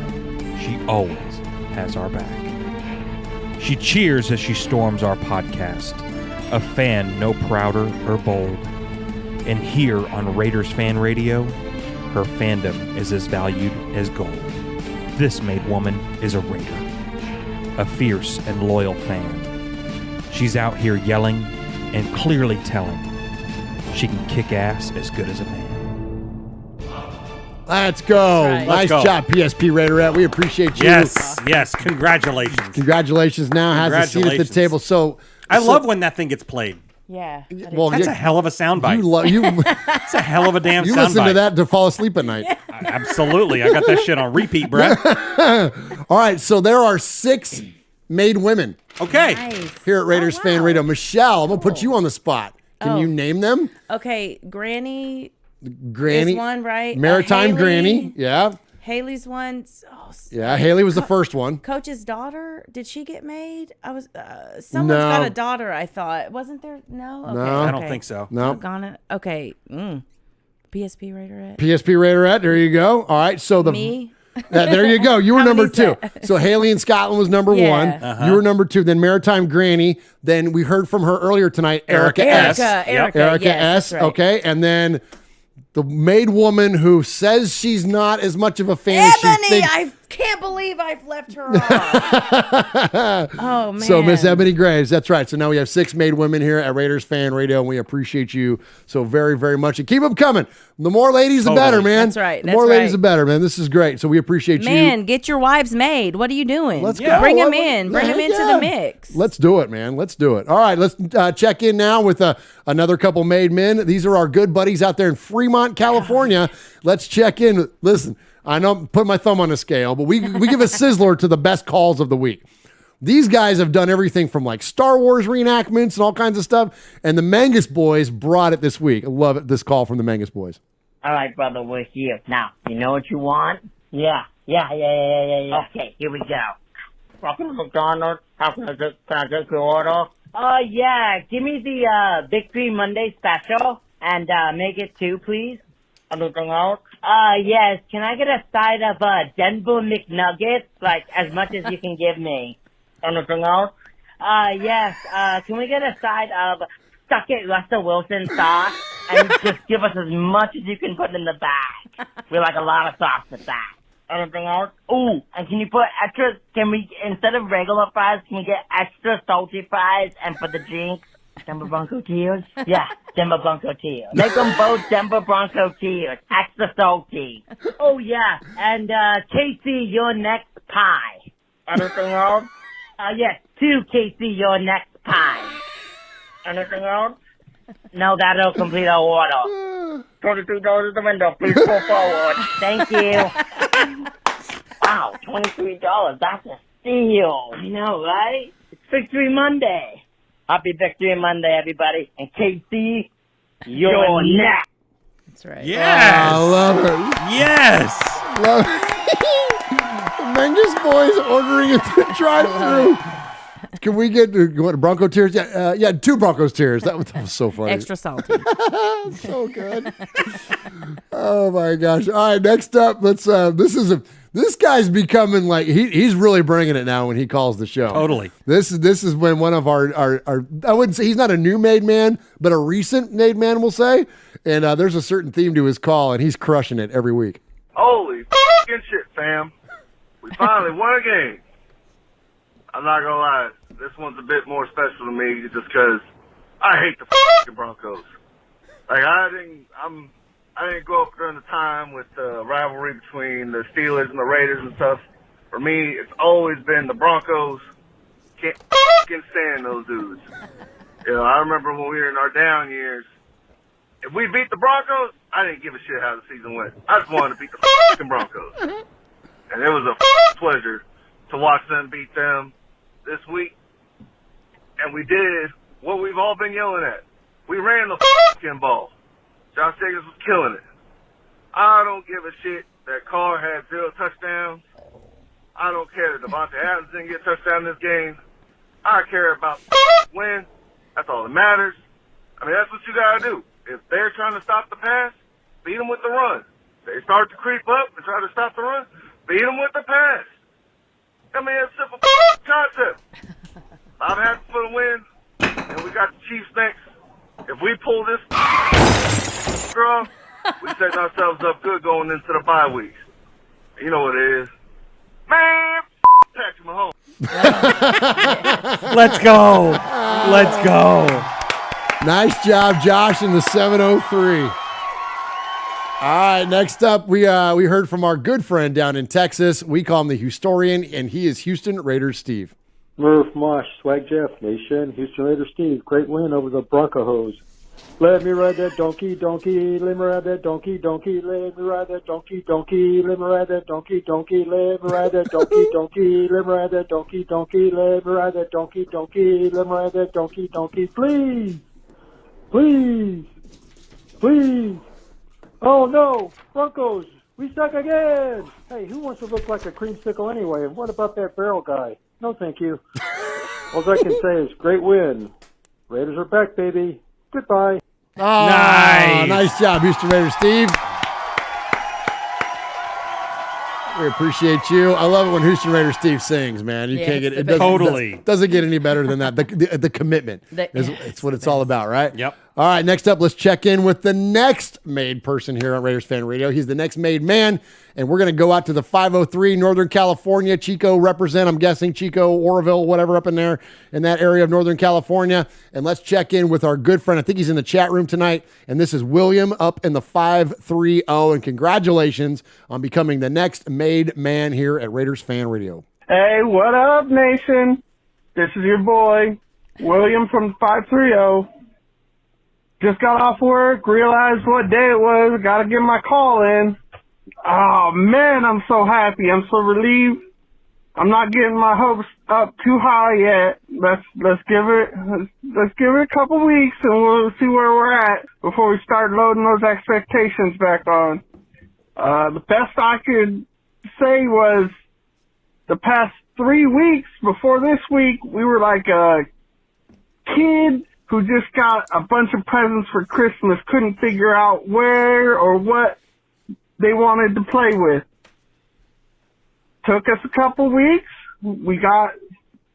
She always has our back. She cheers as she storms our podcast, a fan no prouder or bold. And here on Raiders Fan Radio, her fandom is as valued as gold. This made woman is a Raider, a fierce and loyal fan. She's out here yelling and clearly telling she can kick ass as good as a man. Let's go. That's right. Nice Let's go. job, PSP Raiderette. We appreciate you. Yes, congratulations. Congratulations. Now has a seat at the table. So I love when that thing gets played. Yeah. Well, That's a hell of a soundbite. It's a hell of a damn You soundbite. listen to that to fall asleep at night. Absolutely. I got that shit on repeat, Brett. All right, so there are 6 made women. Okay. Nice. Here at Raiders Fan Radio. Michelle, I'm going to put you on the spot. Can you name them? Okay, Granny Granny. is one, right? Maritime Haley. Granny. Yeah. Haley's one. Yeah, Haley was the first one. Coach's daughter, did she get made? Someone's got a daughter, I thought. Wasn't there? No? Okay, No. I don't think so. No. Okay. PSP Raiderette. PSP Raiderette. There you go. All right. So Me? There you go. You were How number many 2. set? So Haley in Scotland was number Yeah. 1. You were number 2. Then Maritime Granny. Then we heard from her earlier tonight, Erica S. Erica, yes, S. that's right. Okay. And then the maid woman who says she's not as much of a fan as she Ebony, thinks. I can't believe I've left her off. Oh, man. So Miss Ebony Graves, that's right. So now we have 6 made women here at Raiders Fan Radio, and we appreciate you so very, very much. And keep them coming. The more ladies, the better, man. That's right. The more ladies, the better, man. This is great. So we appreciate you. Man, get your wives made. What are you doing? Let's go. Bring them in. Bring them into the mix. Let's do it, man. Let's do it. All right, let's check in now with another couple made men. These are our good buddies out there in Fremont, California. Let's check in. Listen, I know I'm putting my thumb on the scale, but we give a sizzler to the best calls of the week. These guys have done everything from like Star Wars reenactments and all kinds of stuff, and the Mangus boys brought it this week. I love it, this call from the Mangus boys. All right, brother, we're here. Now, you know what you want? Yeah. Okay, here we go. Welcome to McDonald's. How can I get your order? Yeah, give me the Victory Monday special and make it 2, please. Anything else? Yes, can I get a side of Denver McNuggets? Like, as much as you can give me. Anything else? Yes, can we get a side of Stuck It Russell Wilson sauce? And just give us as much as you can put in the bag. We like a lot of sauce with that. Anything else? Ooh, and can you put instead of regular fries, can we get extra salty fries? And for the drinks, Denver Bronco Tears? Yeah, Denver Bronco Tears. Make them both Denver Bronco Tears. Extra salty. Oh, yeah, and Casey, your next pie. Anything else? Yes, 2 Casey, your next pie. Anything else? No, that'll complete our order. $23 at the window. Please go forward. Thank you. Wow, $23. That's a steal. I know, right? It's Victory Monday. Happy Victory Monday, everybody. And KC, you're next. That's right. Yes. I love it. Yes. Love it. The Mangus boys ordering at the drive-thru. Can we get Bronco Tears? Yeah, 2 Broncos Tears. That was so funny. Extra salty. So good. Oh my gosh! All right, next up, let's. This guy's becoming like he's really bringing it now when he calls the show. Totally. This is when one of our I wouldn't say he's not a new made man, but a recent made man, we'll say. And there's a certain theme to his call, and he's crushing it every week. Holy f***ing shit, fam! We finally won a game. I'm not gonna lie, this one's a bit more special to me just because I hate the f***ing Broncos. Like I didn't grow up during the time with the rivalry between the Steelers and the Raiders and stuff. For me, it's always been the Broncos. Can't f***ing stand those dudes. You know, I remember when we were in our down years. If we beat the Broncos, I didn't give a shit how the season went. I just wanted to beat the f***ing Broncos. And it was a f***ing pleasure to watch them beat them this week. And we did what we've all been yelling at. We ran the f***ing ball. Josh Jacobs was killing it. I don't give a shit that Carr had 0 touchdowns. I don't care that Devontae Adams didn't get a touchdown in this game. I care about win. That's all that matters. I mean, that's what you got to do. If they're trying to stop the pass, beat them with the run. They start to creep up and try to stop the run, beat them with the pass. I mean, it's a simple concept. I'm happy for the win, and we got the Chiefs next. If we pull this draw, we set ourselves up good going into the bye weeks. You know what it is. Man, Patrick Mahomes. Let's go. Let's go. Nice job, Josh, in the 703. All right, next up, we heard from our good friend down in Texas. We call him the Historian, and he is Houston Raiders Steve. Murph, Mosh, Swag Jeff, Nation, Houston Raiders Steve. Great win over the Broncos. Let me ride that donkey, donkey. Let me ride that donkey, donkey. Let me ride that donkey, donkey. Let me ride that donkey, donkey. Let me ride that donkey, donkey. Let me ride that donkey, donkey. Let me ride that donkey, donkey. Let me ride that donkey, donkey. Please. Please. Please. Oh, no. Broncos. We suck again. Hey, who wants to look like a creamsicle anyway? And what about that barrel guy? No, thank you. All I can say is great win. Raiders are back, baby. Goodbye. Oh, nice job, Houston Raiders Steve. We appreciate you. I love it when Houston Raiders Steve sings, man. You can't get it. Doesn't get any better than that. The commitment. It's what it's all about, right? Yep. All right, next up, let's check in with the next made person here on Raiders Fan Radio. He's the next made man, and we're going to go out to the 503 Northern California. Chico represent, I'm guessing Chico, Oroville, whatever up in there in that area of Northern California. And let's check in with our good friend. I think he's in the chat room tonight, and this is William up in the 530. And congratulations on becoming the next made man here at Raiders Fan Radio. Hey, what up, nation? This is your boy, William from 530. Just got off work, realized what day it was, gotta get my call in. Oh man, I'm so happy, I'm so relieved. I'm not getting my hopes up too high yet. Let's give it a couple weeks and we'll see where we're at before we start loading those expectations back on. The best I could say was the past 3 weeks before this week, we were like a kid who just got a bunch of presents for Christmas, couldn't figure out where or what they wanted to play with. Took us a couple weeks, we got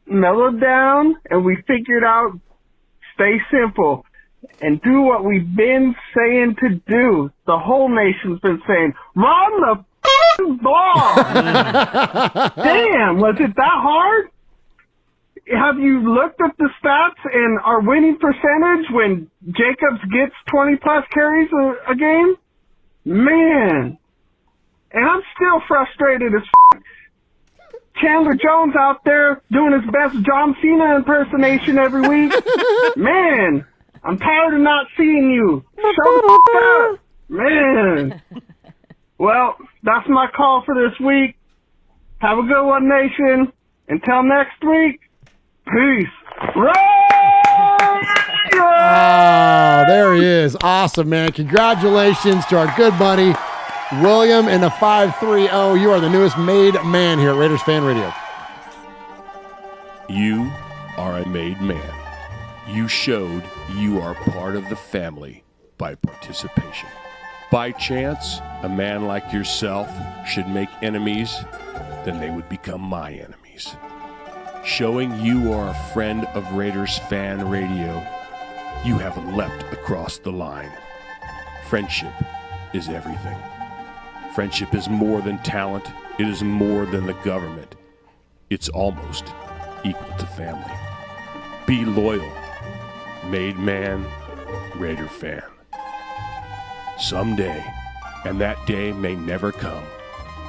mellowed down, and we figured out stay simple and do what we've been saying to do. The whole nation's been saying, run the ball! Damn, was it that hard? Have you looked at the stats and our winning percentage when Jacobs gets 20-plus carries a game? Man. And I'm still frustrated as Chandler Jones out there doing his best John Cena impersonation every week. Man, I'm tired of not seeing you. Shut the f*** up. Man. Well, that's my call for this week. Have a good one, nation. Until next week. Peace. Oh, there he is. Awesome, man. Congratulations to our good buddy, William in the 530. You are the newest made man here at Raiders Fan Radio. You are a made man. You showed you are part of the family by participation. By chance, a man like yourself should make enemies, then they would become my enemies. Showing you are a friend of Raiders Fan Radio, you have leapt across the line. Friendship is everything. Friendship is more than talent. It is more than the government. It's almost equal to family. Be loyal. Made man, Raider fan. Someday, and that day may never come,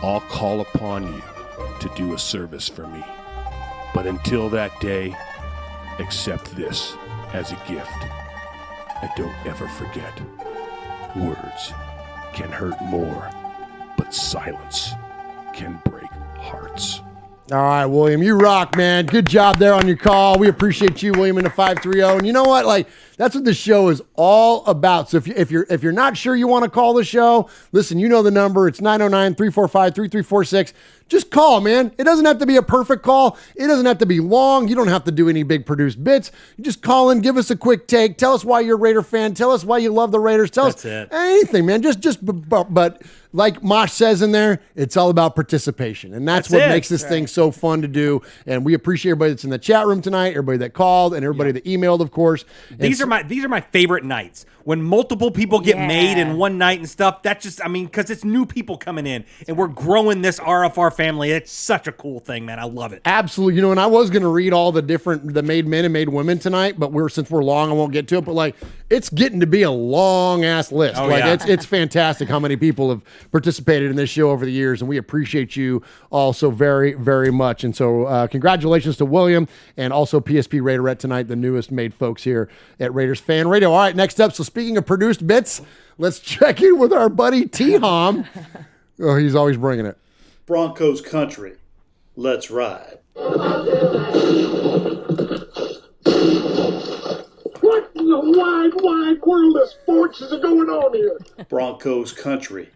I'll call upon you to do a service for me. But until that day, accept this as a gift. And don't ever forget, words can hurt more, but silence can break hearts. All right, William, you rock, man. Good job there on your call. We appreciate you, William, in the 530. And you know what? Like, that's what the show is all about. So if you're not sure you want to call the show, listen, you know the number. It's 909-345-3346. Just call, man. It doesn't have to be a perfect call. It doesn't have to be long. You don't have to do any big produced bits. You just call in, give us a quick take. Tell us why you're a Raider fan. Tell us why you love the Raiders. Tell us anything, man. But like Mosh says in there, it's all about participation. And that's what makes this thing so fun to do. And we appreciate everybody that's in the chat room tonight, everybody that called, and everybody that emailed, of course. These are my favorite nights. When multiple people get made in one night and stuff, that's just, I mean, because it's new people coming in, and we're growing this RFR family. It's such a cool thing, man. I love it. Absolutely. You know, and I was going to read all the made men and made women tonight, but since we're long, I won't get to it. But like, it's getting to be a long ass list. It's fantastic how many people have participated in this show over the years, and we appreciate you all so very, very much. And so congratulations to William and also PSP Raiderette tonight, the newest made folks here at Raiders Fan Radio. All right, next up, so speaking of produced bits, let's check in with our buddy T-Hom. Oh, he's always bringing it. Broncos country. Let's ride. What in the wide world of sports is going on here? Broncos country.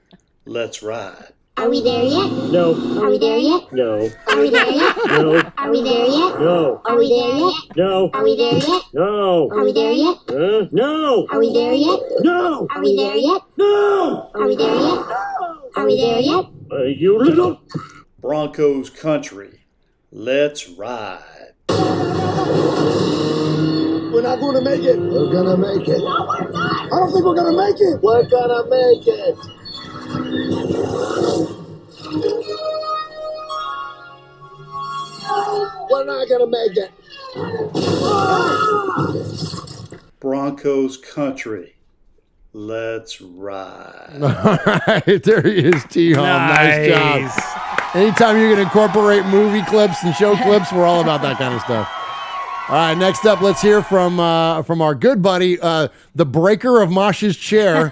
Let's ride. Are we there yet? No. Are we there yet? No. Are we there yet? No. Are we there yet? No. Are we there yet? No. Are we there yet? No. Are we there yet? No. Are we there yet? No. Are we there yet? No. Are we there yet? No. Are we there yet? You little Broncos country. Let's ride. We're not going to make it. We're going to make it. No, we're not. I don't think we're going to make it. We're going to make it. We're not going to make it. Broncos country. Let's ride. All right, there he is, T-Hom. Nice job. Anytime you can incorporate movie clips and show clips, we're all about that kind of stuff. All right, next up, let's hear from our good buddy, the breaker of Mosh's chair.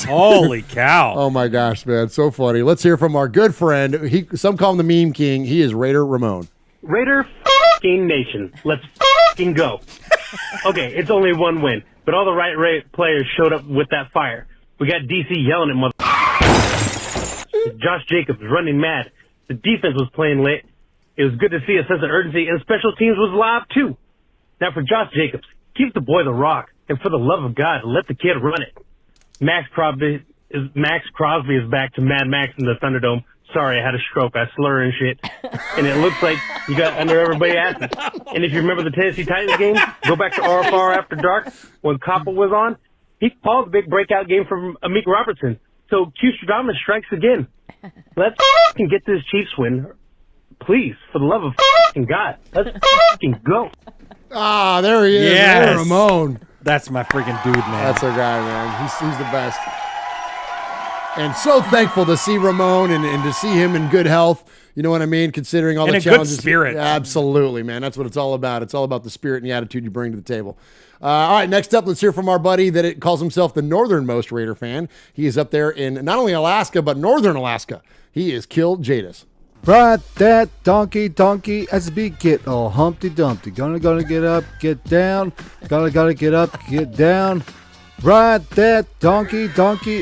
Holy cow. Oh, my gosh, man. So funny. Let's hear from our good friend. Some call him the meme king. He is Raider Ramon. Raider f***ing nation. Let's f***ing go. Okay, it's only one win, but all the right players showed up with that fire. We got DC yelling at mother. Josh Jacobs running mad. The defense was playing lit. It was good to see a sense of urgency, and special teams was live, too. Now, for Josh Jacobs, keep the boy the rock, and for the love of God, let the kid run it. Max Crosby is back to Mad Max in the Thunderdome. Sorry, I had a stroke. I slur and shit. And it looks like you got under everybody's asses. And if you remember the Tennessee Titans game, go back to RFR After Dark when Koppel was on. He called a big breakout game from Amik Robertson. So Q Stradamus strikes again. Let's f***ing get this Chiefs win. Please, for the love of f***ing God, let's f***ing go. Ah, there he is. Yes. Ramon. That's my freaking dude, man. That's our guy, man. He's the best. And so thankful to see Ramon and to see him in good health. You know what I mean? Considering all the challenges. And a good spirit. Absolutely, man. That's what it's all about. It's all about the spirit and the attitude you bring to the table. All right, next up, let's hear from our buddy that it calls himself the northernmost Raider fan. He is up there in not only Alaska, but northern Alaska. He is Kill Jadis. Ride that donkey as a beat get all Humpty Dumpty. Gonna get up, get down. Gotta get up, get down. Ride that donkey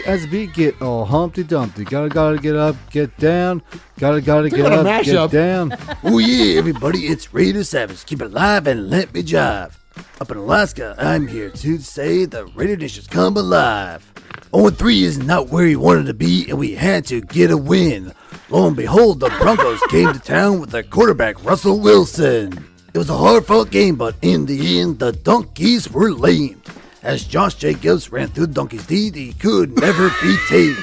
as a beat get all Humpty Dumpty. Gotta get up, get down. Gotta get up, get down. Oh yeah, everybody, it's Raider Savage. Keep it alive and let me jive. Up in Alaska, I'm here to say the Raider Nation's come alive. 0-3 is not where we wanted to be, and we had to get a win. Lo and behold, the Broncos came to town with their quarterback, Russell Wilson. It was a hard-fought game, but in the end, the Donkeys were lamed. As Josh Jacobs ran through the Donkeys' D, he could never be tamed.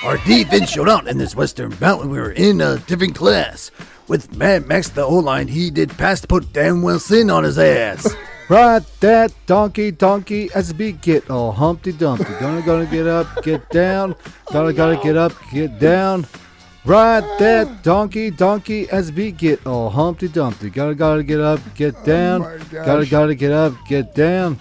Our defense showed out in this Western bout when we were in a different class. With Mad Max the O-line, he did pass to put Dan Wilson on his ass. Ride that donkey as a beat get all Humpty Dumpty. Gonna get up, get down. Gotta get up, get down. Ride that donkey as a beat get all Humpty Dumpty. Gotta get up, get down. Gotta get up, get down.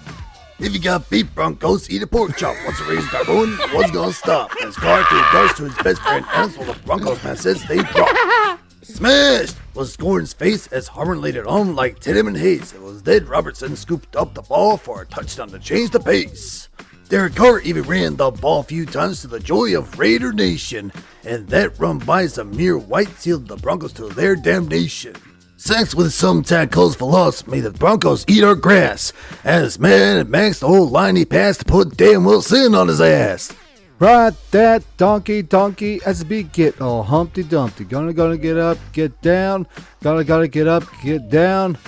If you got beef Broncos, eat a pork chop. Once the Raiders got going, what's gonna stop? As Carr threw darts to his best friend Ernst, while the Broncos man says they drop. Smashed was Gordon's face as Harmon laid it on like Tiedemann Hayes. It was then Robertson scooped up the ball for a touchdown to change the pace. Derek Carr even ran the ball a few times to the joy of Raider Nation, and that run by Zamir White sealed the Broncos to their damnation. Sacks with some tackles for loss made the Broncos eat our grass, as man Max the whole line he passed to put Dan Wilson on his ass. Ride that donkey, SB, get all Humpty Dumpty. Gonna get up, get down. Gotta get up, get down.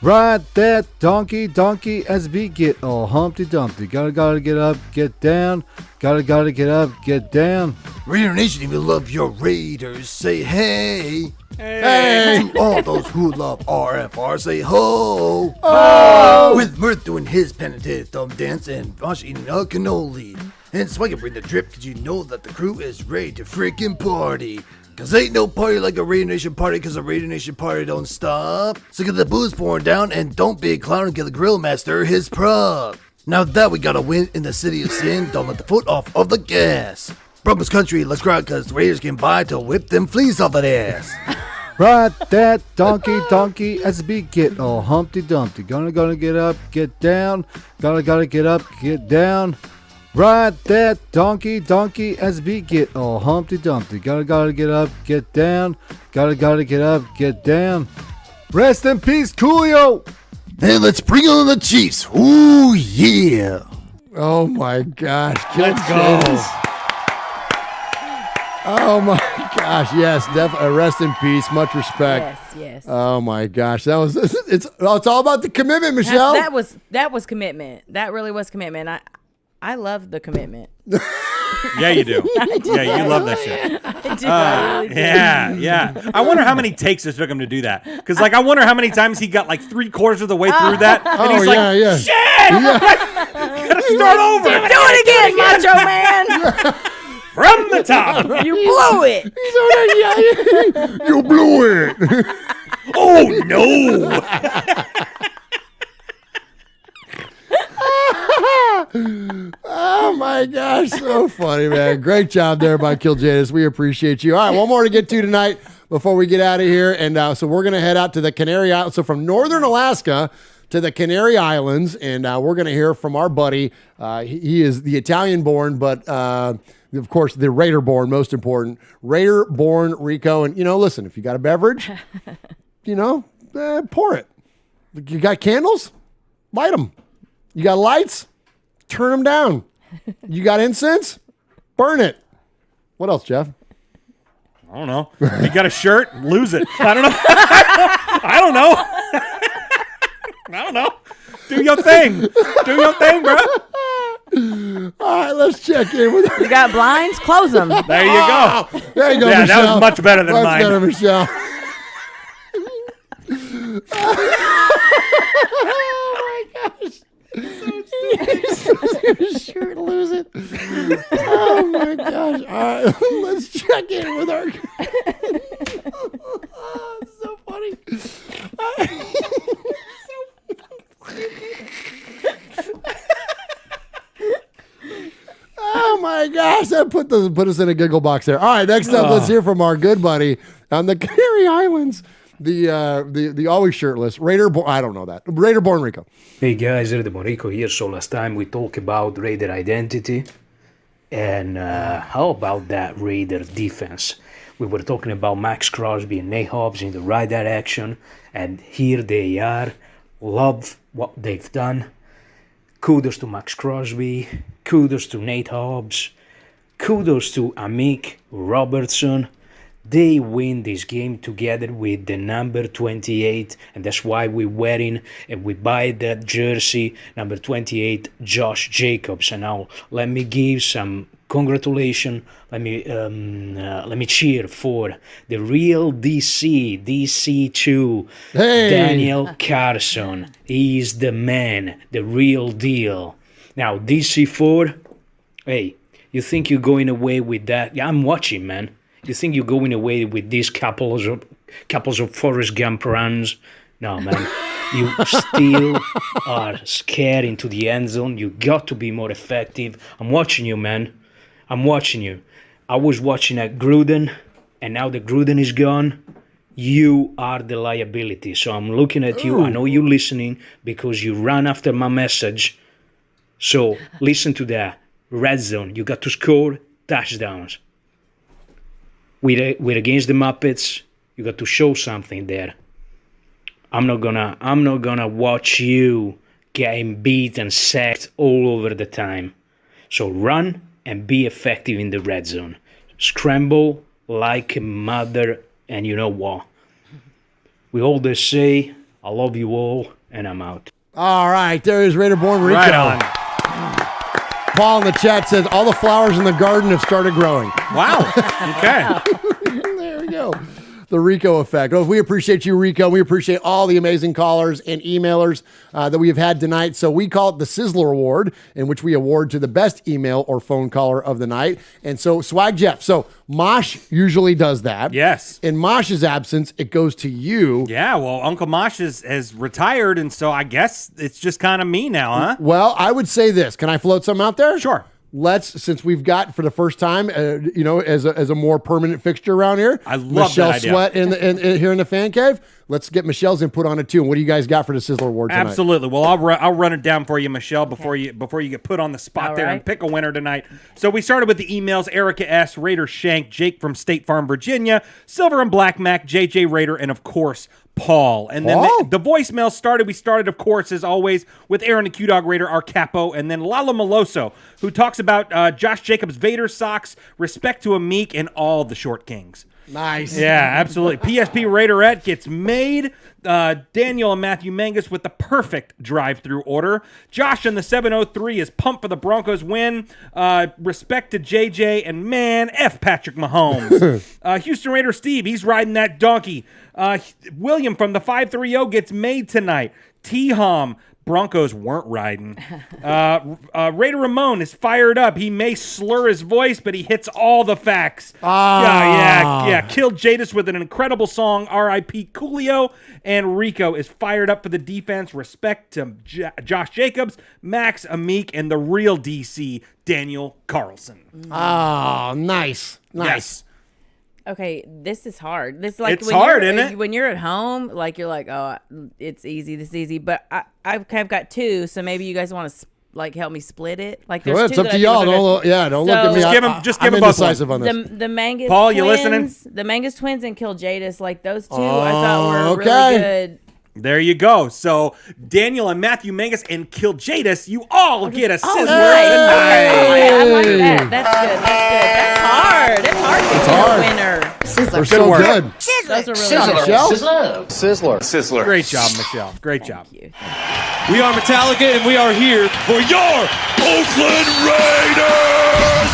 Ride that donkey, SB, get all Humpty Dumpty. Gotta get up, get down. Gotta get up, get down. Raider Nation, if you love your Raiders, say hey. Hey. To all those who love RFR, say ho. Oh. With Mirth doing his penitent thumb dance and Josh eating a cannoli. And Swagger bring the drip, cause you know that the crew is ready to freaking party. Cause ain't no party like a Raider Nation party, cause a Raider Nation party don't stop. So get the booze pouring down and don't be a clown and give the grill master his prop. Now that we got a win in the city of sin, don't let the foot off of the gas. Broncos country, let's ride cause the Raiders can buy to whip them fleas off that ass. Ride that donkey, SB, get all Humpty Dumpty. Gonna get up, get down. Gotta get up, get down. Ride that donkey, SB, get all Humpty Dumpty. Gotta get up, get down. Gotta get up, get down. Rest in peace, Coolio. And let's bring on the Chiefs. Ooh, yeah. Oh, my gosh. Let's go. Oh, my gosh. Yes, definitely. Rest in peace. Much respect. Yes. Oh, my gosh. That was, it's all about the commitment, Michelle. That was commitment. That really was commitment. I love the commitment. Yeah, you do. Yeah, you love that shit. I do. I really do. Yeah. I wonder how many takes it took him to do that. Because, I wonder how many times he got 3/4 of the way through that. And he's shit! Gotta start over. Do it again, Macho Man. From the top. You blew it. You blew it. Oh, no. Oh my gosh, so funny, man. Great job there by Kiljanus. We appreciate you. All right, one more to get to tonight before we get out of here. And so we're going to head out to the Canary Islands. So from northern Alaska to the Canary Islands, and we're going to hear from our buddy. He is the Italian-born, but of course, the Raider-born, most important. Raider-born Rico. And, listen, if you got a beverage, pour it. You got candles? Light them. You got lights? Turn them down. You got incense? Burn it. What else, Jeff? I don't know. You got a shirt? Lose it. I don't know. I don't know. Do your thing. Do your thing, bro. All right, let's check in with You got blinds? Close them. There you go. There you go, Yeah, Michelle. that was much better than mine. Much better, Michelle. Oh, my gosh. Sure, lose it. Oh my gosh! All right, let's check in with our. Oh, it's so funny. Oh my gosh! That put us in a giggle box there. All right, next up, let's hear from our good buddy on the Canary Islands. The always shirtless Raider-born. I don't know that. Raider-born Rico. Hey guys, Raider-born Rico here. So last time we talked about Raider identity, and how about that Raider defense? We were talking about Max Crosby and Nate Hobbs in the right direction, and here they are. Love what they've done. Kudos to Max Crosby. Kudos to Nate Hobbs. Kudos to Amik Robertson. They win this game together with the number 28, and that's why we're wearing and we buy that jersey, number 28, Josh Jacobs. And now let me give some congratulations. Let me cheer for the real DC2, Daniel Carson. He's the man, the real deal. Now DC4, hey, you think you're going away with that? Yeah, I'm watching, man. You think you're going away with these couples of Forrest Gump runs? No, man. You still are scared into the end zone. You got to be more effective. I'm watching you, man. I'm watching you. I was watching at Gruden, and now that Gruden is gone, You are the liability. So I'm looking at you. I know you're listening because you ran after my message. So listen to that. Red zone. You got to score touchdowns. We're against the Muppets. You got to show something there. I'm not gonna watch you getting beat and sacked all over the time. So run and be effective in the red zone. Scramble like a mother, and you know what? We always say, I love you all, and I'm out. All right, there is Raider Born Rico. Right on. Paul in the chat says, all the flowers in the garden have started growing. Wow. Okay. There we go. The Rico effect. Well, we appreciate you, Rico. We appreciate all the amazing callers and emailers that we have had tonight. So we call it the Sizzler Award, in which we award to the best email or phone caller of the night. And so Swag Jeff. So Mosh usually does that. Yes. In Mosh's absence, it goes to you. Yeah, well, Uncle Mosh has retired, and so I guess it's just kind of me now, huh? Well, I would say this. Can I float something out there? Sure. Since we've got for the first time, as a more permanent fixture around here, I love Michelle that idea. Sweat in here in the fan cave. Let's get Michelle's input on it too. And what do you guys got for the Sizzler Award tonight? Absolutely. Well, I'll run it down for you, Michelle, before you get put on the spot All there right. and pick a winner tonight. So we started with the emails: Erica S, Raider Shank, Jake from State Farm, Virginia, Silver and Black Mac, JJ Raider, and of course Paul. And then the voicemail started. We started, of course, as always, with Aaron the Q Dog Raider, our capo, and then Lala Meloso, who talks about Josh Jacobs' Vader socks, respect to Amik, and all the short kings. Nice. Yeah, absolutely. PSP Raiderette gets made. Daniel and Matthew Mangus with the perfect drive-through order. Josh in the 703 is pumped for the Broncos win. Respect to JJ, and man, F Patrick Mahomes. Houston Raider Steve, he's riding that donkey. William from the 530 gets made tonight. T-Hom, Broncos weren't riding. Raider Ramon is fired up. He may slur his voice, but he hits all the facts. Yeah. Killed Jadis with an incredible song, R.I.P. Coolio. And Rico is fired up for the defense. Respect to Josh Jacobs, Max, Amik, and the real DC, Daniel Carlson. Oh, nice. Yes. Okay, this is hard. This is like It's hard, isn't it? When you're at home, like you're like, oh, it's easy. This is easy. But I've got two, so maybe you guys want to help me split it. Like there's It's two up that to I y'all. think Don't look at me. Just give I'm them both indecisive on this. the Mangus Paul, twins, you listening? The Mangus twins and Kill Jadis, like those two, I thought were okay. really good. There you go. So Daniel and Matthew Mangus and Kill Jadis, you all get a sizzler nice. tonight. I like that. That's good. That's hard. It's hard to get a winner. They're so good. Those are really good. Sizzler. Great job, Michelle. Great job. We are Metallica, and we are here for your Oakland Raiders!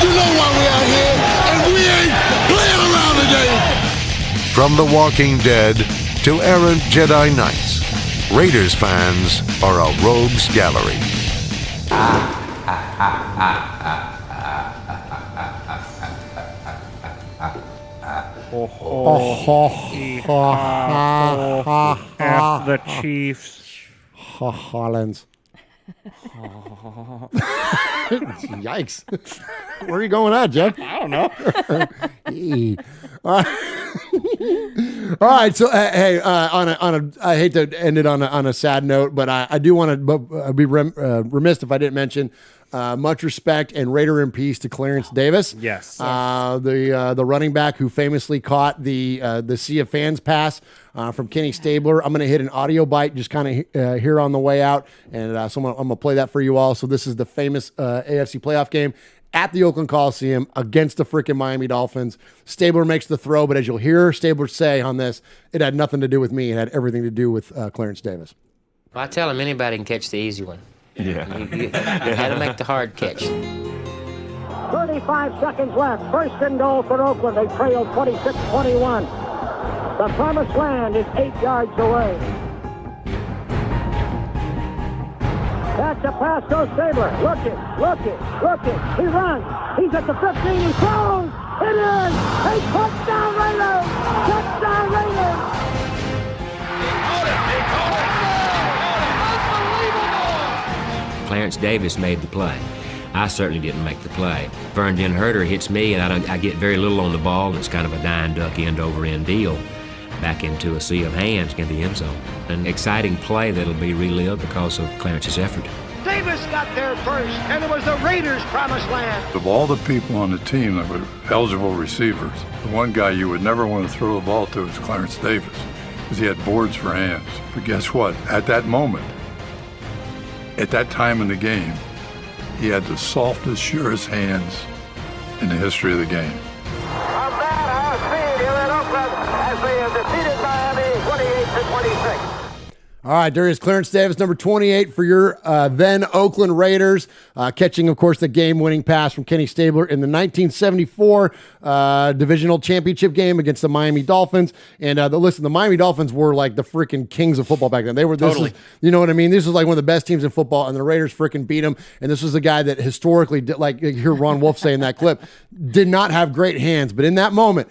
You know why we out here, and we ain't playing around today. From The Walking Dead to errant Jedi Knights, Raiders fans are a rogues gallery. F the Chiefs. Hollins. Yikes. Where are you going at, Jeff? I don't know. All right. So, hey, I hate to end it on a sad note, but I do want to be remiss if I didn't mention much respect and Raider in peace to Clarence Davis. Yes. The running back who famously caught the Sea of Fans pass from Kenny Stabler. I'm going to hit an audio bite just kind of here on the way out, and so I'm going to play that for you all. So this is the famous AFC playoff game at the Oakland Coliseum against the freaking Miami Dolphins. Stabler makes the throw, but as you'll hear Stabler say on this, it had nothing to do with me. It had everything to do with Clarence Davis. Well, I tell him anybody can catch the easy one. Yeah. You got to make the hard catch. 35 seconds left. First and goal for Oakland. They trail 26-21. The promised land is 8 yards away. That's a pass to Stabler. Look it. He runs. He's at the 15. He throws. It is a touchdown Raiders. Touchdown Raiders. Clarence Davis made the play. I certainly didn't make the play. Vernon Herter hits me, and I get very little on the ball, and it's kind of a dime duck end-over-end deal. back into a sea of hands in the end zone. An exciting play that'll be relived because of Clarence's effort. Davis got there first, and it was the Raiders' promised land. Of all the people on the team that were eligible receivers, the one guy you would never want to throw the ball to is Clarence Davis, because he had boards for hands. But guess what? At that moment, at that time in the game, he had the softest, surest hands in the history of the game. As they have defeated Miami 28-26. All right, there is Clarence Davis, number 28 for your then Oakland Raiders, catching, of course, the game-winning pass from Kenny Stabler in the 1974 divisional championship game against the Miami Dolphins. And listen, the Miami Dolphins were like the freaking kings of football back then. They were, you know what I mean? This was like one of the best teams in football, and the Raiders freaking beat them. And this was the guy that historically, like you hear Ron Wolf say in that clip, did not have great hands, but in that moment,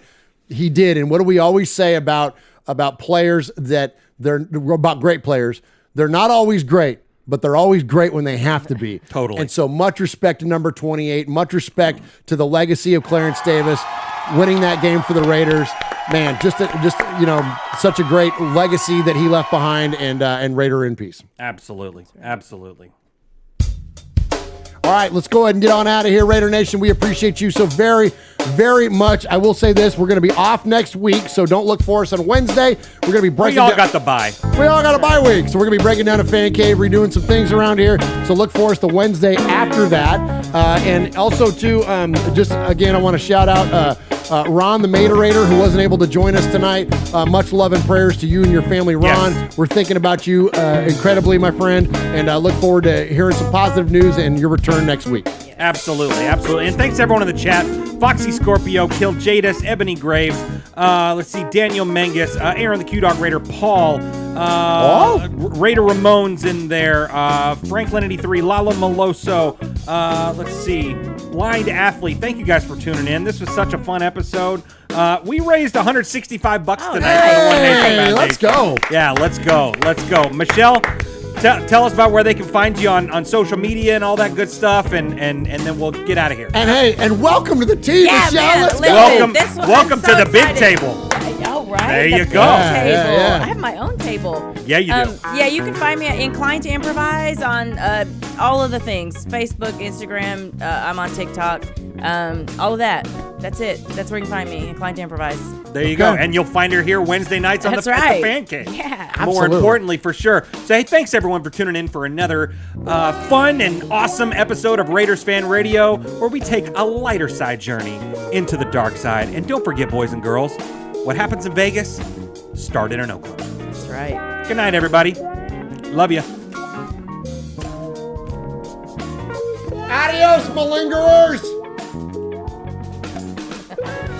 he did. And what do we always say about players that they're about great players? They're not always great, but they're always great when they have to be. Totally. And so much respect to number 28, much respect to the legacy of Clarence Davis winning that game for the Raiders. Man, just you know, such a great legacy that he left behind, and Raider in peace. Absolutely. Absolutely. All right, let's go ahead and get on out of here, Raider Nation. We appreciate you so very, very much. I will say this, we're going to be off next week, so don't look for us on Wednesday. We're going to be breaking We all got the bye. We all got a bye week, so we're going to be breaking down a fan cave, redoing some things around here. So look for us the Wednesday after that. And also, too, just again, I want to shout out Ron, the Materator, who wasn't able to join us tonight. Much love and prayers to you and your family, Ron. Yes. We're thinking about you incredibly, my friend, and I look forward to hearing some positive news and your return next week. Absolutely, absolutely. And thanks to everyone in the chat. Foxy Scorpio, Kill Jadis, Ebony Graves, let's see, Daniel Mengus, Aaron the Q-Dog Raider, Paul, Raider Ramon's in there, Franklin83, Lala Meloso, let's see, Blind Athlete. Thank you guys for tuning in. This was such a fun episode. We raised $165 tonight for the One Nation Foundation. Let's go. Yeah, let's go. Let's go. Michelle, tell us about where they can find you on social media and all that good stuff, and then we'll get out of here. And hey, and welcome to the team, Yeah, Michelle. man, Let's listen, go. Welcome to the big table. All right. There the you big go. Table. Yeah. I have my own table. Yeah, you do. Yeah, you can find me at Inclined to Improvise on all of the things. Facebook, Instagram, I'm on TikTok. All of that. That's it. That's where you can find me, Inclined to Improvise. There you go. And you'll find her here Wednesday nights on That's at the right. Fan Cave. Yeah. More Absolutely. importantly, for sure. So, hey, thanks everyone for tuning in for another fun and awesome episode of Raiders Fan Radio, where we take a lighter side journey into the dark side. And don't forget, boys and girls, what happens in Vegas started in Oakland. That's right. Good night, everybody. Love you. Adios, malingerers.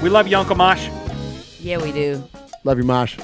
We love you, Uncle Mosh. Yeah, we do. Love you, Mosh.